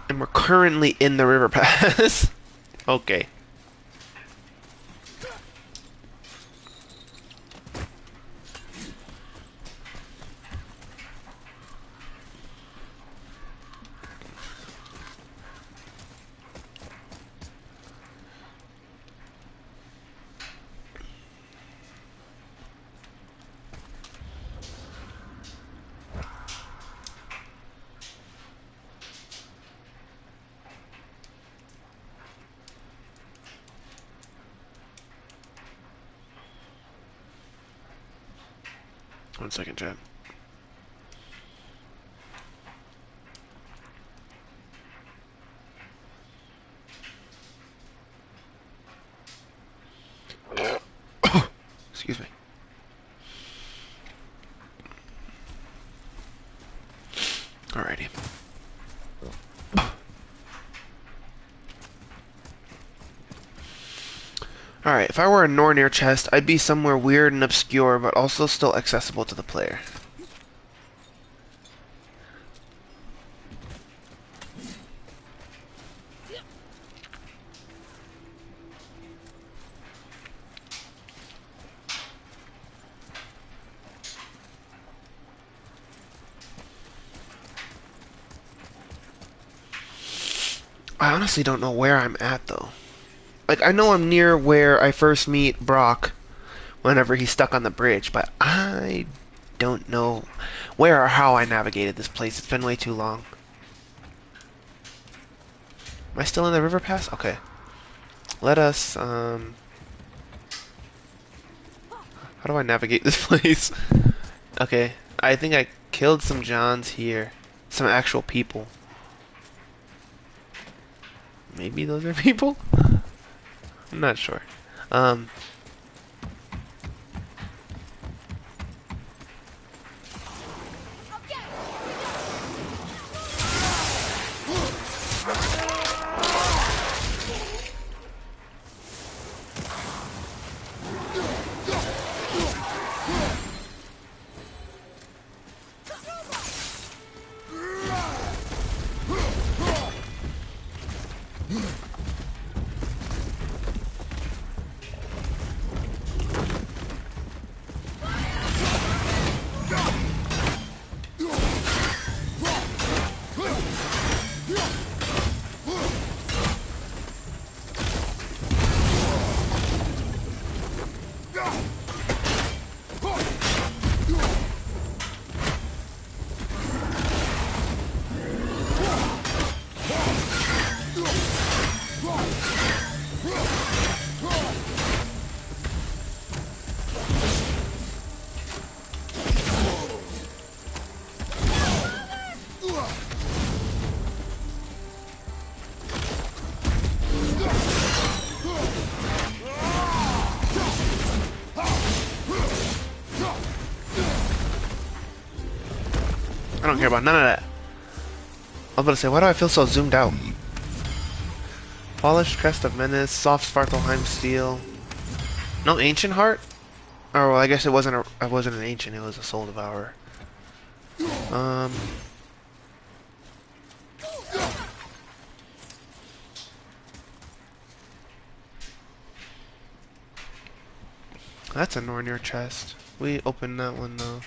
And we're currently in the river pass. Okay. One second, chat. Excuse me. Alrighty. Alright, if I were a Nornir chest, I'd be somewhere weird and obscure, but also still accessible to the player. I honestly don't know where I'm at, though. Like, I know I'm near where I first meet Brock whenever he's stuck on the bridge, but I don't know where or how I navigated this place. It's been way too long. Am I still in the river pass? Okay. Let us, how do I navigate this place? Okay. I think I killed some Johns here. Some actual people. Maybe those are people? I'm not sure. don't care about none of that. I was about to say, why do I feel so zoomed out? Polished Crest of Menace, Soft Svartalheim Steel. No Ancient Heart? Oh, well, I guess it wasn't an Ancient, it was a Soul Devourer. That's a Nornir chest. We opened that one though.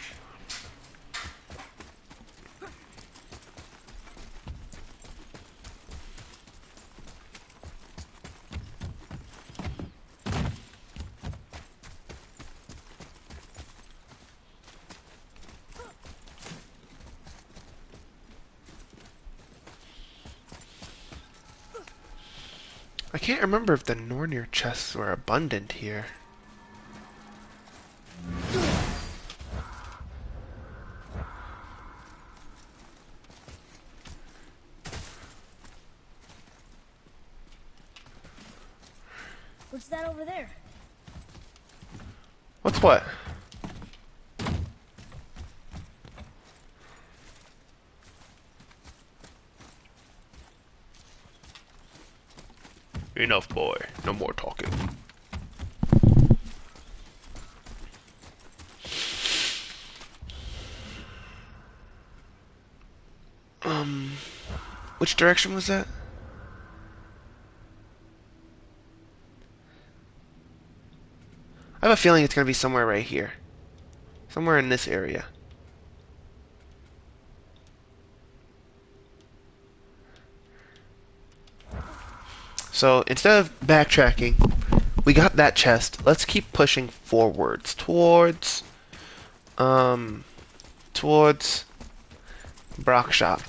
I can't remember if the Nornir chests were abundant here.
What's that over there?
What's what? Enough, boy. No more talking. Which direction was that? I have a feeling it's gonna be somewhere right here. Somewhere in this area. So instead of backtracking, we got that chest. Let's keep pushing forwards towards Brockshop.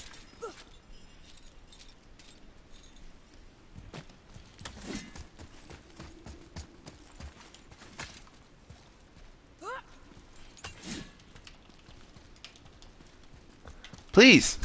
Please.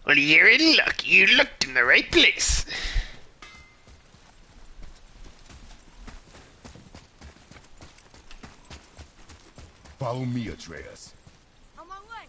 Well, you're in luck. You looked in the right place.
Follow me, Atreus.
On my way.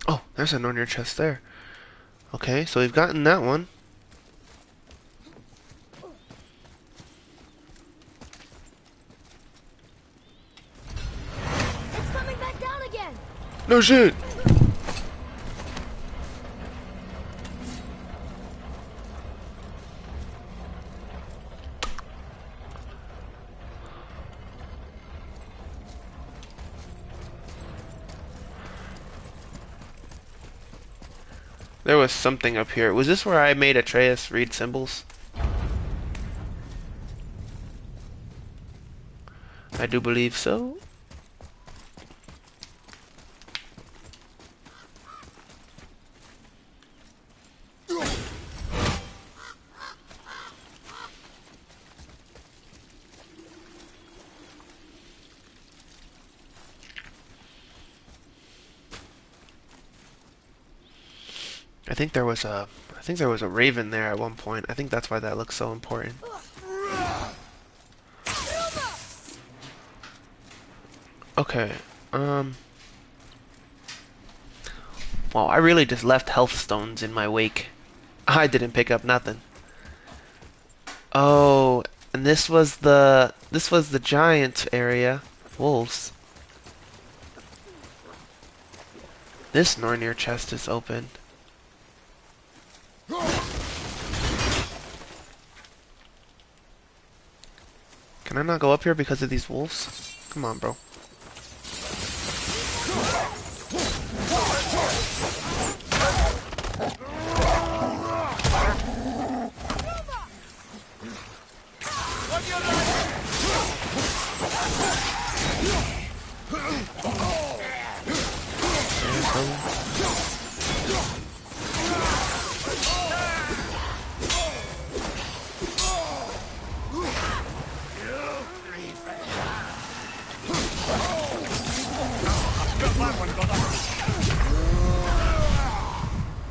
Oh, there's a Nornir chest there. Okay, so we've gotten that one.
It's coming back down again.
No shit. There was something up here. Was this where I made Atreus read symbols? I do believe so. I think there was a raven there at one point. I think that's why that looks so important. Okay. Well, I really just left health stones in my wake. I didn't pick up nothing. Oh, and this was the giant area. Wolves. This Nornir chest is open. Can I not go up here because of these wolves? Come on, bro.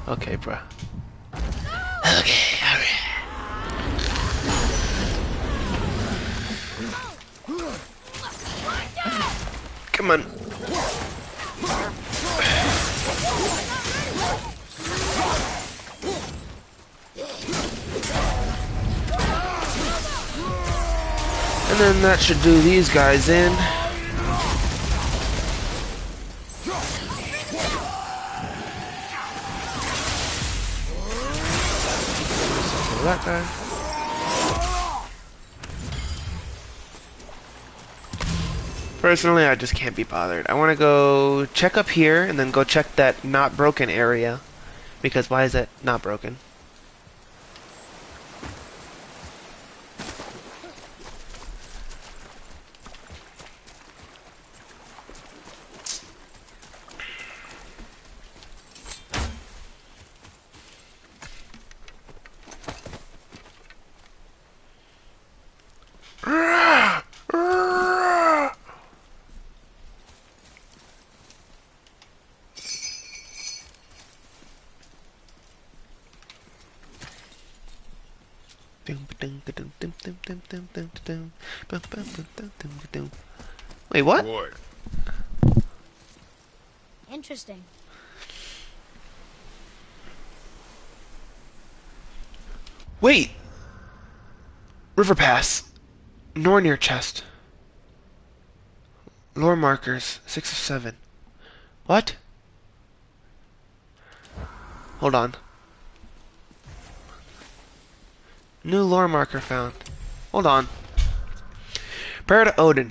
Okay, bruh. Okay, alright. Come on. And then that should do these guys in. That guy. Personally, I just can't be bothered. I want to go check up here and then go check that not broken area. Because why is it not broken? Wait, what?
Boy,
Interesting.
Wait! River Pass. Nornir chest. Lore markers. 6 of 7. What? Hold on. New lore marker found. Hold on. Prayer to Odin.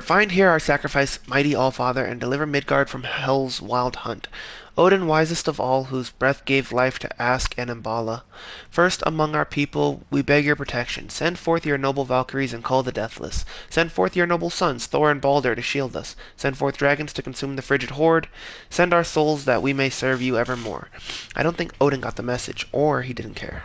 Find here our sacrifice, mighty Allfather, and deliver Midgard from hell's wild hunt. Odin, wisest of all, whose breath gave life to Ask and Embala. First among our people, we beg your protection. Send forth your noble Valkyries and call the deathless. Send forth your noble sons, Thor and Balder, to shield us. Send forth dragons to consume the frigid horde. Send our souls that we may serve you evermore. I don't think Odin got the message, or he didn't care.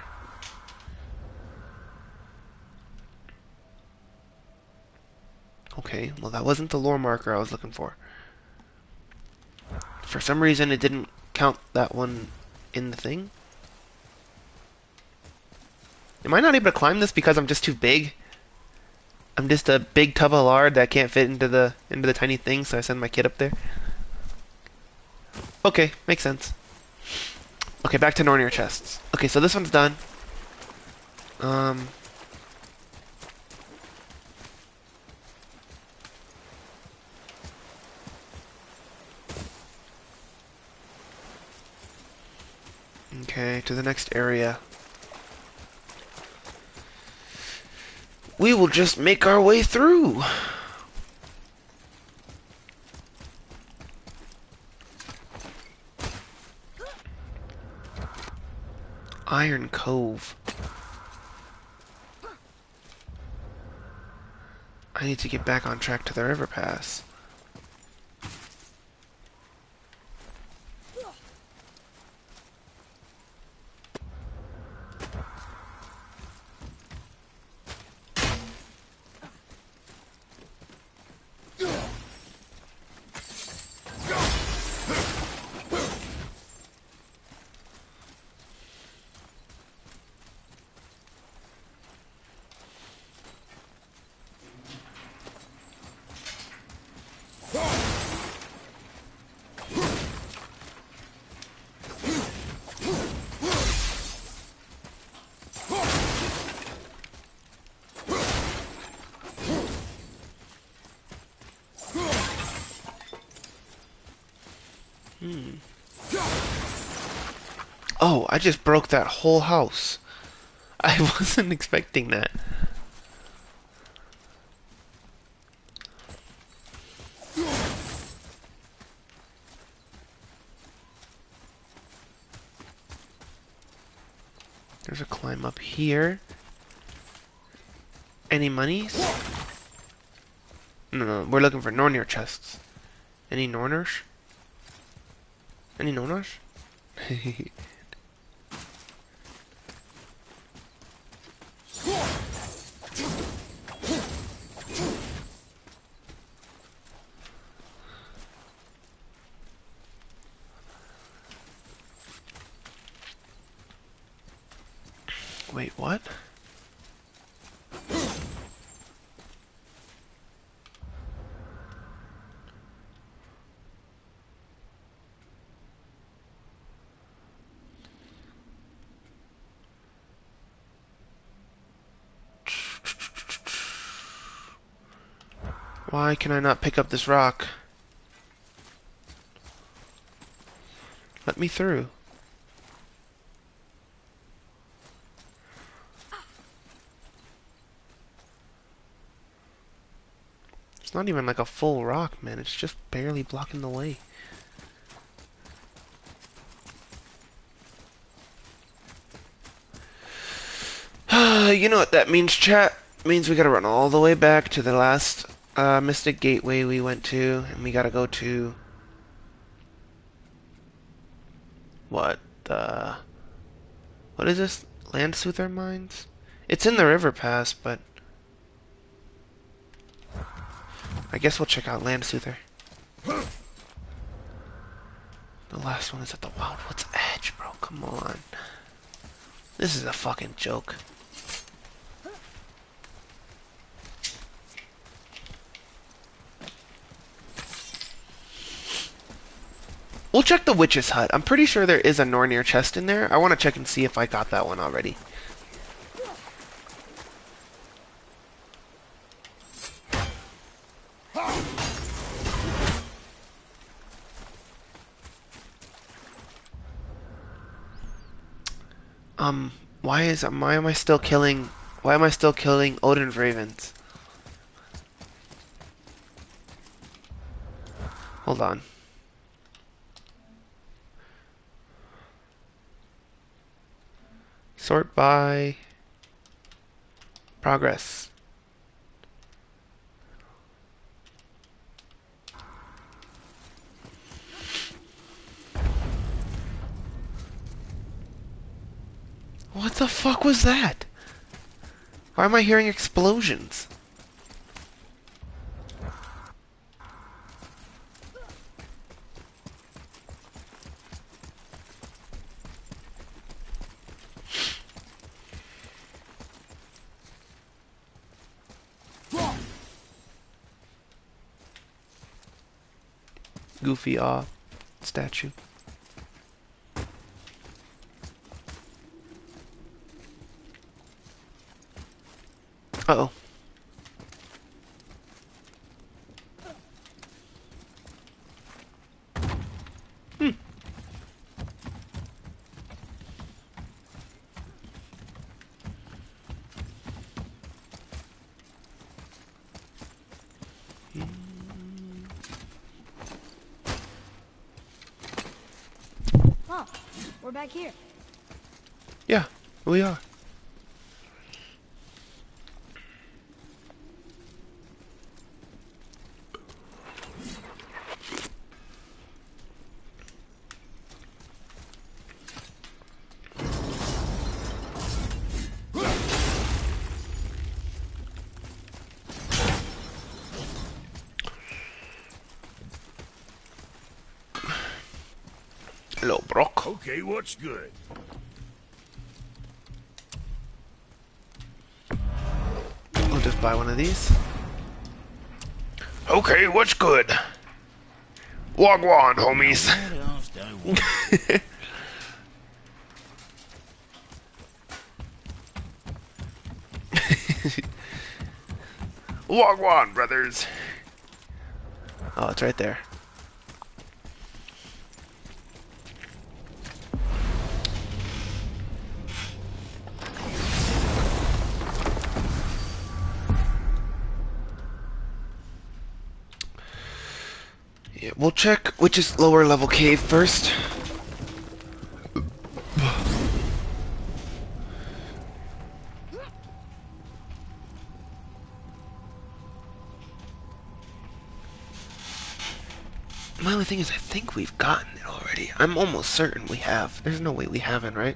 Okay, well that wasn't the lore marker I was looking for. For some reason it didn't count that one in the thing. Am I not able to climb this because I'm just too big? I'm just a big tub of lard that can't fit into the tiny thing, so I send my kid up there. Okay, makes sense. Okay, back to Nornir chests. Okay, so this one's done. Okay, to the next area. We will just make our way through. Iron Cove. I need to get back on track to the river pass. Oh, I just broke that whole house. I wasn't expecting that. There's a climb up here. Any monies? No, we're looking for Nornir chests. Any Norners? Any Norners? Wait, what? Why can I not pick up this rock? Let me through. It's not even like a full rock, man. It's just barely blocking the way. You know what that means, chat? It means we gotta run all the way back to the last Mystic Gateway we went to, and we gotta go to... What? What is this? Landsoother Mines? It's in the River Pass, but... I guess we'll check out Landsoother. The last one is at the Wildwood's Edge, bro. Come on. This is a fucking joke. We'll check the Witch's Hut. I'm pretty sure there is a Nornir chest in there. I want to check and see if I got that one already. Why am I still killing Odin's ravens? Hold on. Sort by progress. What the fuck was that? Why am I hearing explosions? Goofy statue. Uh-oh.
Oh, we're back here.
Yeah, we are. Hello, Brock.
Okay, what's good?
I'll just buy one of these. Okay, what's good? Wagwan, homies. Wagwan, brothers. Oh, it's right there. Yeah, we'll check which is lower level cave first. My only thing is I think we've gotten it already. I'm almost certain we have. There's no way we haven't, right?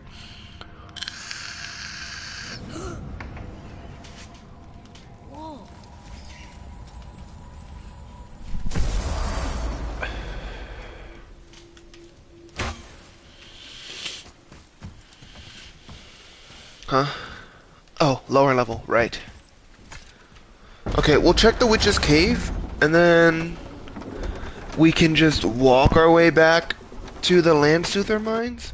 Whoa.
Huh? Oh, lower level, right. Okay, we'll check the witch's cave, and then we can just walk our way back to the Landsoother mines,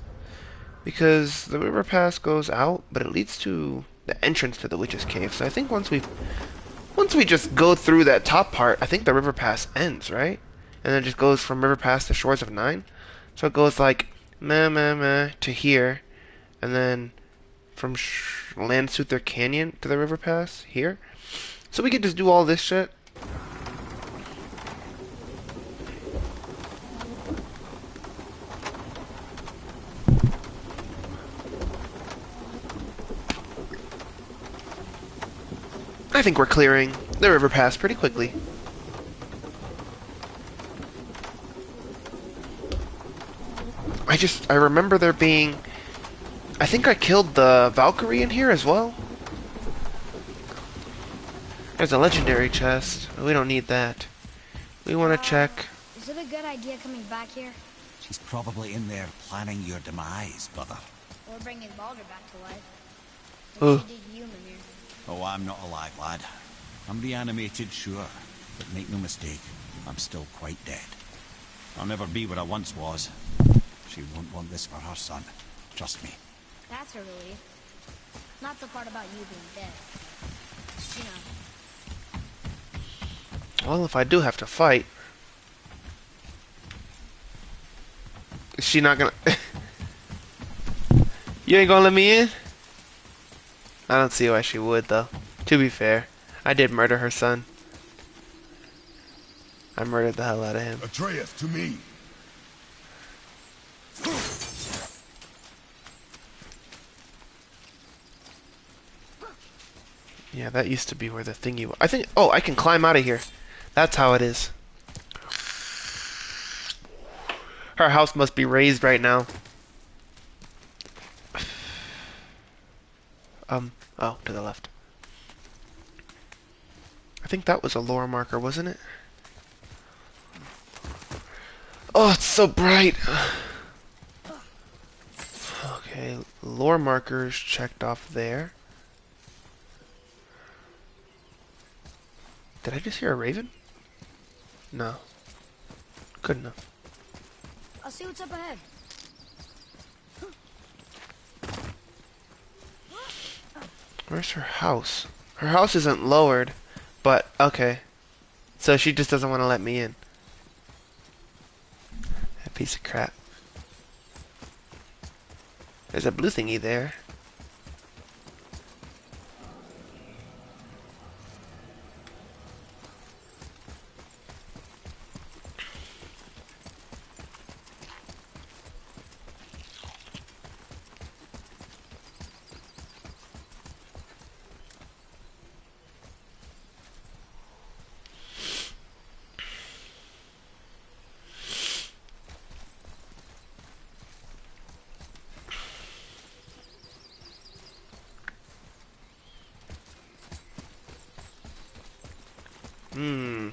because the river pass goes out, but it leads to the entrance to the witch's cave. So I think once we just go through that top part, I think the river pass ends, right? And then it just goes from river pass to Shores of Nine. So it goes like meh meh meh to here, and then from Landsoother Canyon to the river pass here. So we could just do all this shit. I think we're clearing the river pass pretty quickly. I remember there being... I think I killed the Valkyrie in here as well. There's a legendary chest. We don't need that. We want to check...
Is it a good idea coming back here?
She's probably in there planning your demise, brother.
Or bringing Baldur back to life?
Oh.
Maybe she did human here.
Oh, I'm not alive, lad. I'm reanimated, sure. But make no mistake, I'm still quite dead. I'll never be what I once was. She won't want this for her son. Trust me.
That's a relief. Not the part about you being dead. You know.
Well, if I do have to fight... Is she not gonna... You ain't gonna let me in? I don't see why she would, though. To be fair, I did murder her son. I murdered the hell out of him.
Atreus, to me.
Yeah, that used to be where the thingy was. I think... Oh, I can climb out of here. That's how it is. Her house must be raised right now. Oh, to the left. I think that was a lore marker, wasn't it? Oh, it's so bright. Okay, lore markers checked off there. Did I just hear a raven? No. Couldn't have.
I'll see what's up ahead.
Where's her house? Her house isn't lowered, but okay. So she just doesn't want to let me in. That piece of crap. There's a blue thingy there. Hmm.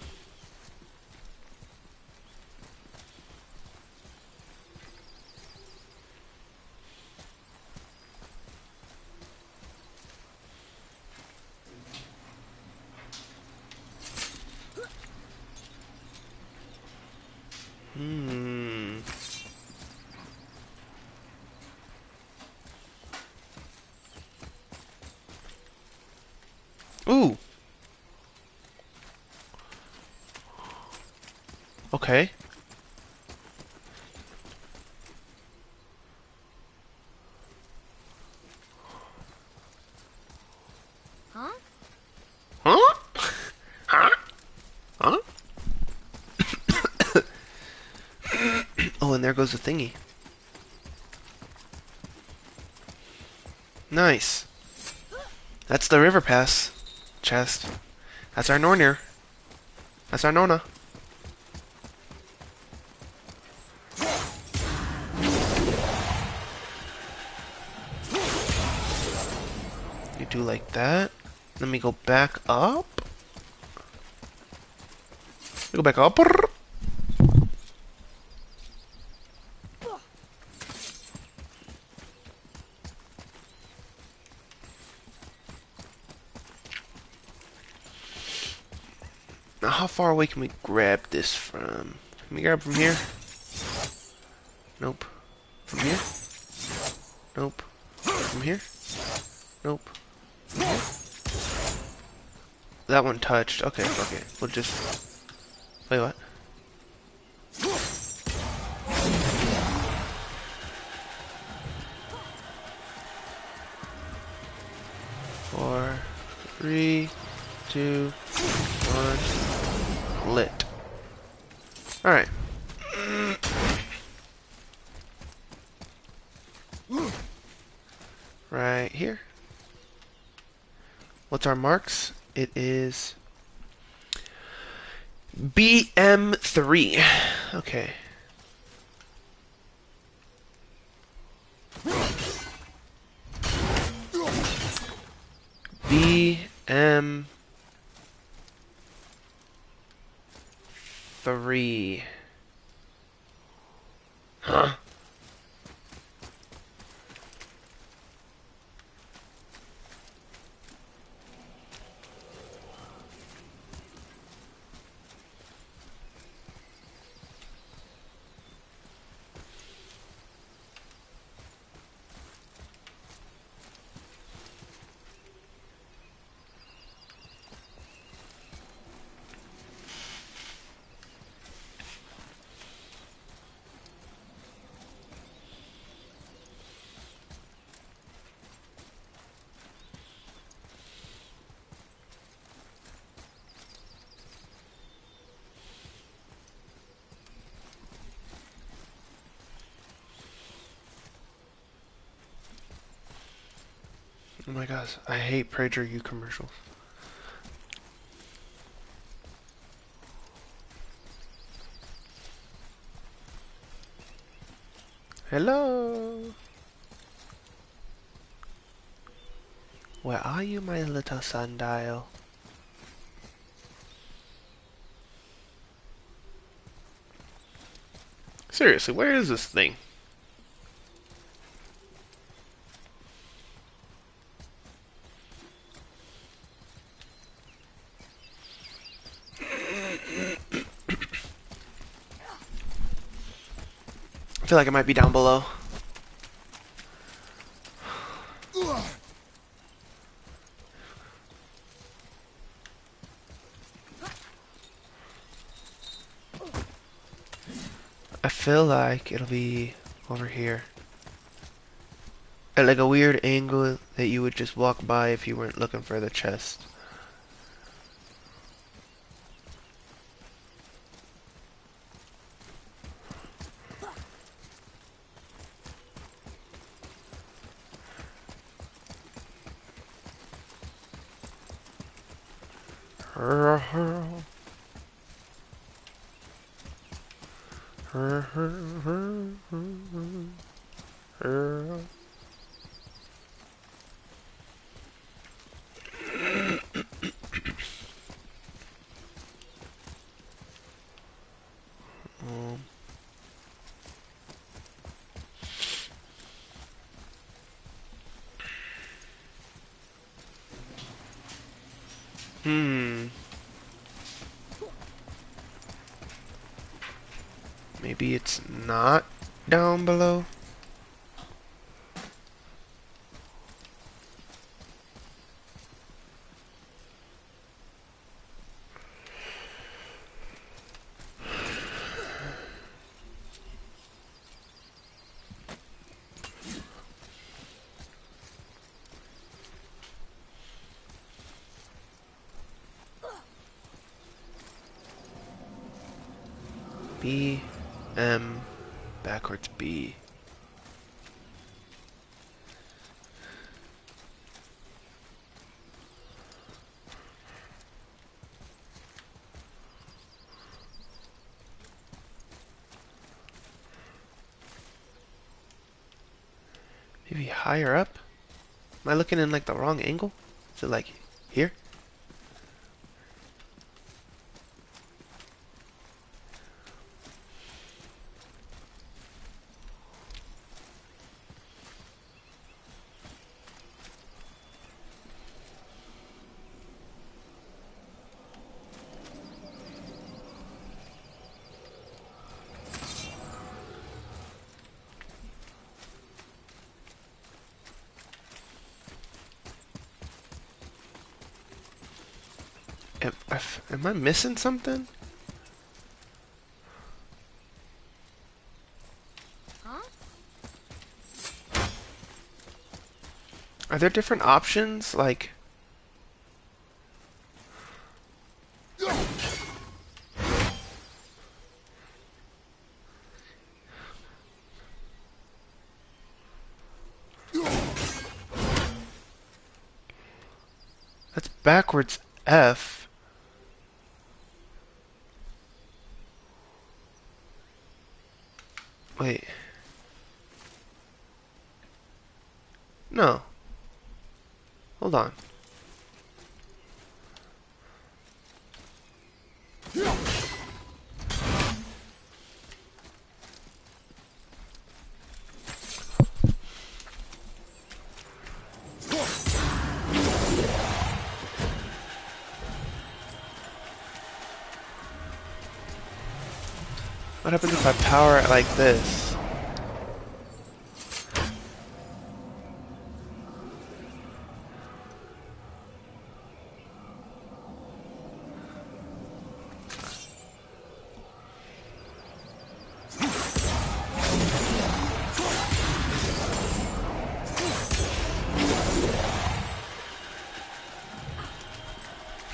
Hmm. Ooh. Okay.
Huh?
Huh? Huh? Huh? Oh, and there goes the thingy. Nice. That's the river pass chest. That's our Nornir. That's our Nona. You do like that. Let me go back up. Go back up. Now, how far away can we grab this from? Can we grab from here? Nope. From here? Nope. From here? Nope. From here? That one touched. Okay, fuck it. We'll just... Wait, what? Four, three, two, one. Lit. Alright. Right here. What's our marks? It is BM3. Okay. BM3. Huh? Oh my gosh, I hate PragerU commercials. Hello? Where are you, my little sundial? Seriously, where is this thing? I feel like it might be down below. I feel like it'll be over here. At like a weird angle that you would just walk by if you weren't looking for the chest. Maybe it's not down below. BM3. Backwards B. Maybe higher up? Am I looking in like the wrong angle? Is it like here? Am I missing something?
Huh?
Are there different options? Like, that's backwards F. Wait. No. Hold on. What happens if I power it like this?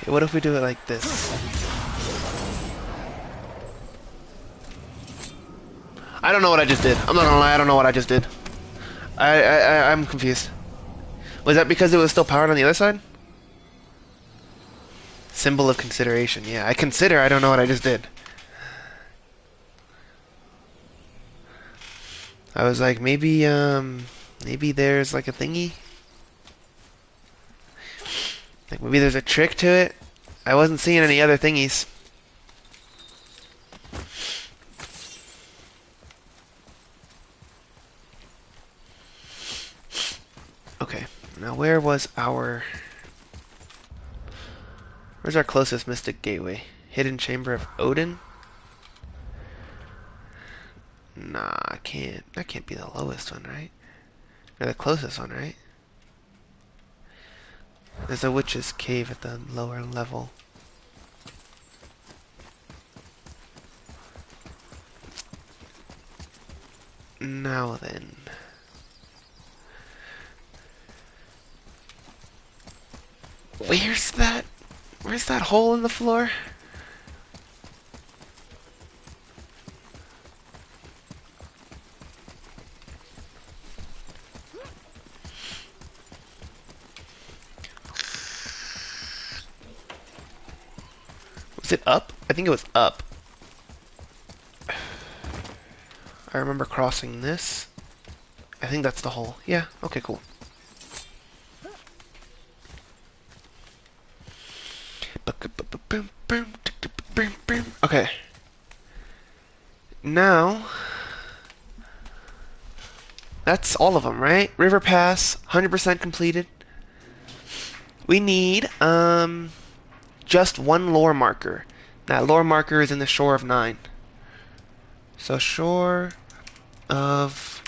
Okay, what if we do it like this? I don't know what I just did. I'm not gonna lie, I don't know what I just did. I'm confused. Was that because it was still powered on the other side? Symbol of consideration. Yeah, I consider. I don't know what I just did. I was like, maybe there's like a thingy. Like maybe there's a trick to it. I wasn't seeing any other thingies. Okay, now where's our closest mystic gateway? Hidden Chamber of Odin? Nah, I can't. That can't be the lowest one, right? Or the closest one, right? There's a witch's cave at the lower level. Now then. Where's that hole in the floor? Was it up? I think it was up. I remember crossing this. I think that's the hole. Yeah, okay, cool. Okay. Now, that's all of them, right? River Pass, 100% completed. We need, just one lore marker. That lore marker is in the Shore of Nine. So, Shore of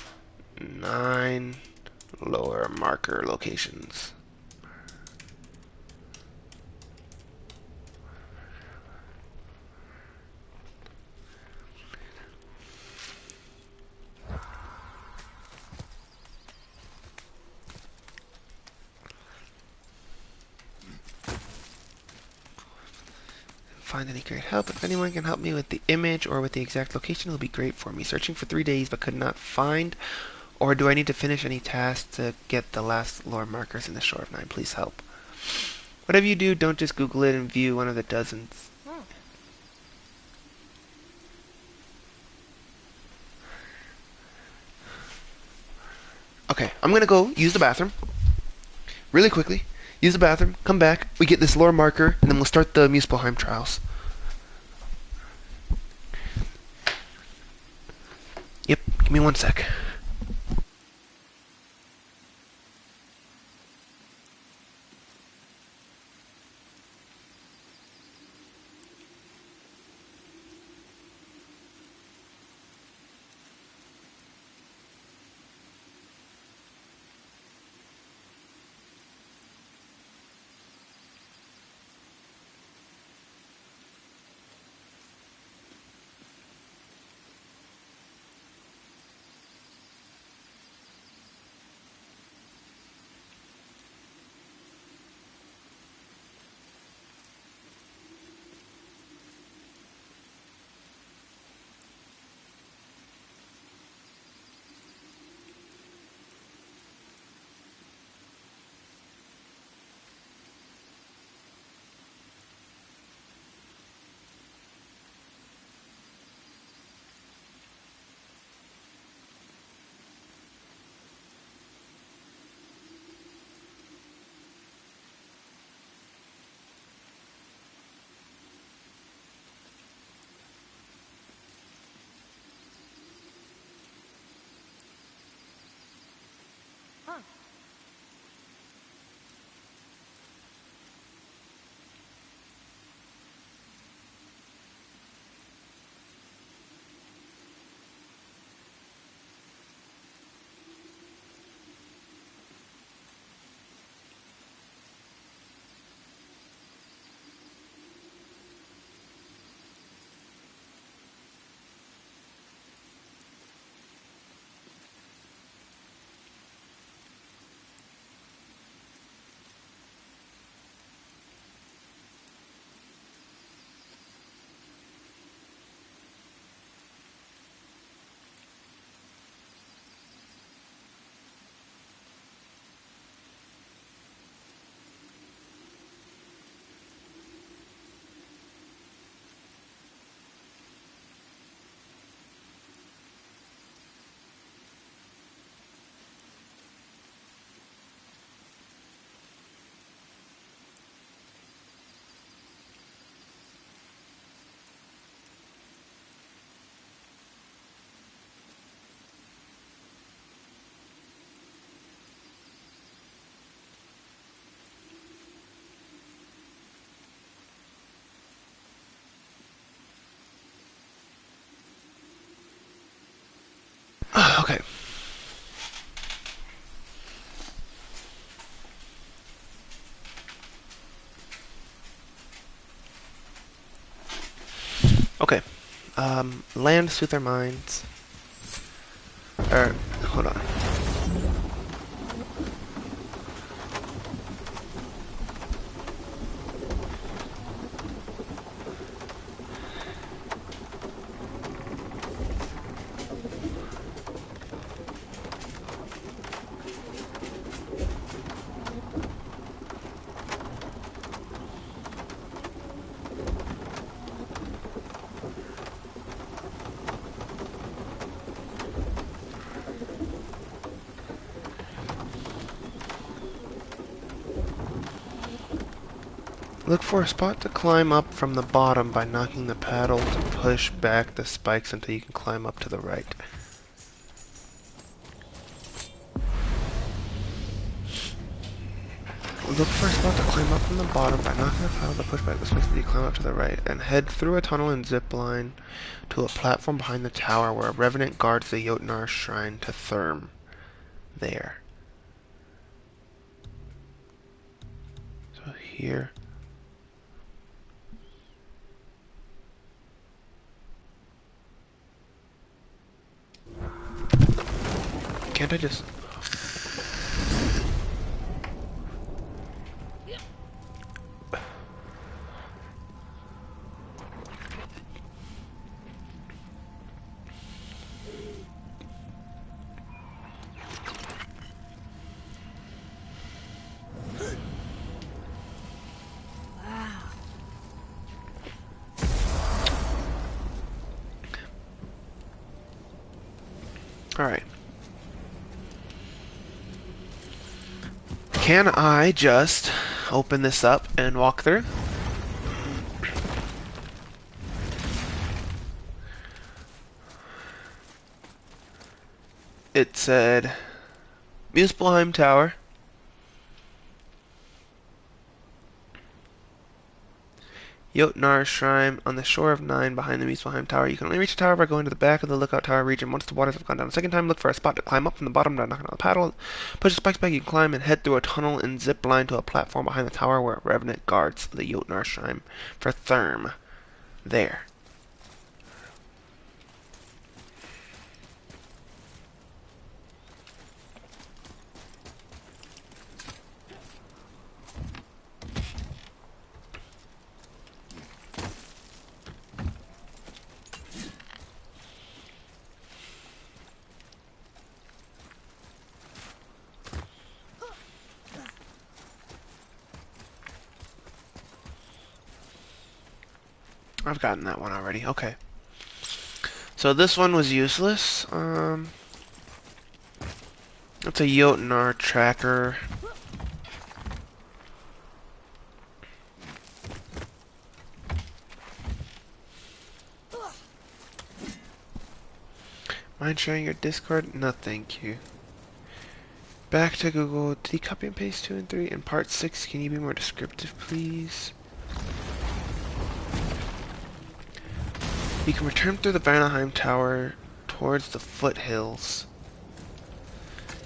Nine lore marker locations. find any great help. If anyone can help me with the image or with the exact location, it'll be great for me. Searching for 3 days but could not find. Or do I need to finish any tasks to get the last lore markers in the Shore of Nine? Please help. Whatever you do, don't just Google it and view one of the dozens. Okay, I'm gonna go use the bathroom really quickly. Use the bathroom, come back, we get this lore marker, and then we'll start the Muspelheim trials. Yep, give me 1 sec. Okay. Okay. Land soothe their minds. Hold on. Look for a spot to climb up from the bottom by knocking the paddle to push back the spikes until you can climb up to the right. Look for a spot to climb up from the bottom by knocking the paddle to push back the spikes until you climb up to the right, and head through a tunnel and zip line to a platform behind the tower where a revenant guards the Jotnar shrine to Therm. There. So here. Can't I just... Alright. Can I just open this up and walk through? It said Muspelheim Tower. Jotnar Shrine on the shore of Nine behind the Muspelheim Tower. You can only reach the tower by going to the back of the Lookout Tower region. Once the waters have gone down a second time, look for a spot to climb up from the bottom by knocking on the paddle. Push the spikes back, you can climb and head through a tunnel and zip line to a platform behind the tower where a revenant guards the Jotnar Shrine for Therm. There. I've gotten that one already. Okay. So this one was useless. It's a Jotnar tracker. Mind sharing your Discord? No, thank you. Back to Google. Did he copy and paste 2 and 3? In part 6, can you be more descriptive, please? You can return through the Vanaheim Tower towards the foothills.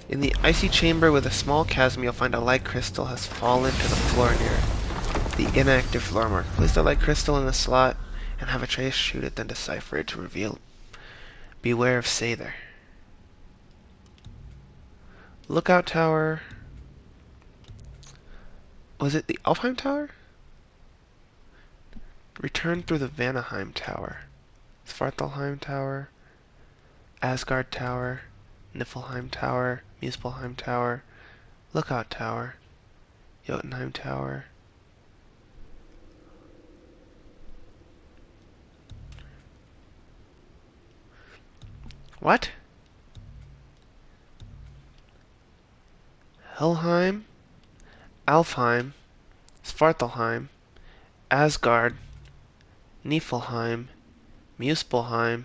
In the icy chamber with a small chasm, you'll find a light crystal has fallen to the floor near the inactive floor mark. Place the light crystal in the slot and have Atreus shoot it, then decipher it to reveal. Beware of Sather. Lookout Tower. Was it the Alfheim Tower? Return through the Vanaheim Tower. Svartalheim Tower. Asgard Tower. Niflheim Tower. Muspelheim Tower. Lookout Tower. Jotunheim Tower. What? Helheim, Alfheim, Svartalheim, Asgard, Niflheim, Muspelheim,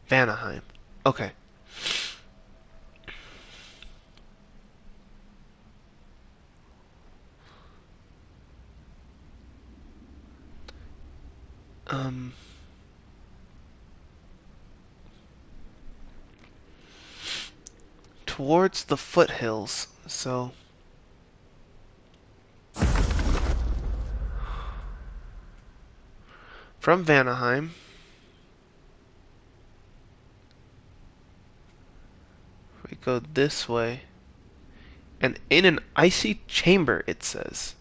Vanaheim. Okay. Towards the foothills, so from Vanaheim we go this way, and in an icy chamber, it says.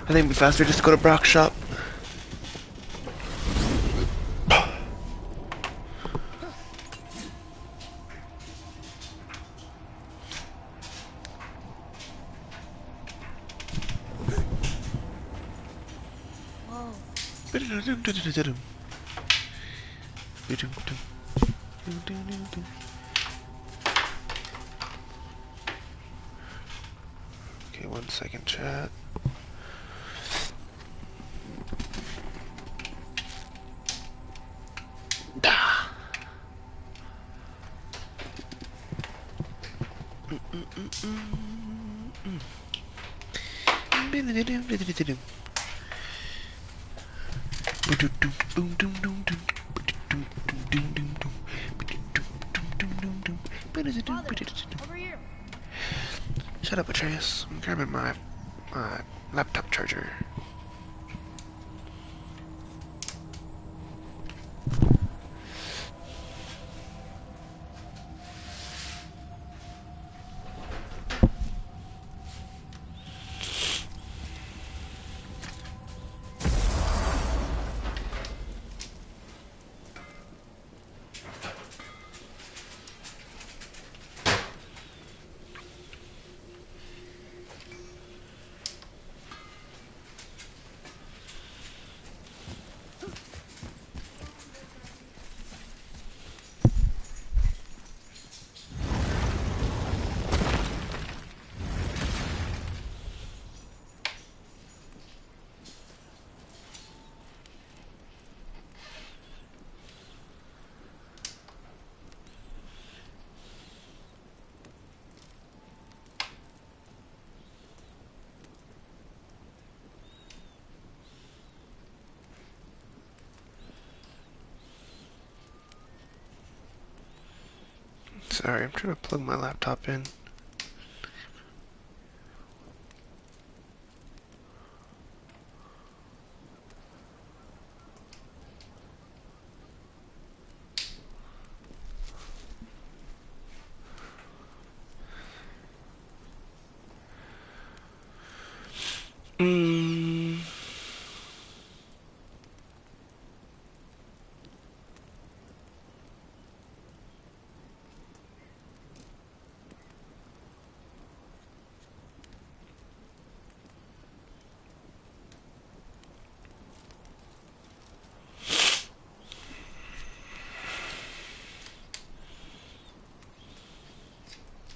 I think it'd be faster just to go to Brock's shop. Okay, 1 second, chat.
Over here.
Shut up, Atreus. I'm grabbing my laptop charger. Sorry, I'm trying to plug my laptop in. Mm.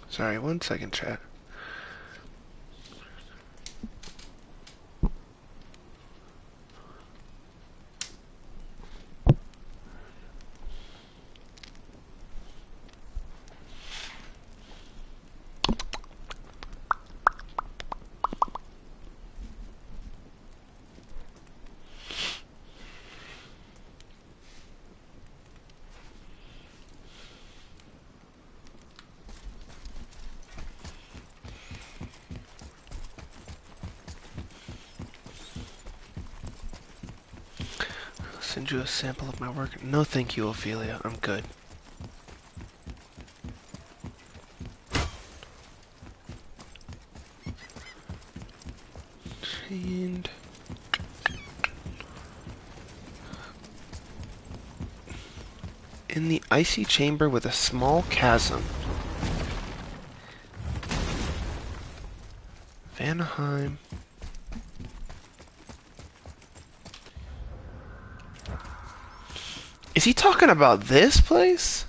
Sorry, 1 second, chat. I'll send you a sample of my work. No, thank you, Ophelia. I'm good. And in the icy chamber with a small chasm. Vanaheim. Is he talking about this place?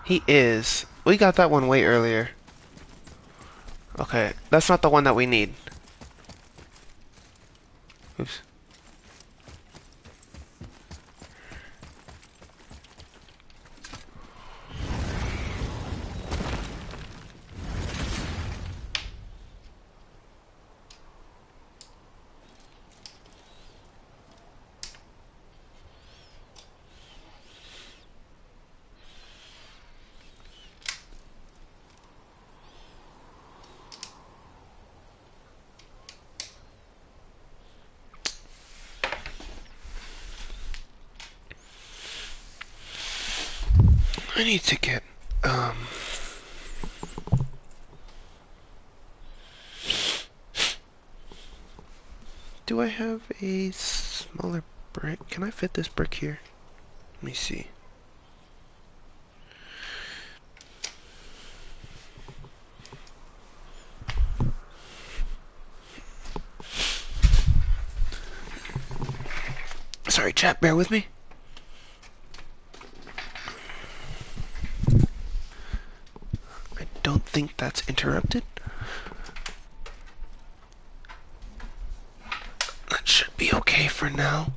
He is. We got that one way earlier. Okay, that's not the one that we need. Oops. I need to get, do I have a smaller brick? Can I fit this brick here? Let me see. Sorry, chat, bear with me. I don't think that's interrupted. That should be okay for now.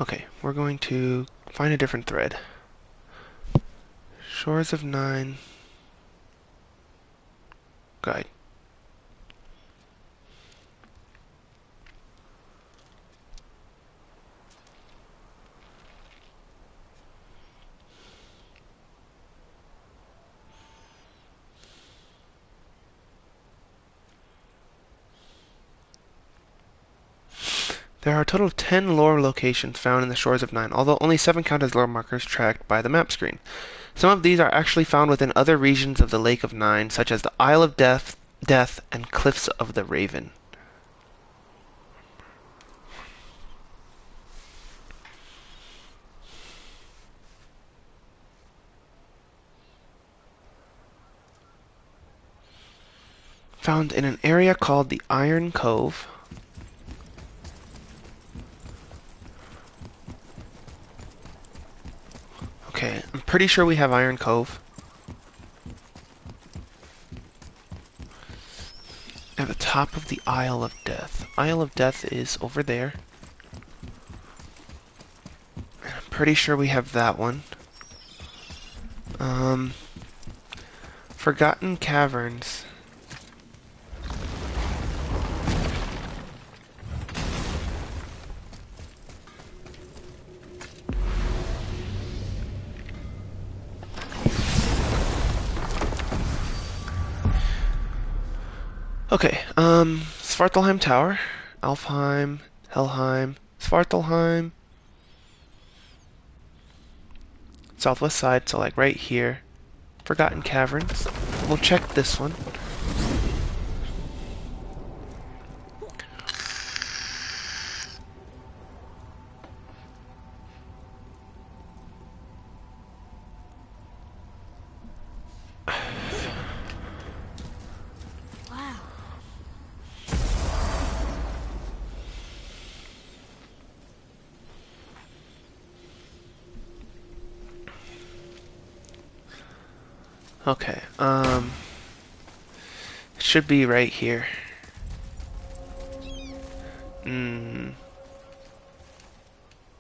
Okay, we're going to find a different thread. Shores of Nine guide. There are a total of 10 lore locations found in the Shores of Nine, although only 7 count as lore markers tracked by the map screen. Some of these are actually found within other regions of the Lake of Nine, such as the Isle of Death, and Cliffs of the Raven. found in an area called the Iron Cove. Okay, I'm pretty sure we have Iron Cove. At the top of the Isle of Death. Isle of Death is over there. I'm pretty sure we have that one. Forgotten Caverns. Okay, Svartalheim Tower, Alfheim, Helheim, Svartalheim, southwest side, so like right here. Forgotten Caverns. We'll check this one.
Wow.
Okay, it should be right here.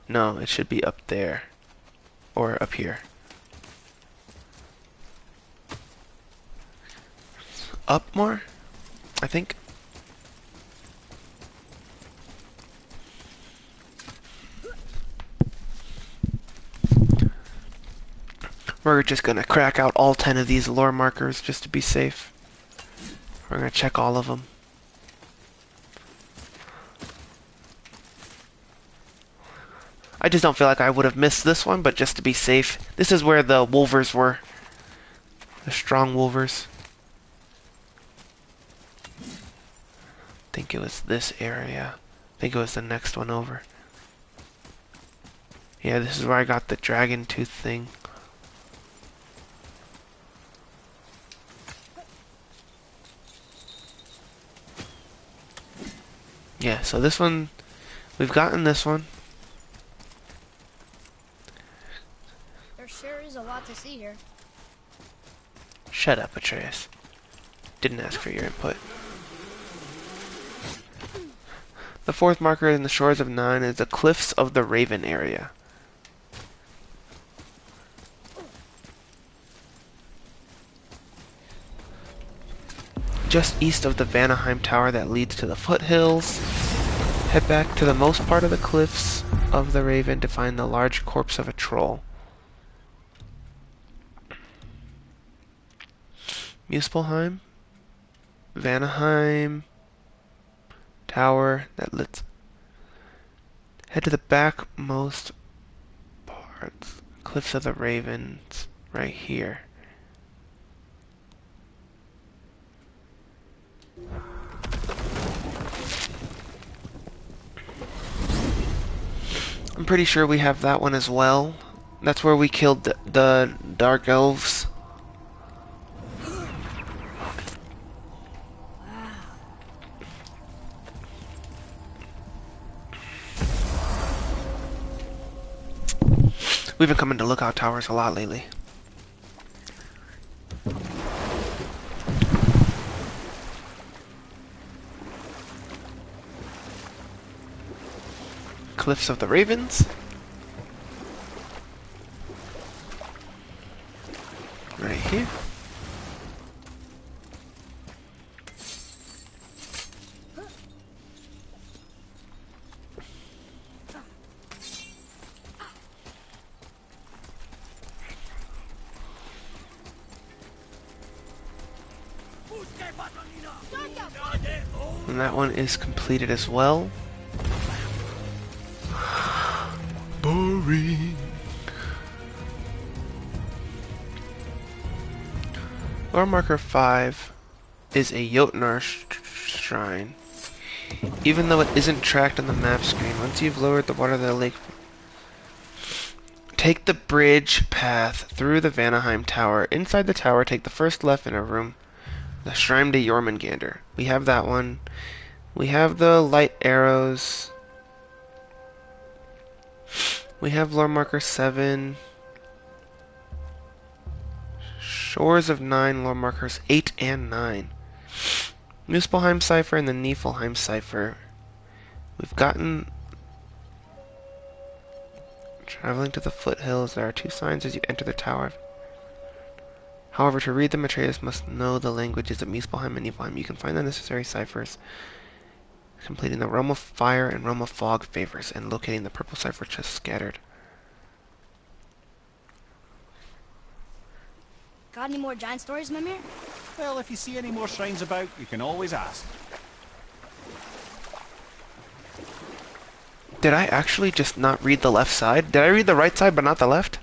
No, it should be up there. Or up here. Up more? I think. We're just gonna crack out all 10 of these lore markers just to be safe. We're gonna check all of them. I just don't feel like I would have missed this one, but just to be safe. This is where the wolvers were. The strong wolvers. I think it was this area. I think it was the next one over. Yeah, this is where I got the dragon tooth thing. Yeah, so this one, we've gotten this one.
There sure is a lot to see here.
Shut up, Atreus. Didn't ask for your input. The fourth marker in the shores of Nine is the Cliffs of the Raven area. Just east of the Vanaheim Tower that leads to the foothills. Head back to the most part of the Cliffs of the Raven to find the large corpse of a troll. Muspelheim, Vanaheim Tower that leads. Head to the backmost parts. Cliffs of the Ravens, right here. I'm pretty sure we have that one as well. That's where we killed the Dark Elves. We've been coming to Lookout Towers a lot lately. Cliffs of the Ravens. Right here. And that one is completed as well. Boring. Lore marker 5 is a Jotnar shrine. Even though it isn't tracked on the map screen, once you've lowered the water of the lake, take the bridge path through the Vanaheim Tower. Inside the tower, take the first left in a room The Shrine to Jormungandr. We have that one. We have the light arrows. We have lore marker 7. Shores of 9, lore markers 8 and 9. Muspelheim cipher and the Niflheim cipher. We've gotten... Traveling to the foothills, there are 2 signs as you enter the tower. However, to read them, Atreus must know the languages of Muspelheim and Niflheim. You can find the necessary ciphers, completing the Realm of Fire and Realm of Fog favors, and locating the purple cipher chest scattered.
Got any more giant stories, Mimir?
Well, if you see any more shrines about, you can always ask.
Did I actually just not read the left side? Did I read the right side but not the left?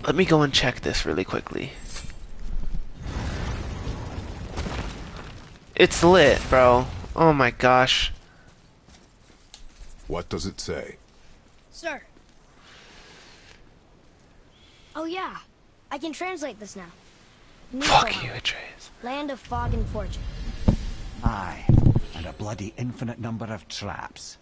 Let me go and check this really quickly. It's lit, bro. Oh my gosh.
What does it say?
Sir. Oh yeah, I can translate this now.
Fuck
Niflheim,
you, Atreus.
Land of fog and fortune.
Aye, and a bloody infinite number of traps.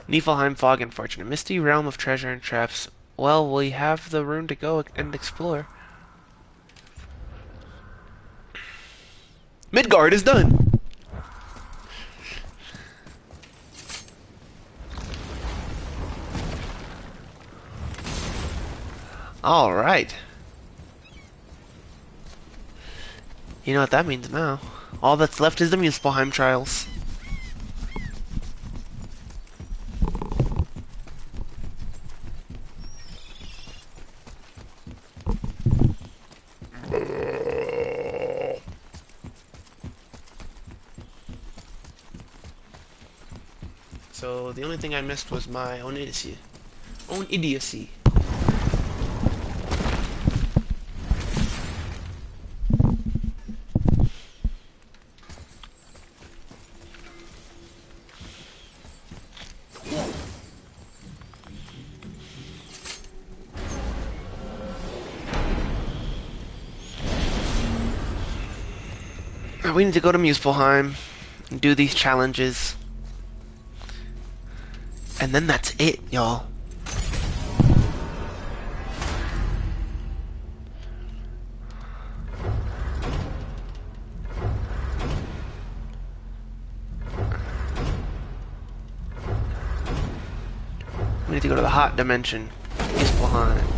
Niflheim, fog and fortune. A misty realm of treasure and traps. Well, we have the room to go and explore. Midgard is done! Alright. You know what that means now. All that's left is the Muspelheim trials. So the only thing I missed was my own idiocy. We need to go to Muspelheim and do these challenges. And then that's it, y'all. We need to go to the hot dimension. Muspelheim.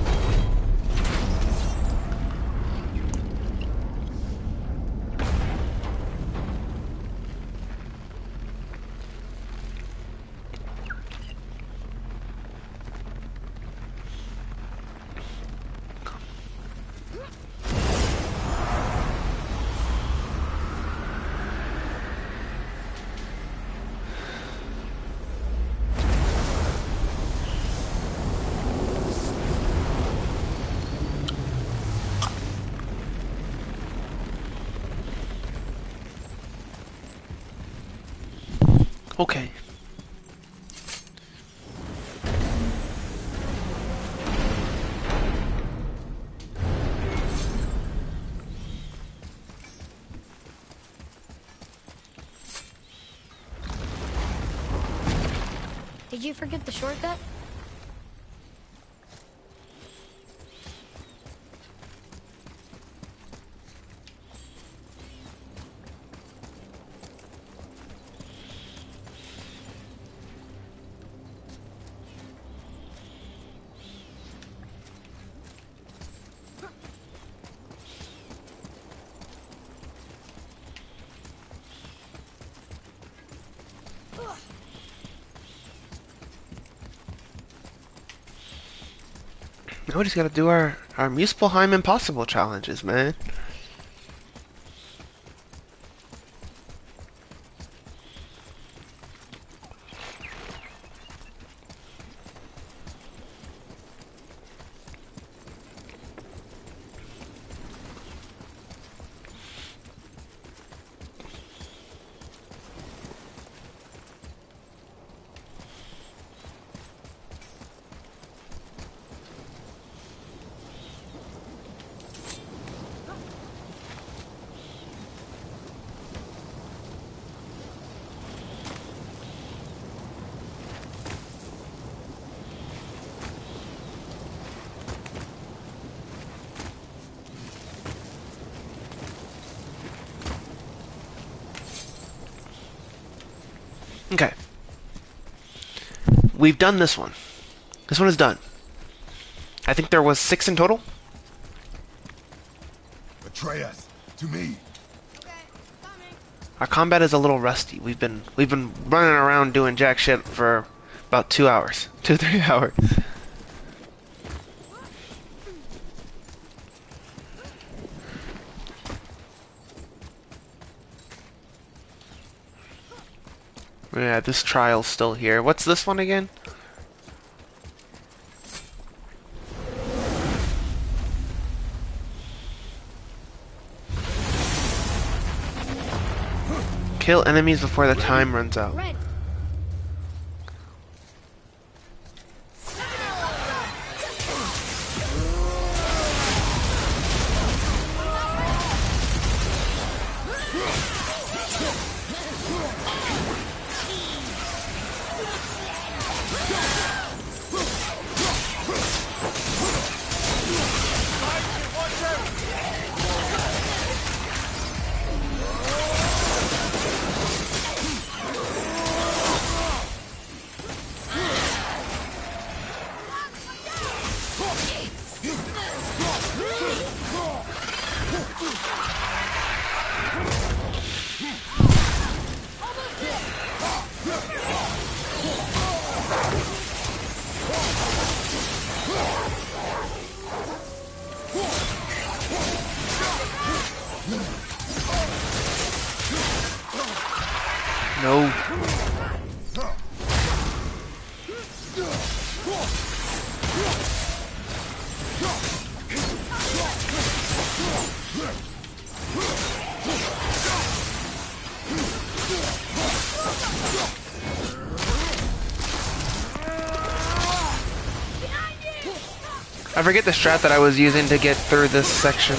Okay.
Did you forget the shortcut?
Now we just gotta do our Muspelheim Impossible challenges, man. Okay. We've done this one. This one is done. I think there was 6 in total.
Atreus, to me.
Our combat is a little rusty. We've been running around doing jack shit for about 2 hours. 2-3 hours. Yeah, this trial's still here. What's this one again? Kill enemies before the time runs out.
Red.
No. I forget the strat that I was using to get through this section.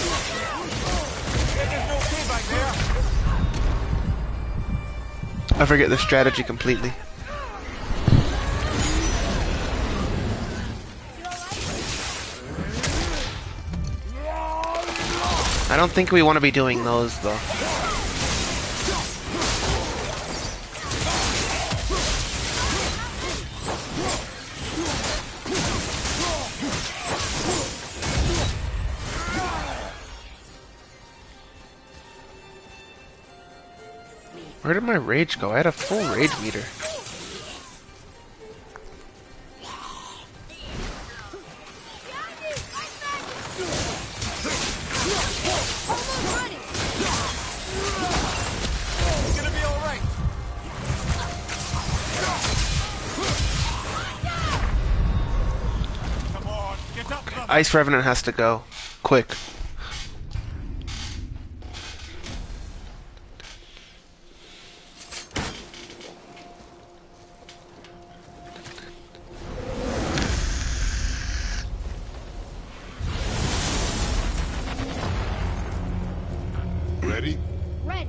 I forget the strategy completely. I don't think we want to be doing those though. Where did my rage go? I had a full rage meter.
It's gonna be all right. Come on, get up, brother.
Ice Revenant has to go. Quick.
Ready?
Red.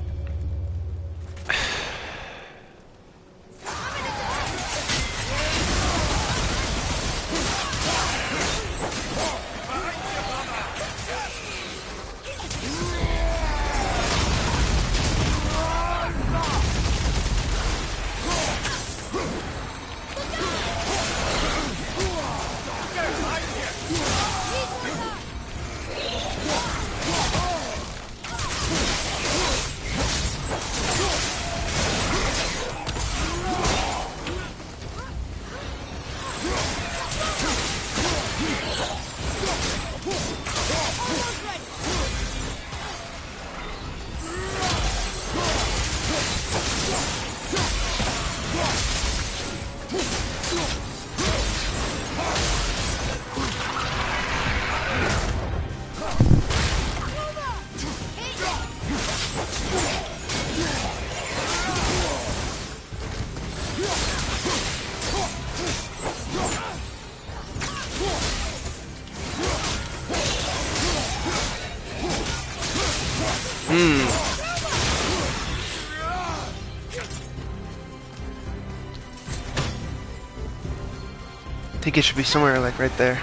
I think it should be somewhere like right there.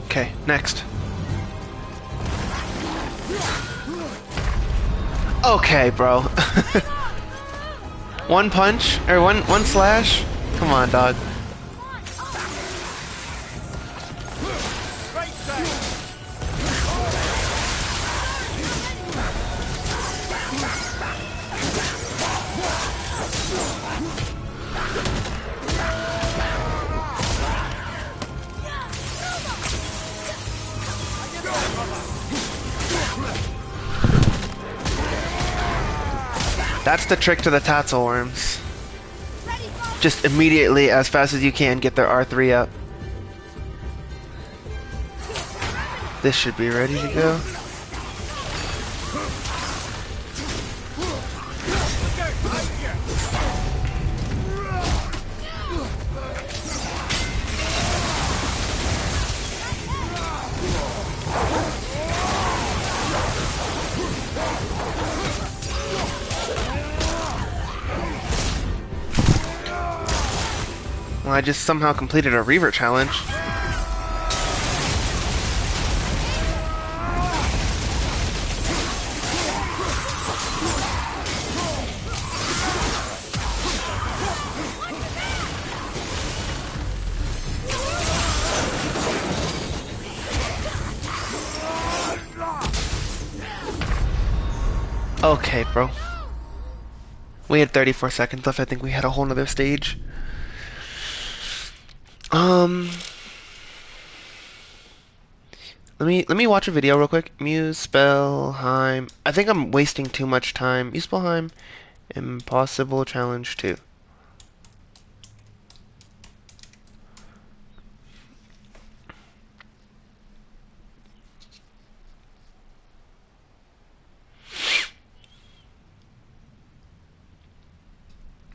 Okay, next. Okay, bro. One punch or one slash? Come on, dog. That's the trick to the Tatzel worms. Just immediately, as fast as you can, get their R3 up. This should be ready to go. Well, I just somehow completed a Reaver challenge. Okay, bro. We had 34 seconds left. I think we had a whole nother stage. Let me watch a video real quick. Muspelheim. I think I'm wasting too much time. Muspelheim Impossible Challenge 2.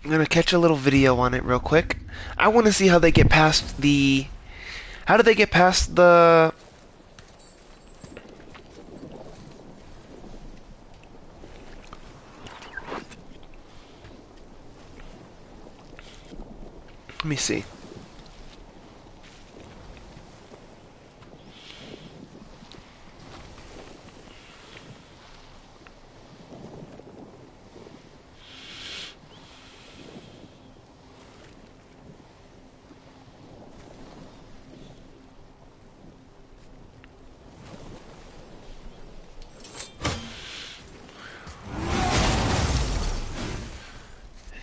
I'm gonna catch a little video on it real quick. I want to see how they get past the... How did they get past the... Let me see.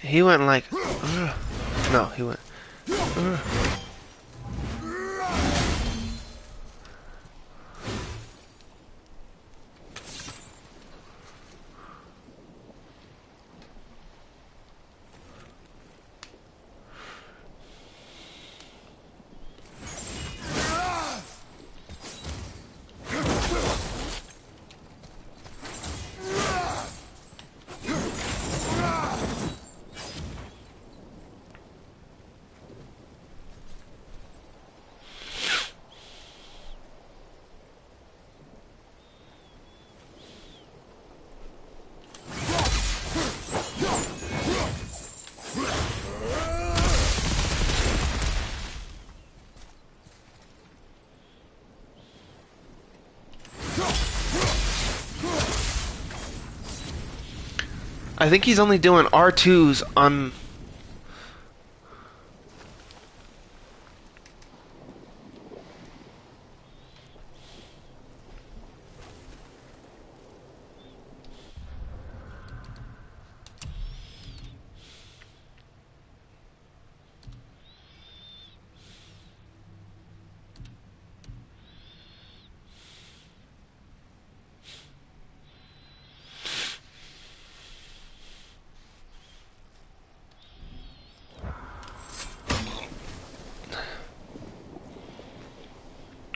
He went like... No, he went... I think he's only doing R2s on...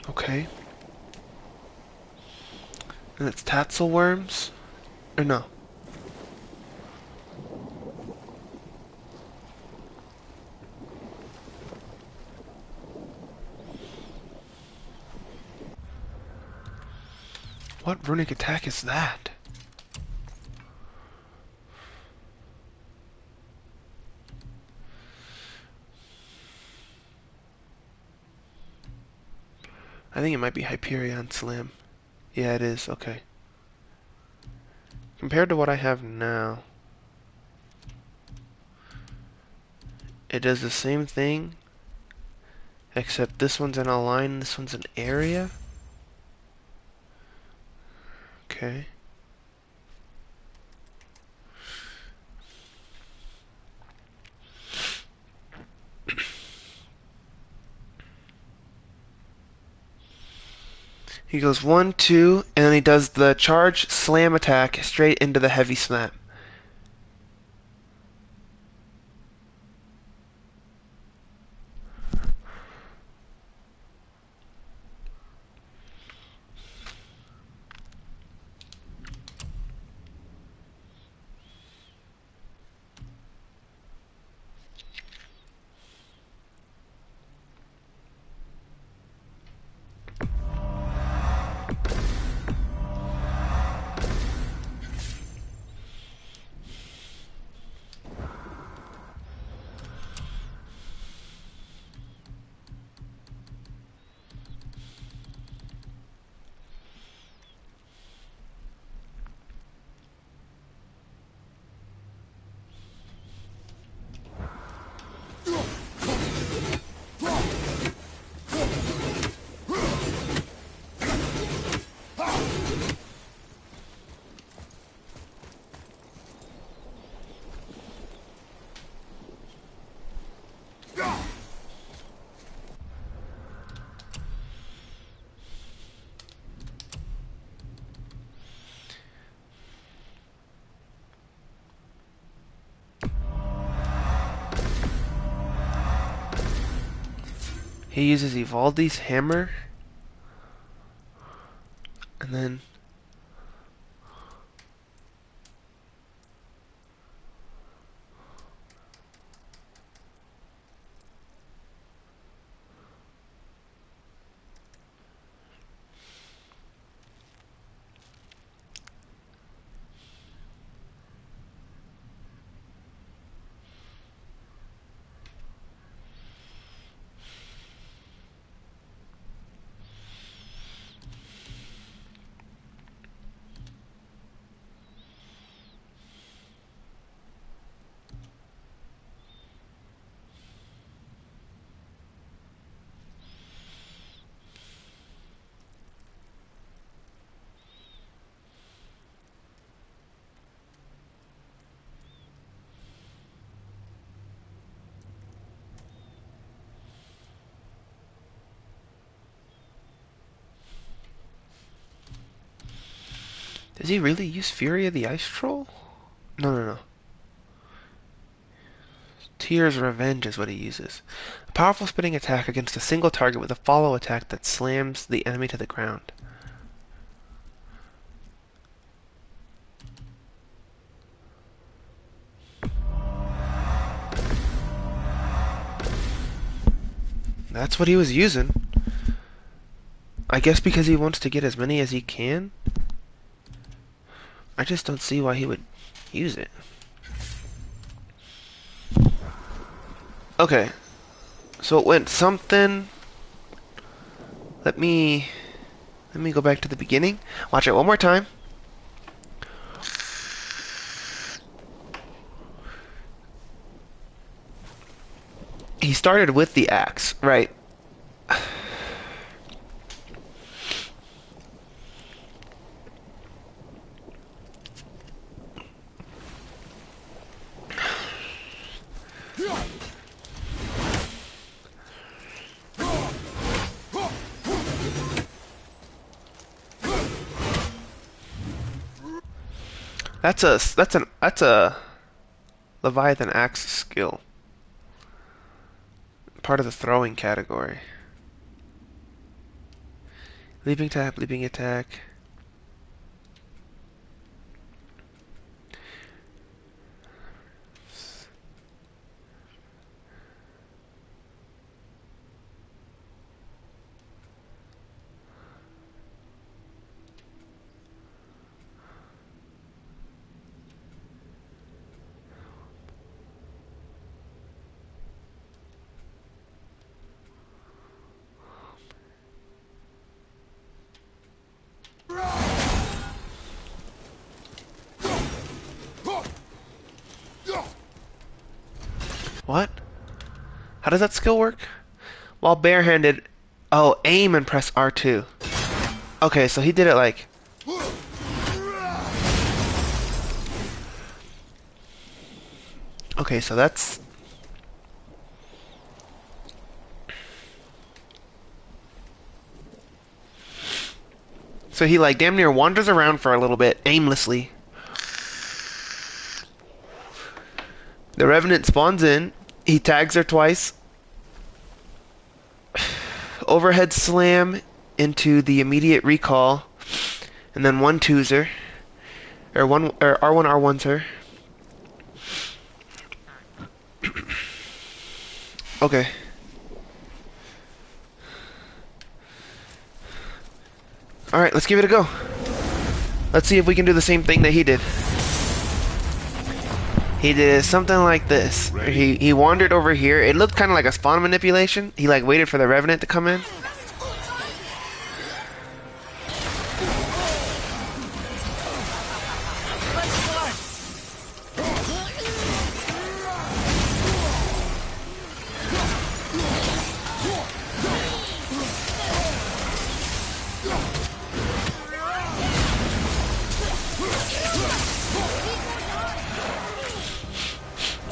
Okay. And it's Tatzel worms? Or no? What runic attack is that? I think it might be Hyperion Slam. Yeah, it is. Okay. Compared to what I have now, it does the same thing, except this one's in a line, this one's an area. Okay. He goes 1, 2, and then he does the charge slam attack straight into the heavy slam. He uses Ivaldi's hammer, and then does he really use Fury of the Ice Troll? No, no, no. Tyr's Revenge is what he uses. A powerful spinning attack against a single target with a follow attack that slams the enemy to the ground. That's what he was using. I guess because he wants to get as many as he can. I just don't see why he would use it. Okay. So it went something. Let me go back to the beginning. Watch it one more time. He started with the axe, right? That's a Leviathan axe skill. Part of the throwing category. Leaping tap, leaping attack. What? How does that skill work? While barehanded... Oh, aim and press R2. Okay, so he did it like... Okay, so that's... So he like damn near wanders around for a little bit, aimlessly. The Revenant spawns in. He tags her twice. Overhead slam into the immediate recall. And then 1-2s her. Or R1 R1's her. Okay. Alright, let's give it a go. Let's see if we can do the same thing that he did. He did something like this. He wandered over here. It looked kind of like a spawn manipulation. He like waited for the Revenant to come in.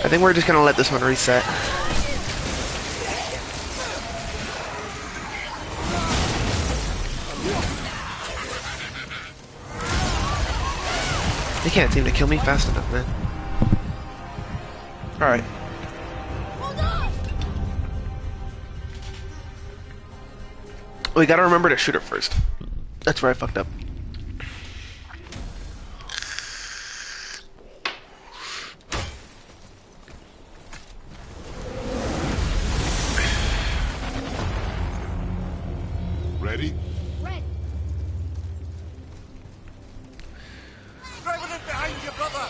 I think we're just gonna let this one reset. They can't seem to kill me fast enough, man. Alright. We gotta remember to shoot her first. That's where I fucked up.
Ready?
Red.
Revenant behind you, brother!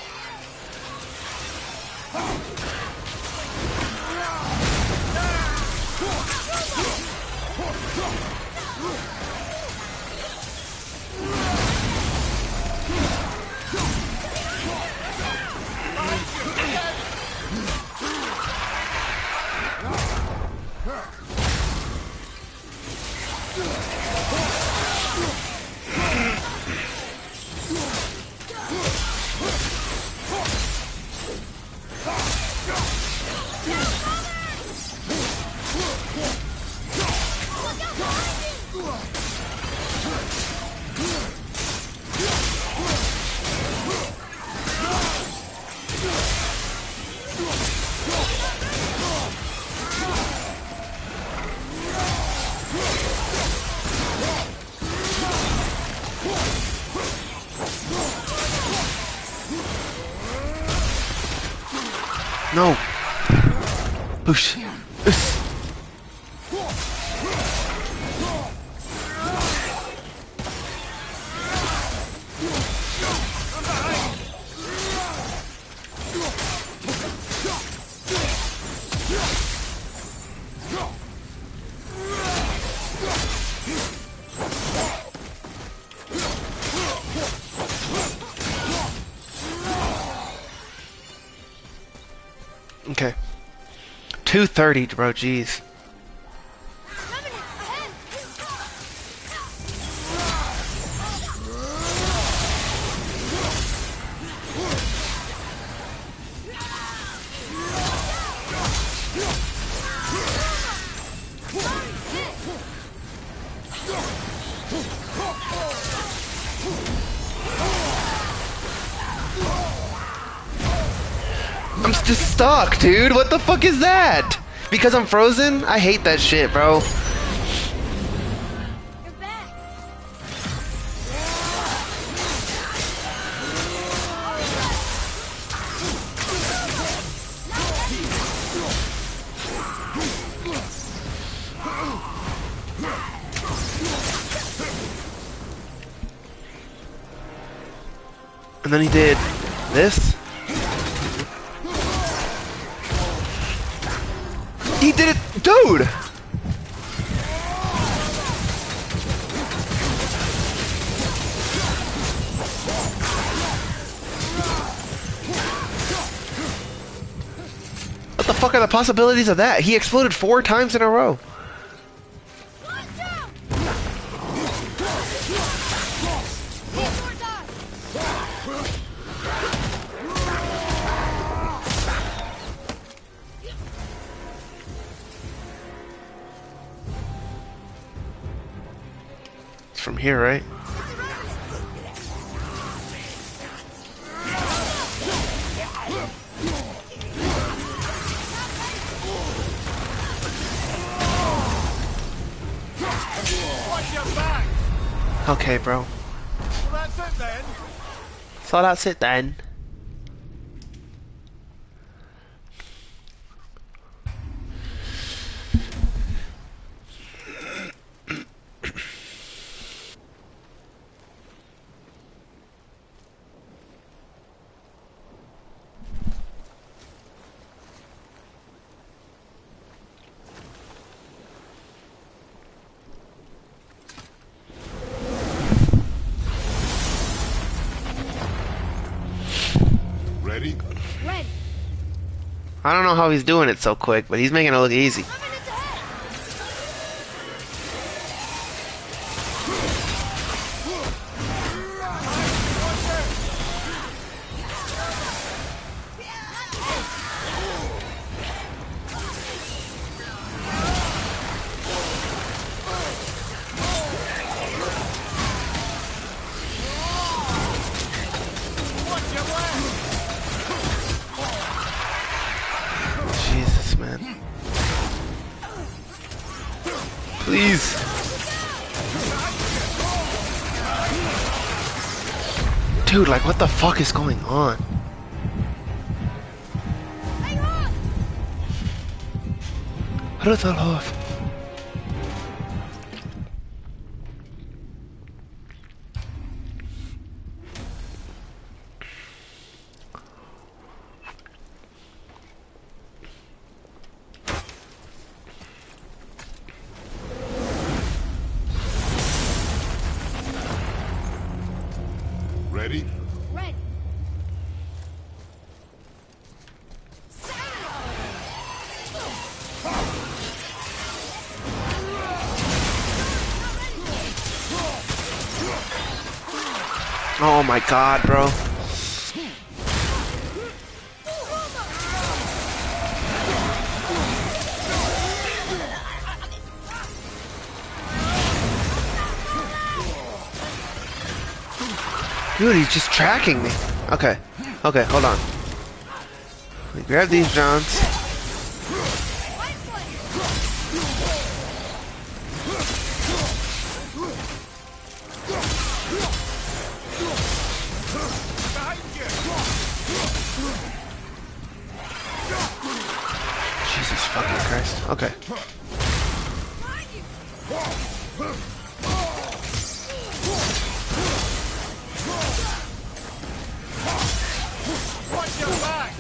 No. Push. Okay. 230, bro, jeez. I'm just stuck, dude. What the fuck is that? Because I'm frozen? I hate that shit, bro.
You're back.
And then he did this. He did it, dude! What the fuck are the possibilities of that? He exploded 4 times in a row. It's from here, right? Okay, bro.
Well, that's it then.
So that's it then.
Ready?
Ready.
I don't know how he's doing it so quick, but he's making it look easy. Jesus, man. Please. Dude, like, what the fuck is going on? Rud al-Hof.
Ready?
Ready.
Oh my god, bro. Dude, he's just tracking me. Okay. Okay, hold on. We grab these Johns. Jesus fucking Christ. Okay.
Watch your back.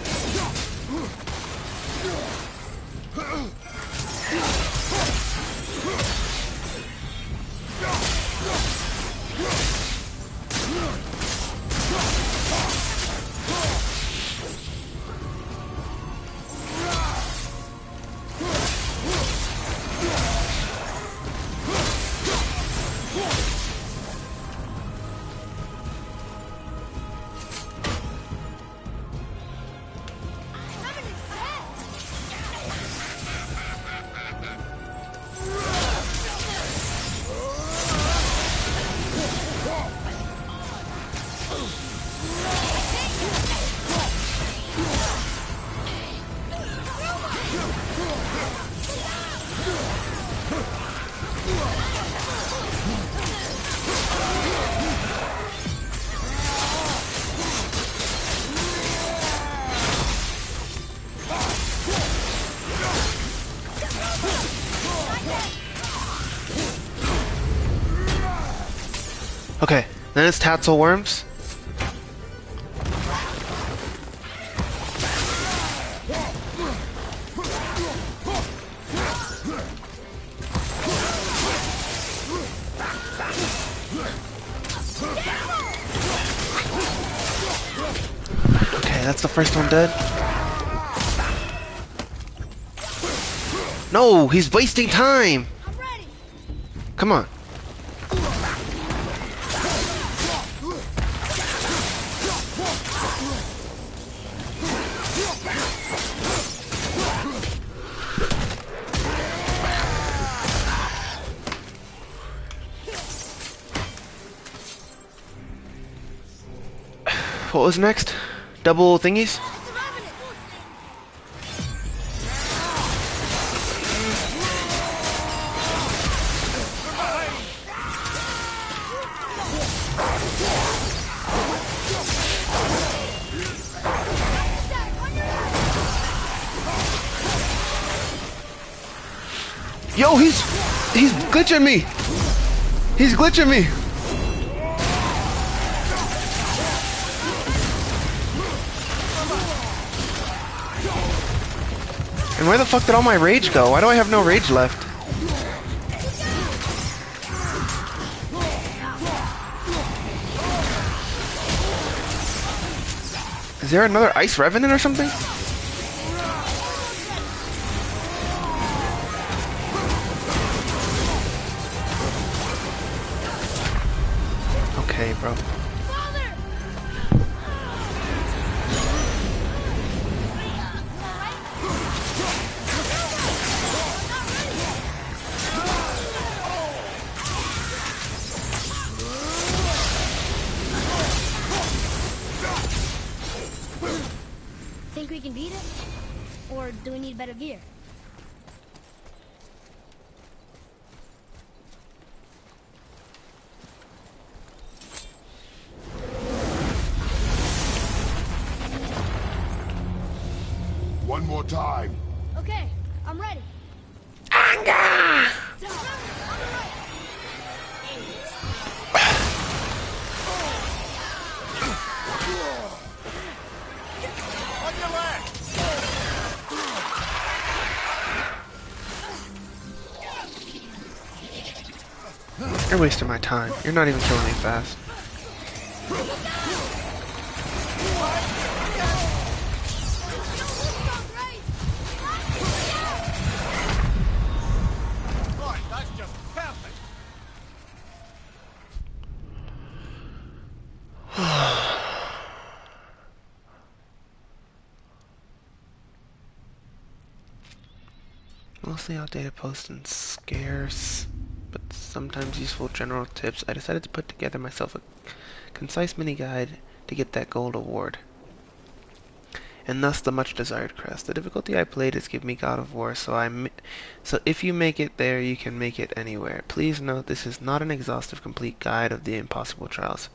Okay, then it's Tatzel Worms. Okay, that's the first one dead. No, he's wasting time.
I'm ready.
Come on. What was next? Double thingies?
It's a revenant.
Yo, he's glitching me. He's glitching me. And where the fuck did all my rage go? Why do I have no rage left? Is there another Ice Revenant or something? Okay, bro.
Think we can beat it? Or do we need better gear?
One more time.
Okay, I'm ready.
On your left!
You're wasting my time. You're not even killing me fast.
Right, that's just perfect!
Mostly outdated posts and scarce, but sometimes useful general tips. I decided to put together myself a concise mini guide to get that gold award, and thus the much desired crest. The difficulty I played is give me God of War, so if you make it there, you can make it anywhere. Please note this is not an exhaustive complete guide of the impossible trials.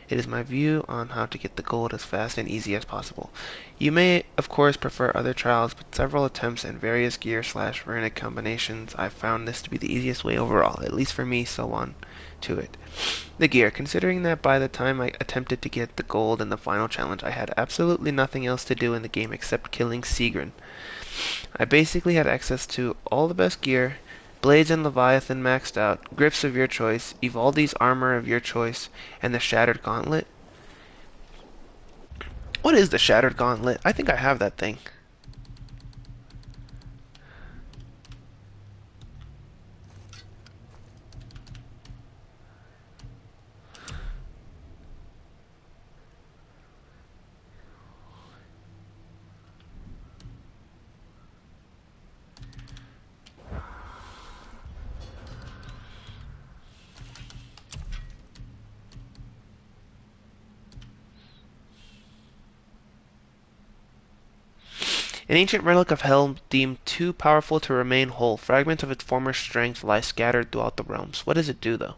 It is my view on how to get the gold as fast and easy as possible. You may, of course, prefer other trials, but several attempts and various gear/runic combinations, I found this to be the easiest way overall, at least for me, so on to it. The gear. Considering that by the time I attempted to get the gold in the final challenge, I had absolutely nothing else to do in the game except killing Sigrun. I basically had access to all the best gear, Blades and Leviathan maxed out, grips of your choice, Ivaldi's armor of your choice, and the Shattered Gauntlet. What is the Shattered Gauntlet? I think I have that thing. An ancient relic of Hell deemed too powerful to remain whole. Fragments of its former strength lie scattered throughout the realms. What does it do, though?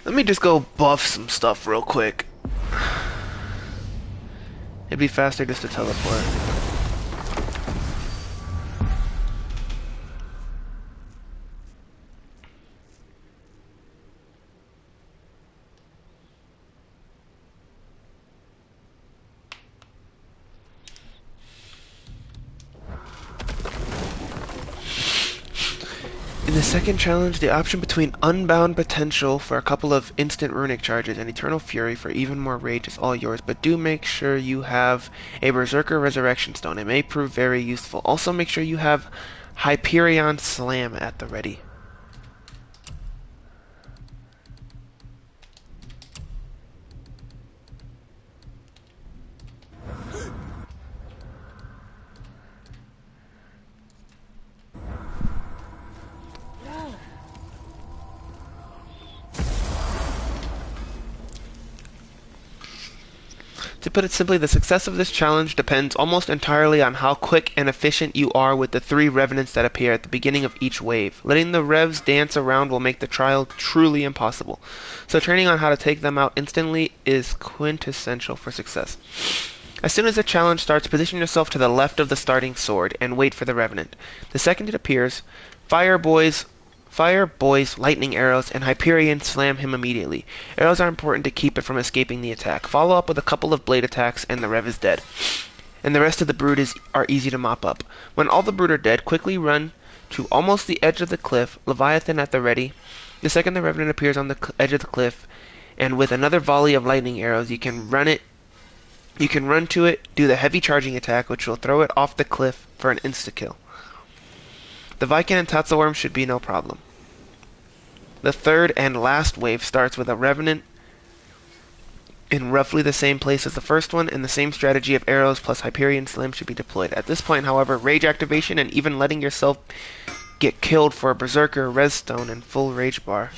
Let me just go buff some stuff real quick. It'd be faster just to teleport. In the second challenge, the option between Unbound Potential for a couple of instant runic charges and Eternal Fury for even more rage is all yours, but do make sure you have a Berserker Resurrection Stone. It may prove very useful. Also make sure you have Hyperion Slam at the ready. To put it simply, the success of this challenge depends almost entirely on how quick and efficient you are with the 3 revenants that appear at the beginning of each wave. Letting the revs dance around will make the trial truly impossible. So training on how to take them out instantly is quintessential for success. As soon as the challenge starts, position yourself to the left of the starting sword and wait for the revenant. The second it appears, fire Boy's lightning arrows and Hyperion slam him immediately. Arrows are important to keep it from escaping the attack. Follow up with a couple of blade attacks and the rev is dead. And the rest of the brood are easy to mop up. When all the brood are dead, quickly run to almost the edge of the cliff, Leviathan at the ready. The second the revenant appears on the edge of the cliff, and with another volley of lightning arrows, you can run to it, do the heavy charging attack, which will throw it off the cliff for an insta-kill. The Viking and Tatzelworm should be no problem. The third and last wave starts with a revenant in roughly the same place as the first one, and the same strategy of arrows plus Hyperion Slam should be deployed. At this point, however, rage activation and even letting yourself get killed for a Berserker, Res Stone, and full rage bar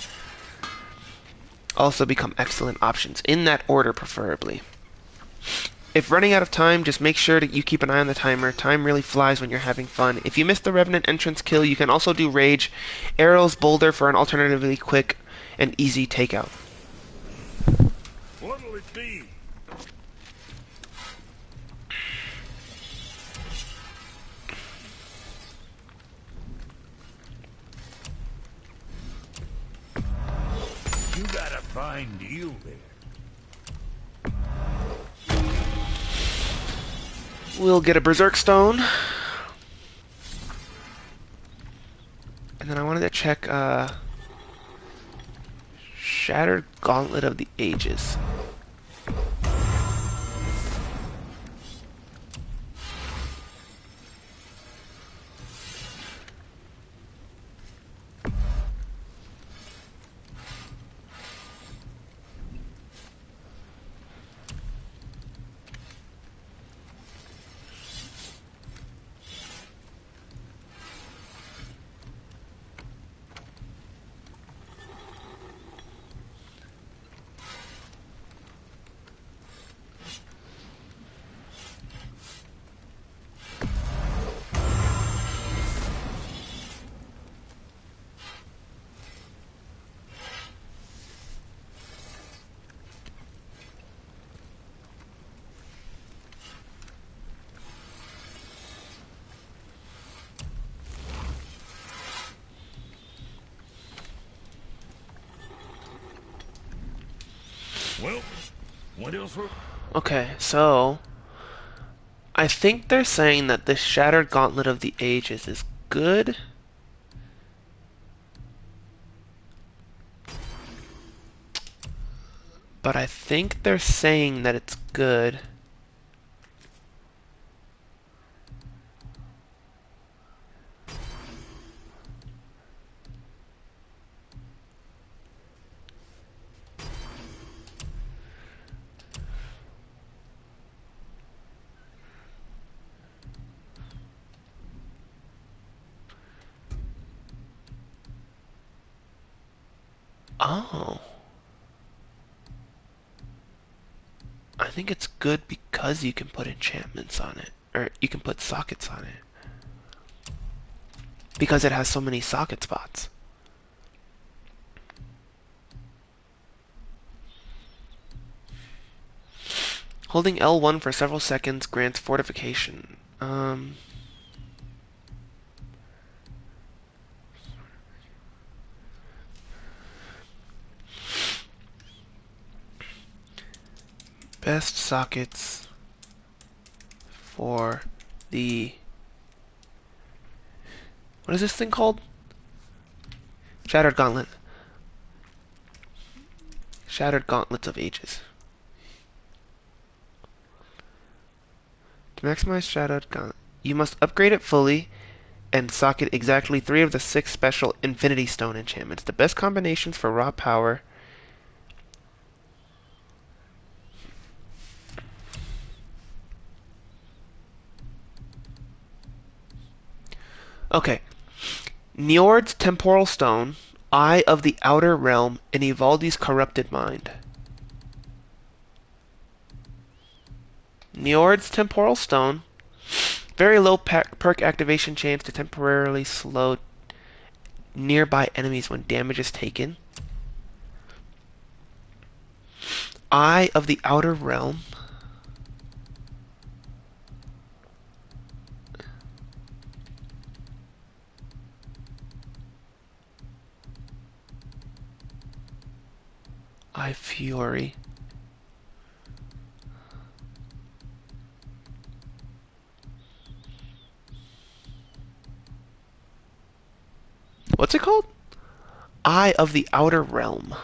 also become excellent options, in that order preferably. If running out of time, just make sure that you keep an eye on the timer. Time really flies when you're having fun. If you miss the Revenant entrance kill, you can also do Rage, Arrows, Boulder for an alternatively quick and easy takeout.
What'll it be? You got a fine deal there.
We'll get a Berserk Stone. And then I wanted to check Shattered Gauntlet of the Ages.
Well, what else for?
Okay, so I think they're saying that the Shattered Gauntlet of the Ages is good. But I think they're saying that it's good. Oh. I think it's good because you can put enchantments on it. Or you can put sockets on it. Because it has so many socket spots. Holding L1 for several seconds grants fortification. Best sockets for the... What is this thing called? Shattered Gauntlet. Shattered Gauntlets of Ages. To maximize Shattered Gauntlet, you must upgrade it fully and socket exactly 3 of the 6 special Infinity Stone enchantments. The best combinations for raw power. Okay. Njord's Temporal Stone, Eye of the Outer Realm, and Ivaldi's Corrupted Mind. Njord's Temporal Stone. Very low perk activation chance to temporarily slow nearby enemies when damage is taken. Eye of the Outer Realm. Eye Fury. What's it called? Eye of the Outer Realm.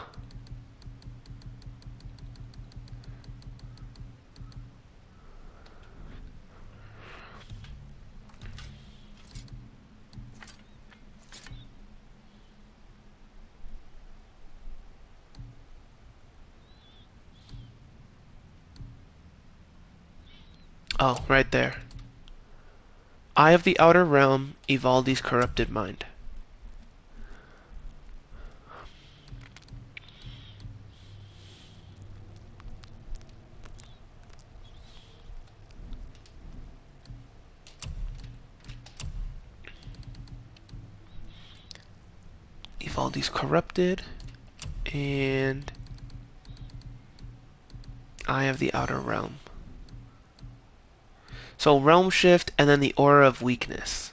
Oh, right there. Eye of the Outer Realm, Ivaldi's Corrupted Mind. Ivaldi's Corrupted, and Eye of the Outer Realm. So Realm Shift and then the Aura of Weakness.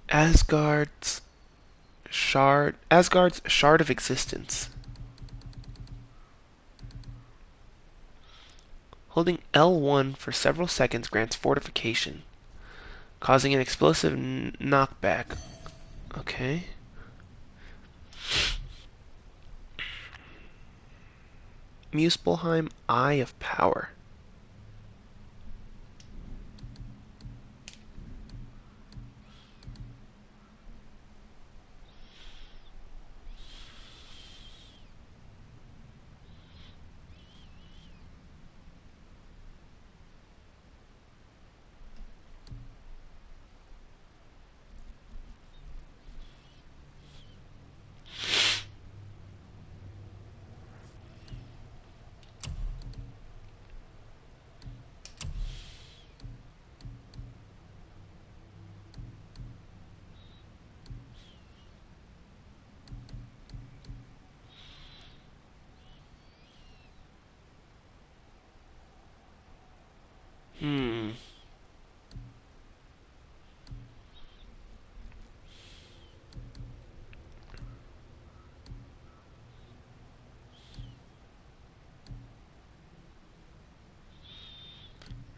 Asgard's Shard of Existence. Holding L1 for several seconds grants fortification, causing an explosive knockback. Okay. Muspelheim, Eye of Power.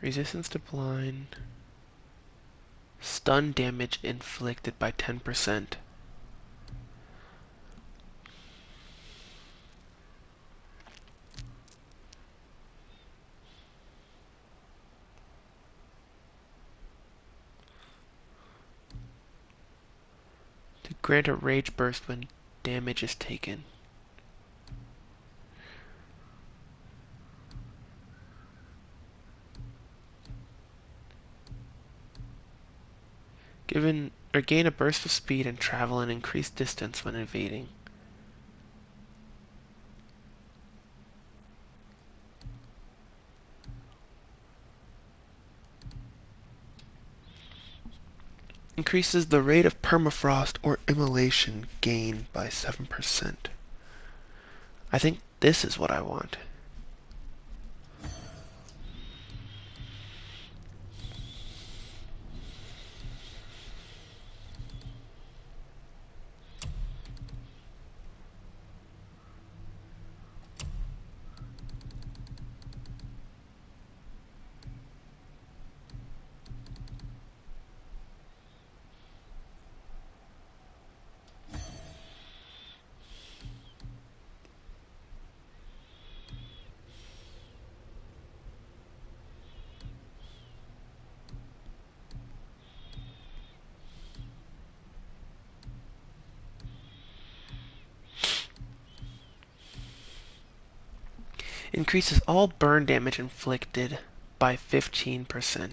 Resistance to blind. Stun damage inflicted by 10%. To grant a rage burst when damage is taken. Given or gain a burst of speed and travel an increased distance when evading. Increases the rate of permafrost or immolation gain by 7%. I think this is what I want. Increases all burn damage inflicted by 15%.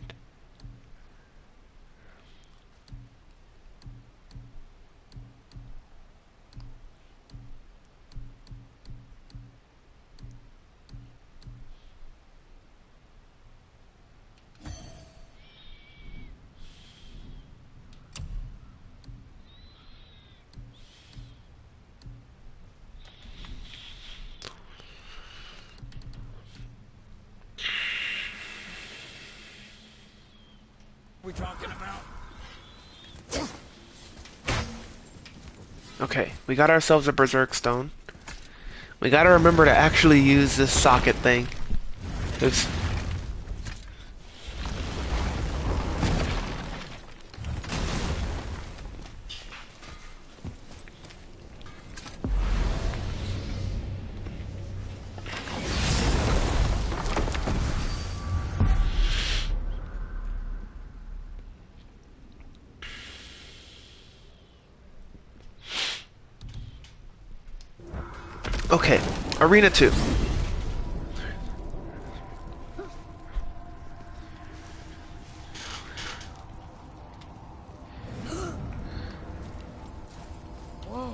We talking about?
Okay, we got ourselves a Berserk Stone. We gotta remember to actually use this socket thing. Oops. Okay, Arena 2.
Whoa.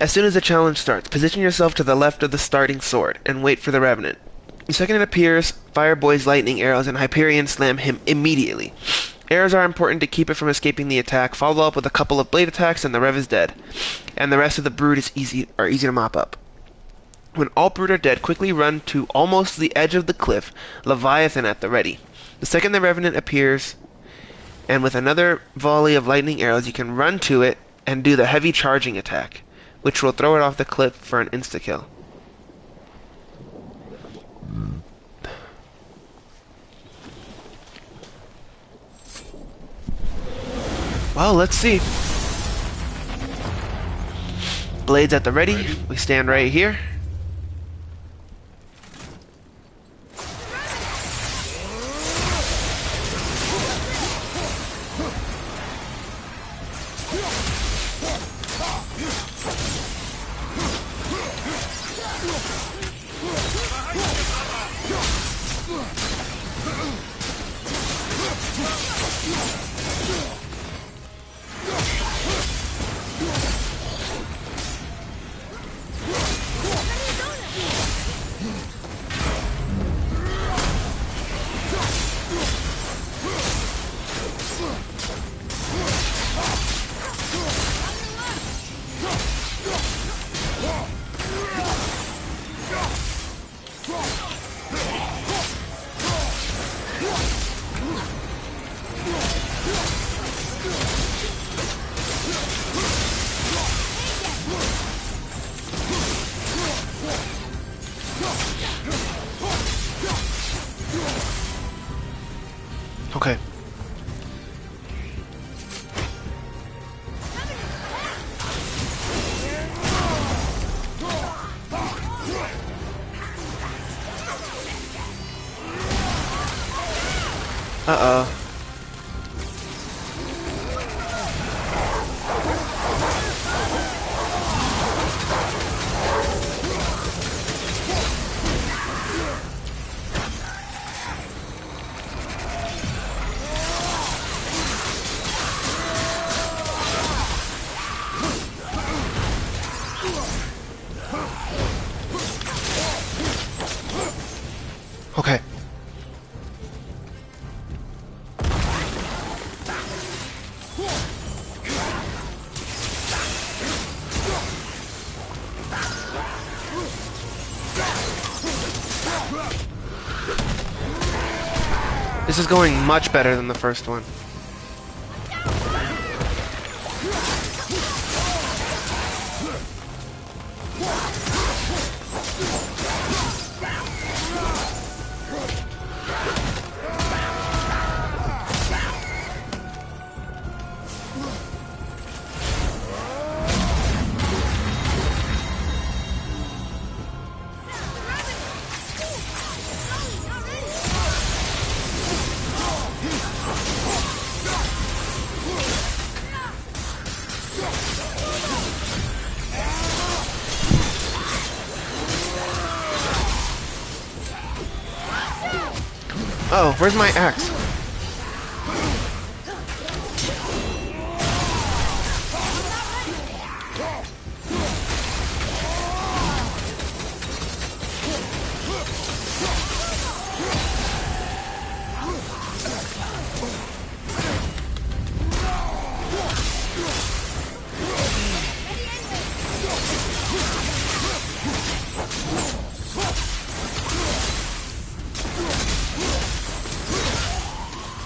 As soon as the challenge starts, position yourself to the left of the starting sword and wait for the Revenant. The second it appears, fire Boy's lightning arrows and Hyperion slam him immediately. Arrows are important to keep it from escaping the attack. Follow up with a couple of blade attacks and the Rev is dead. And the rest of the brood is easy to mop up. When all brood are dead, quickly run to almost the edge of the cliff, Leviathan at the ready. The second the Revenant appears, and with another volley of lightning arrows, you can run to it and do the heavy charging attack, which will throw it off the cliff for an insta-kill. Well, let's see. Blades at the ready. We stand right here. Okay. Uh-oh. Okay. This is going much better than the first one. Oh, where's my axe?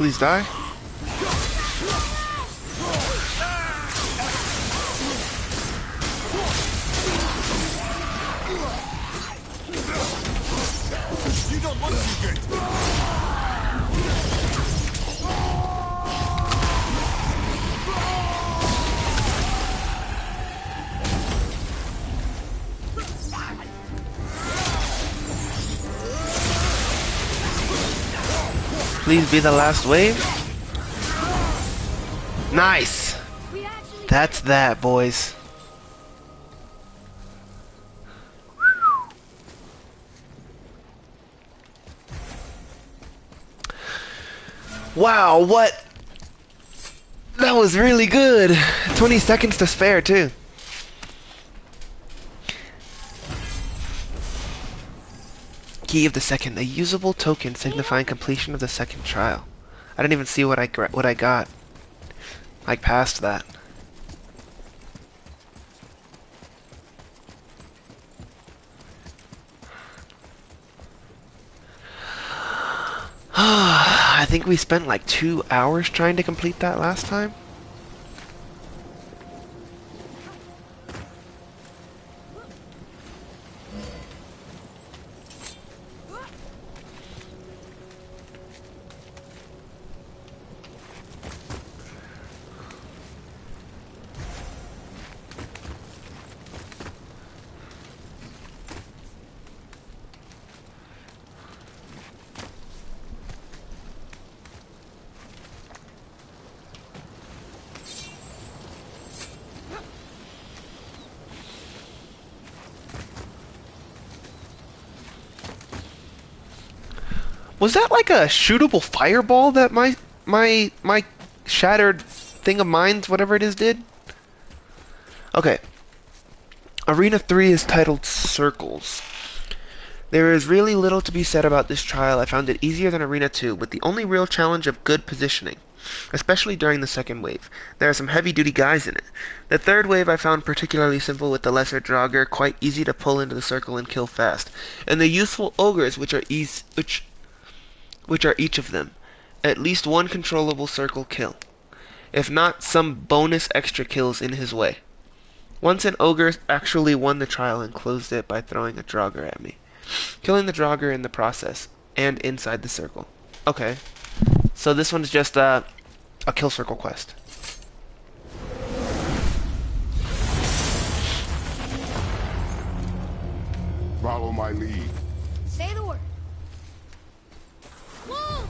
Please die.
You don't look too good.
Please be the last wave. Nice. That's that, boys. Wow, what? That was really good. 20 seconds to spare, too. Key of the second, a usable token signifying completion of the second trial. I didn't even see what I got. Like past that. I think we spent like 2 hours trying to complete that last time. Was that like a shootable fireball that my shattered thing of mines, whatever it is, did? Okay. Arena 3 is titled Circles. There is really little to be said about this trial. I found it easier than Arena 2, with the only real challenge of good positioning, especially during the second wave. There are some heavy-duty guys in it. The third wave I found particularly simple with the lesser Draugr, quite easy to pull into the circle and kill fast, and the useful ogres, which are each of them at least one controllable circle kill, if not some bonus extra kills in his way. Once an ogre actually won the trial and closed it by throwing a Draugr at me, killing the Draugr in the process and inside the circle. Okay, so this one's just a kill circle quest.
Follow my lead.
Say the word. Whoa!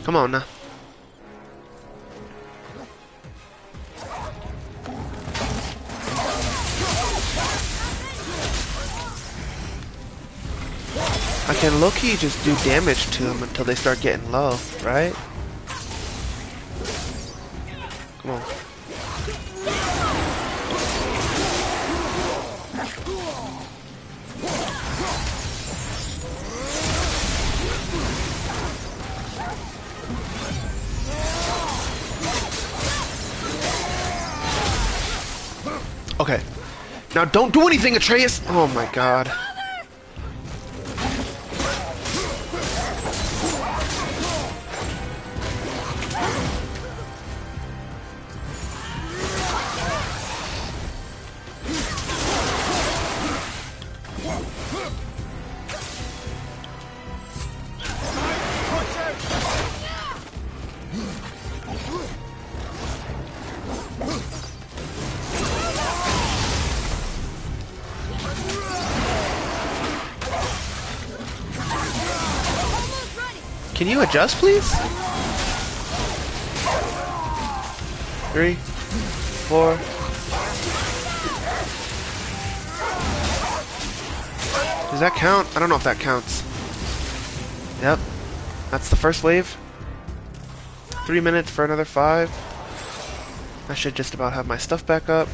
Come on now. I can low-key just do damage to them until they start getting low, right? Come on. Okay. Now don't do anything, Atreus! Oh my god. Can you adjust, please? 3, 4. that count? I don't know if that counts. Yep. That's the first wave. 3 minutes for another 5. I should just about have my stuff back up.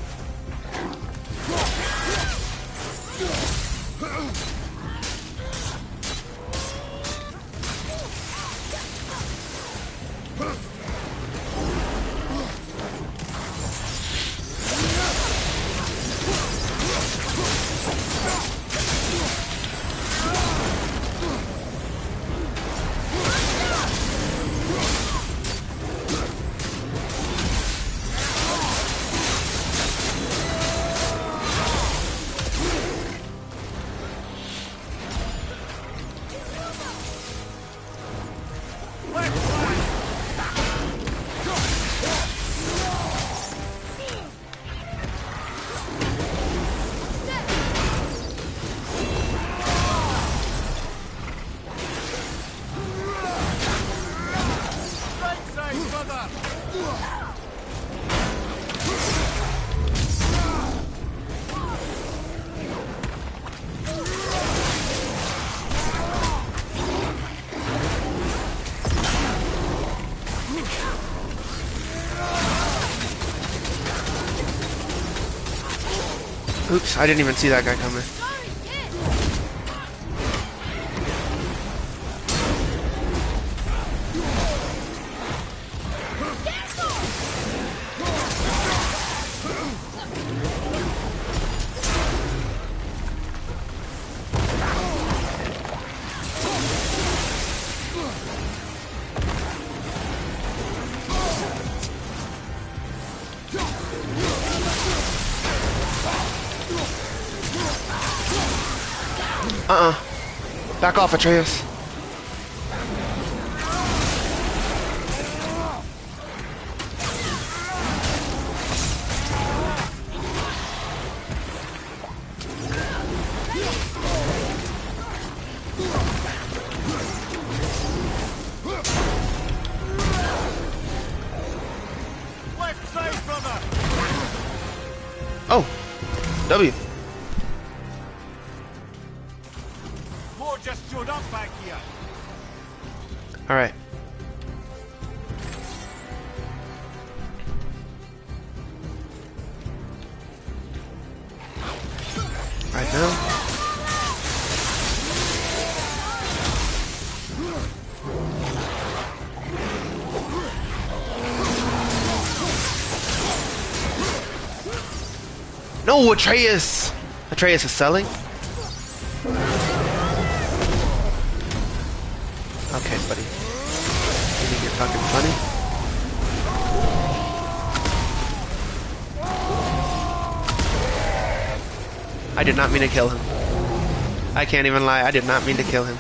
Oops, I didn't even see that guy coming. Back off, Atreus.
Left side, brother!
Oh, W.
More just showed up back here.
All right. Right now. No, Atreus! Atreus is selling? Okay, buddy. You think you're fucking funny? I did not mean to kill him. I can't even lie, I did not mean to kill him.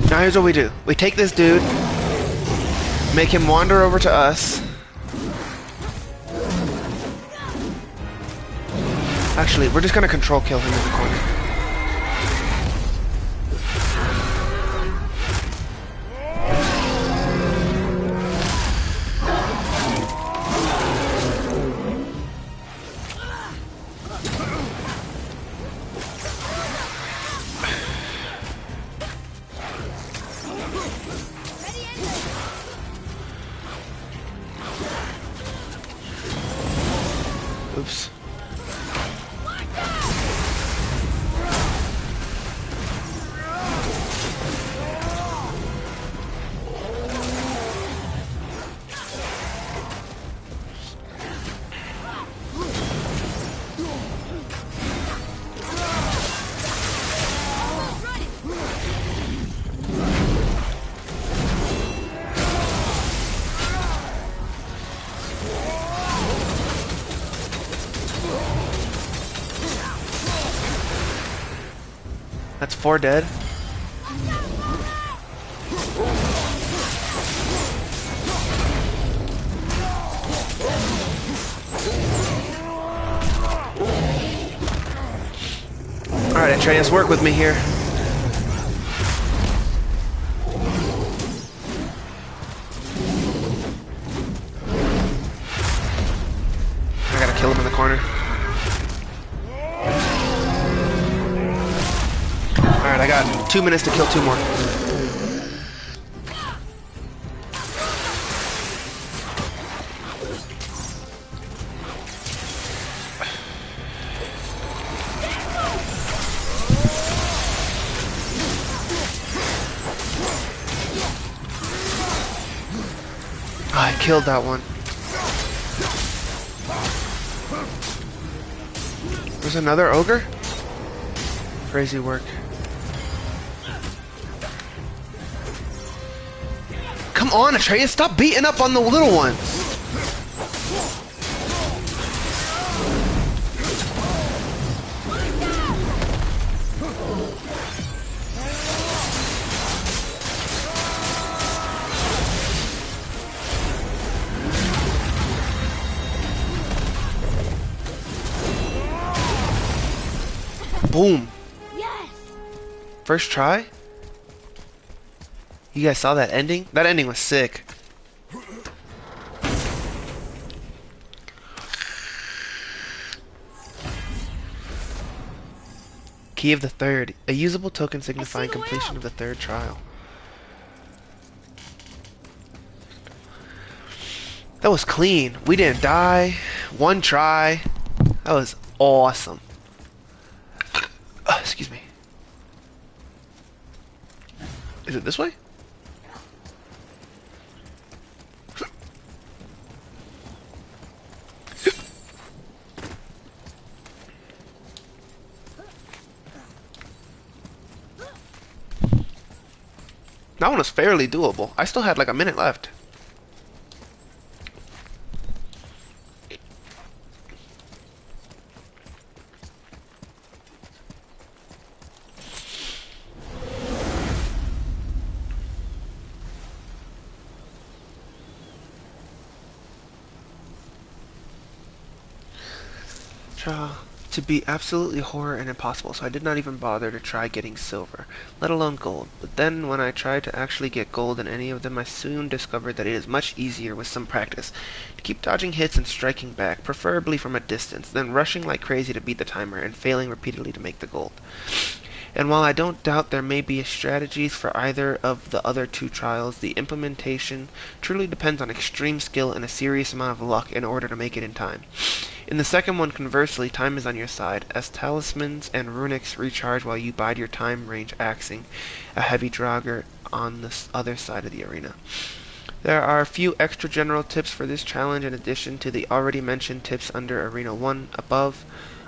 Now here's what we do. We take this dude, make him wander over to us. Actually, we're just gonna control kill him in the corner. Oops. That's 4 dead. Alright, Atreus, work with me here. I gotta kill him in the corner. Alright, I got 2 minutes to kill 2 more. I killed that one. There's another ogre? Crazy work. Come on, Atreus, stop beating up on the little ones! Boom.
Yes.
First try? You guys saw that ending? That ending was sick. Key of the Third. A usable token signifying completion of the third trial. That was clean. We didn't die. 1 try. That was awesome. Excuse me. Is it this way? That one was fairly doable. I still had like a minute left. To be absolutely horror and impossible, so I did not even bother to try getting silver, let alone gold. But then when I tried to actually get gold in any of them, I soon discovered that it is much easier with some practice to keep dodging hits and striking back, preferably from a distance, than rushing like crazy to beat the timer and failing repeatedly to make the gold. And while I don't doubt there may be strategies for either of the other 2 trials, the implementation truly depends on extreme skill and a serious amount of luck in order to make it in time. In the second one, conversely, time is on your side, as talismans and runics recharge while you bide your time range axing a heavy Draugr on the other side of the arena. There are a few extra general tips for this challenge in addition to the already mentioned tips under Arena 1 above.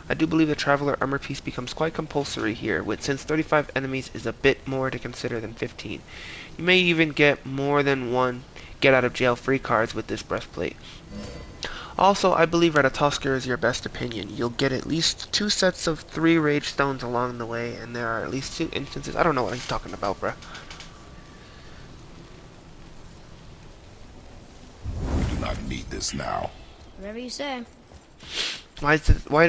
I do believe the Traveler armor piece becomes quite compulsory here, since 35 enemies is a bit more to consider than 15. You may even get more than 1 get out of jail free cards with this breastplate. Also, I believe Ratatoskr is your best opinion. You'll get at least 2 sets of 3 rage stones along the way, and there are at least 2 instances. I don't know what he's talking about, bruh.
We do not need this now.
Whatever you say.
Why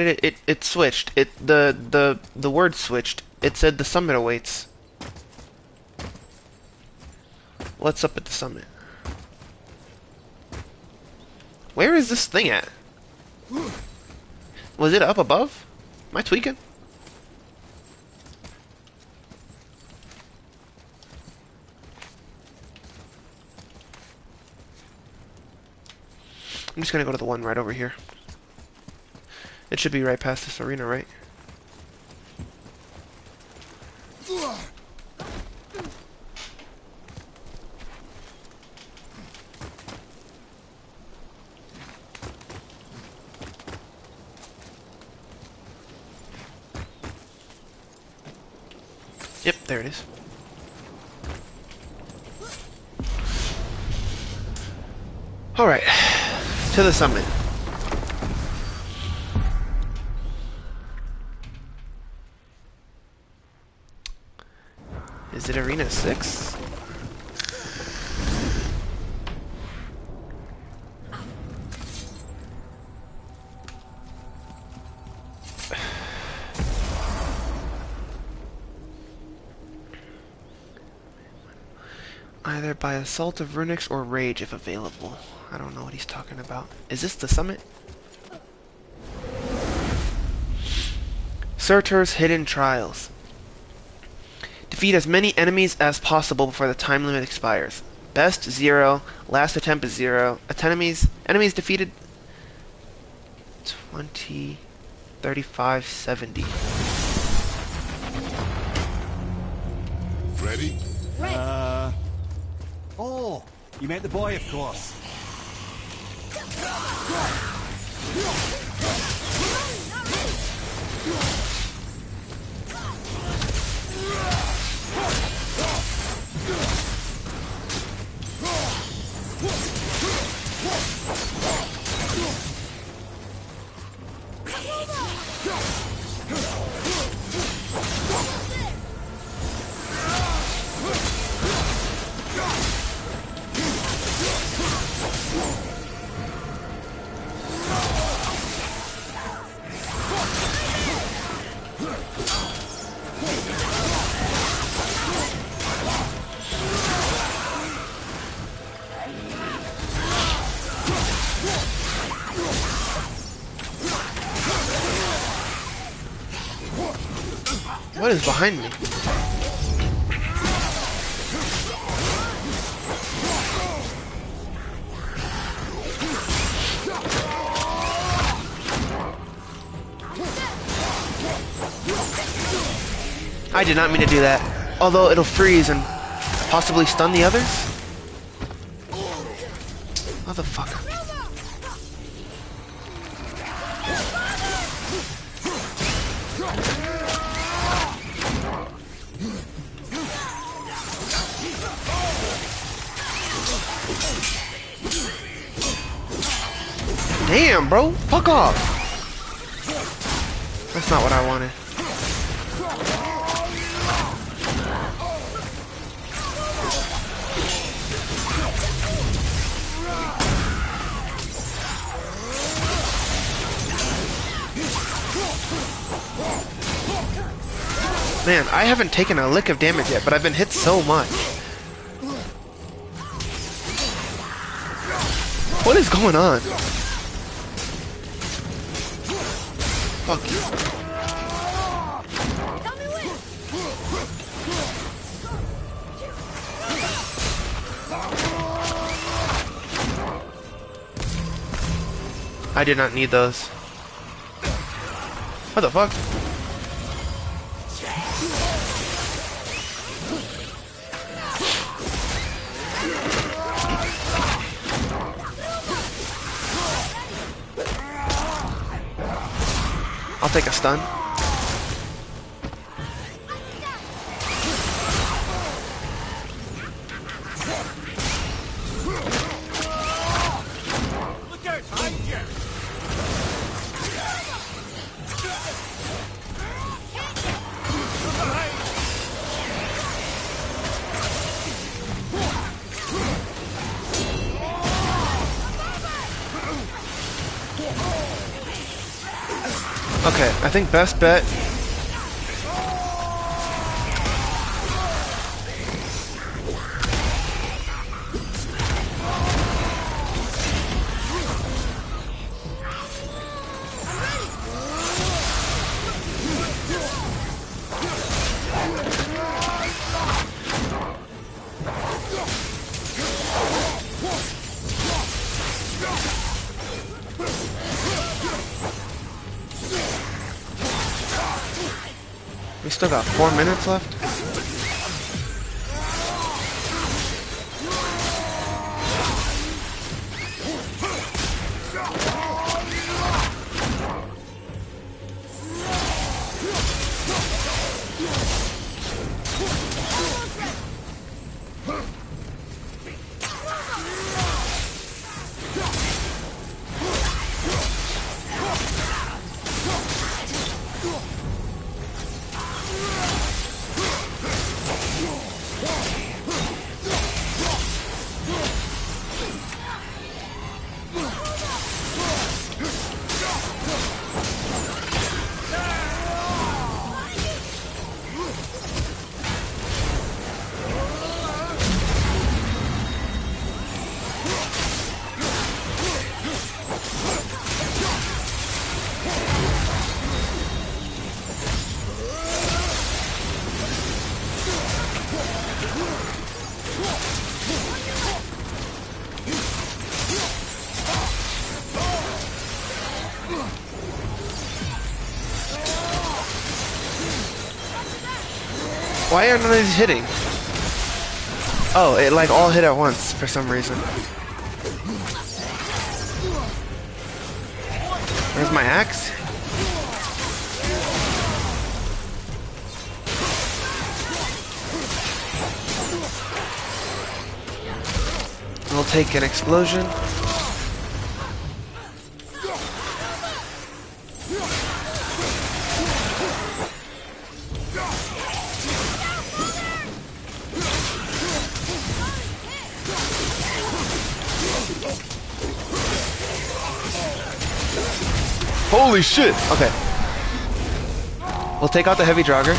did it switched? The word switched. It said the summit awaits. What's up at the summit? Where is this thing at? Was it up above? Am I tweaking? I'm just gonna go to the one right over here. It should be right past this arena, right? Yep, there it is. Alright, to the summit. it Arena 6? Either by Assault of Runix or Rage if available. I don't know what he's talking about. Is this the summit? Surtur's Hidden Trials. Defeat as many enemies as possible before the time limit expires. Best 0. Last attempt is 0. Enemies defeated 20, 35, 70.
Ready?
Oh, you meant the boy, of course.
What is behind me? I did not mean to do that. Although it'll freeze and possibly stun the others? Motherfucker. Damn, bro. Fuck off. That's not what I wanted. Man, I haven't taken a lick of damage yet, but I've been hit so much. What is going on? Fuck you. I did not need those. What the fuck? I'll take a stun.
Look out, behind you!
Okay, I think best bet. We still got 4 minutes left. Why are none of these hitting? Oh, it like all hit at once for some reason. Where's my axe? We'll take an explosion. Holy shit! Okay. We'll take out the heavy Draugr.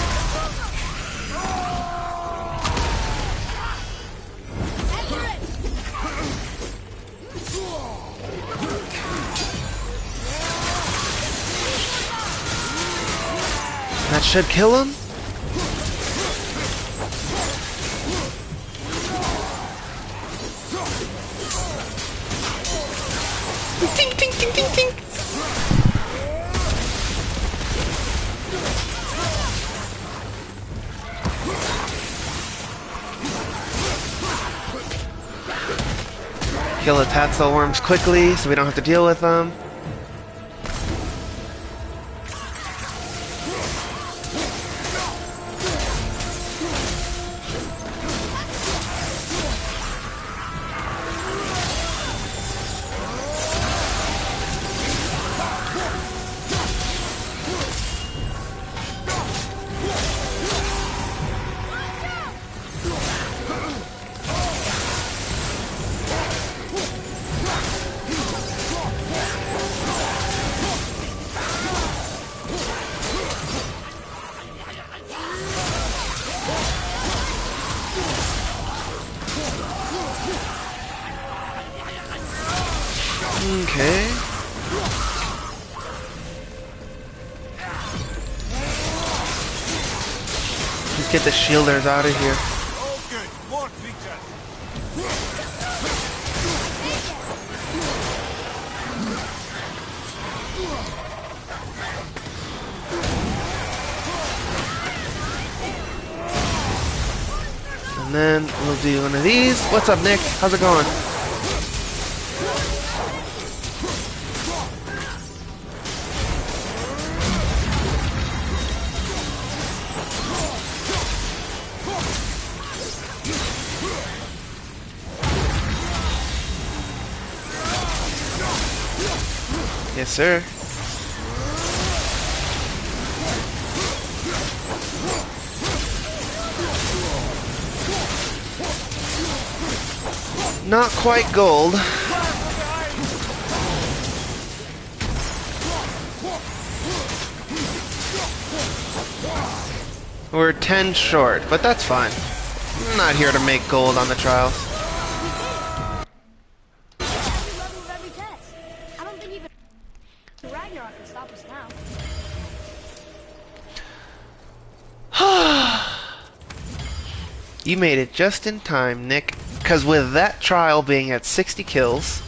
That should kill him. Ting, ting, ting, ting, ting. Kill the Tatsel worms quickly so we don't have to deal with them. Okay. Let's get the shielders out of here.
Oh, good. More creatures.
And then we'll do one of these. What's up, Nick? How's it going? Yes, sir. Not quite gold. We're 10 short, but that's fine. I'm not here to make gold on the trials.
Level of every test. I don't think even Ragnarok can stop us now.
You made it just in time, Nick. Because with that trial being at 60 kills,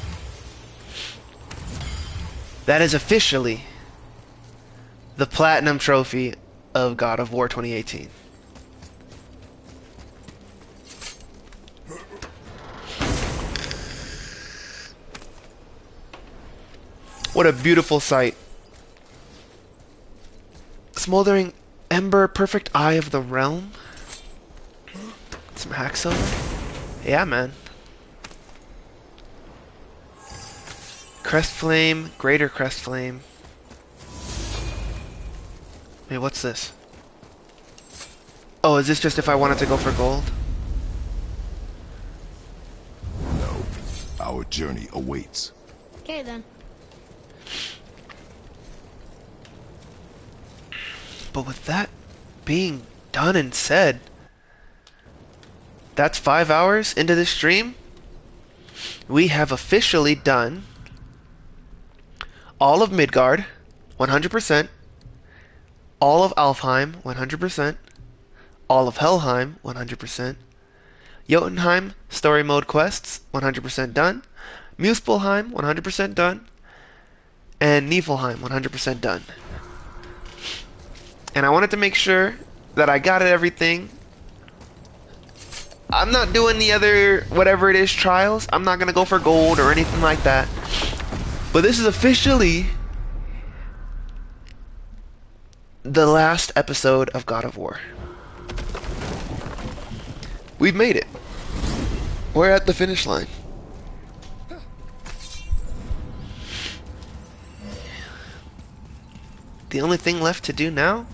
that is officially the Platinum Trophy of God of War 2018. What a beautiful sight. Smoldering Ember, Perfect Eye of the Realm. Some Hacksilver. Yeah, man. Crest Flame, Greater Crest Flame. Wait, what's this? Oh, is this just if I wanted to go for gold?
No. Our journey awaits.
Okay then.
But with that being done and said, that's 5 hours into this stream. We have officially done all of Midgard, 100%, all of Alfheim, 100%, all of Helheim, 100%, Jotunheim, story mode quests, 100% done, Muspelheim, 100% done, and Niflheim, 100% done. And I wanted to make sure that I got everything I'm not doing the other, whatever it is, trials. I'm not gonna go for gold or anything like that. But this is officially the last episode of God of War. We've made it. We're at the finish line. The only thing left to do now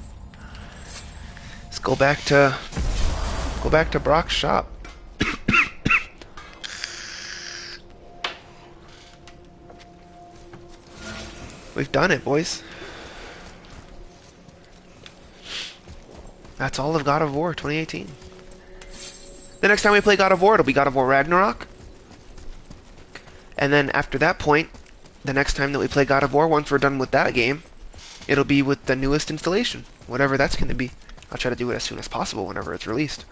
is go back to Brock's shop. We've done it, boys. That's all of God of War 2018. The next time we play God of War, it'll be God of War Ragnarok. And then after that point, the next time that we play God of War, once we're done with that game, it'll be with the newest installation, whatever that's going to be. I'll try to do it as soon as possible whenever it's released.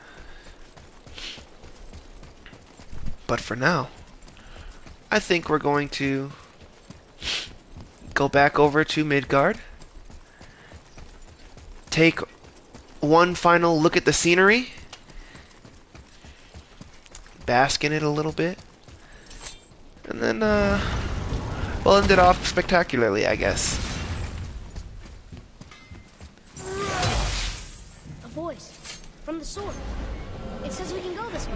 But for now, I think we're going to go back over to Midgard, take one final look at the scenery, bask in it a little bit, and then we'll end it off spectacularly, I guess.
A voice from the sword. It says we can go this way.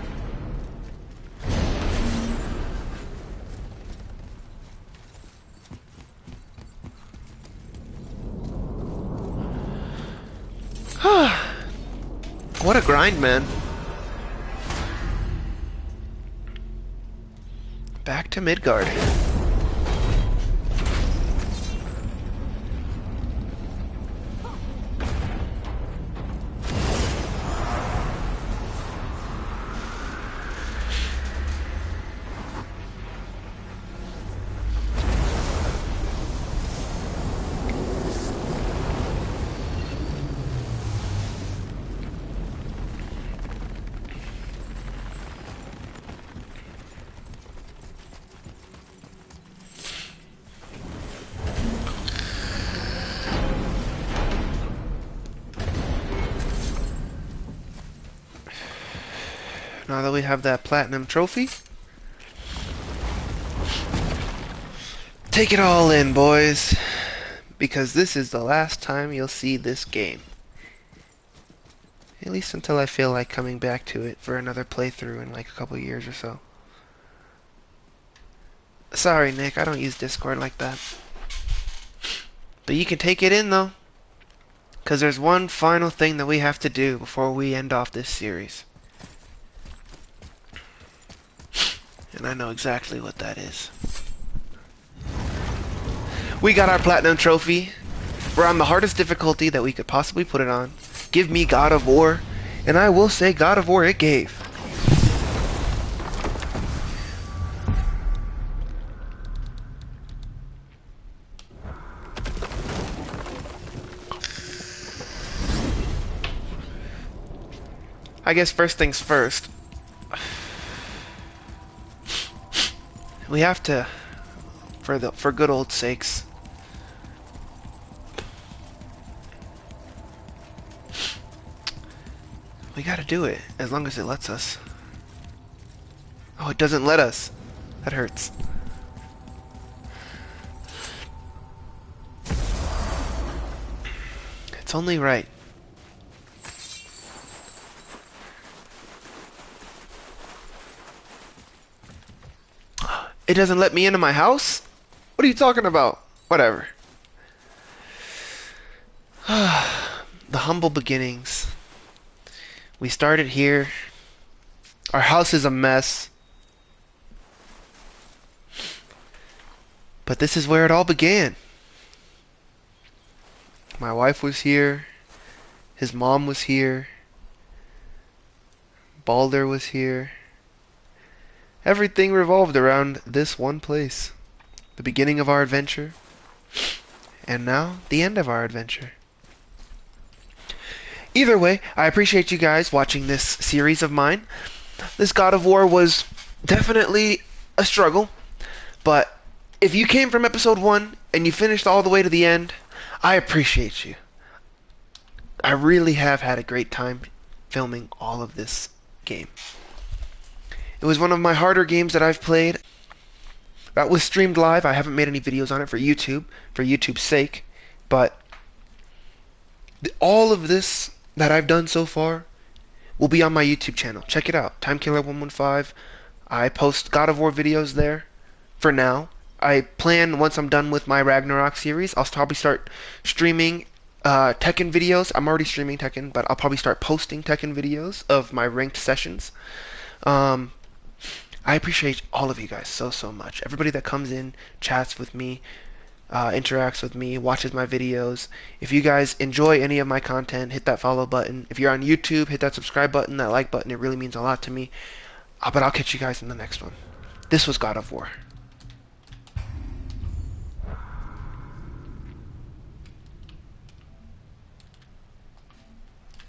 What a grind, man. Back to Midgard. Now that we have that platinum trophy, take it all in, boys, because this is the last time you'll see this game. At least until I feel like coming back to it for another playthrough in like a couple years or so. Sorry, Nick, I don't use Discord like that. But you can take it in, though, because there's one final thing that we have to do before we end off this series. And I know exactly what that is. We got our platinum trophy. We're on the hardest difficulty that we could possibly put it on. Give me God of War. And I will say God of War it gave. I guess first things first. We have to, for good old sakes, we gotta do it as long as it lets us. Oh, it doesn't let us. That hurts. It's only right. It doesn't let me into my house? What are you talking about? Whatever. The humble beginnings. We started here. Our house is a mess. But this is where it all began. My wife was here. His mom was here. Balder was here. Everything revolved around this one place. The beginning of our adventure. And now, the end of our adventure. Either way, I appreciate you guys watching this series of mine. This God of War was definitely a struggle. But if you came from episode 1 and you finished all the way to the end, I appreciate you. I really have had a great time filming all of this game. It was one of my harder games that I've played. That was streamed live. I haven't made any videos on it for YouTube's sake. But all of this that I've done so far will be on my YouTube channel. Check it out, Timekiller115. I post God of War videos there for now. I plan, once I'm done with my Ragnarok series, I'll probably start streaming Tekken videos. I'm already streaming Tekken, but I'll probably start posting Tekken videos of my ranked sessions. I appreciate all of you guys so much. Everybody that comes in, chats with me, interacts with me, watches my videos. If you guys enjoy any of my content, hit that follow button. If you're on YouTube, hit that subscribe button, that like button. It really means a lot to me. But I'll catch you guys in the next one. This was God of War.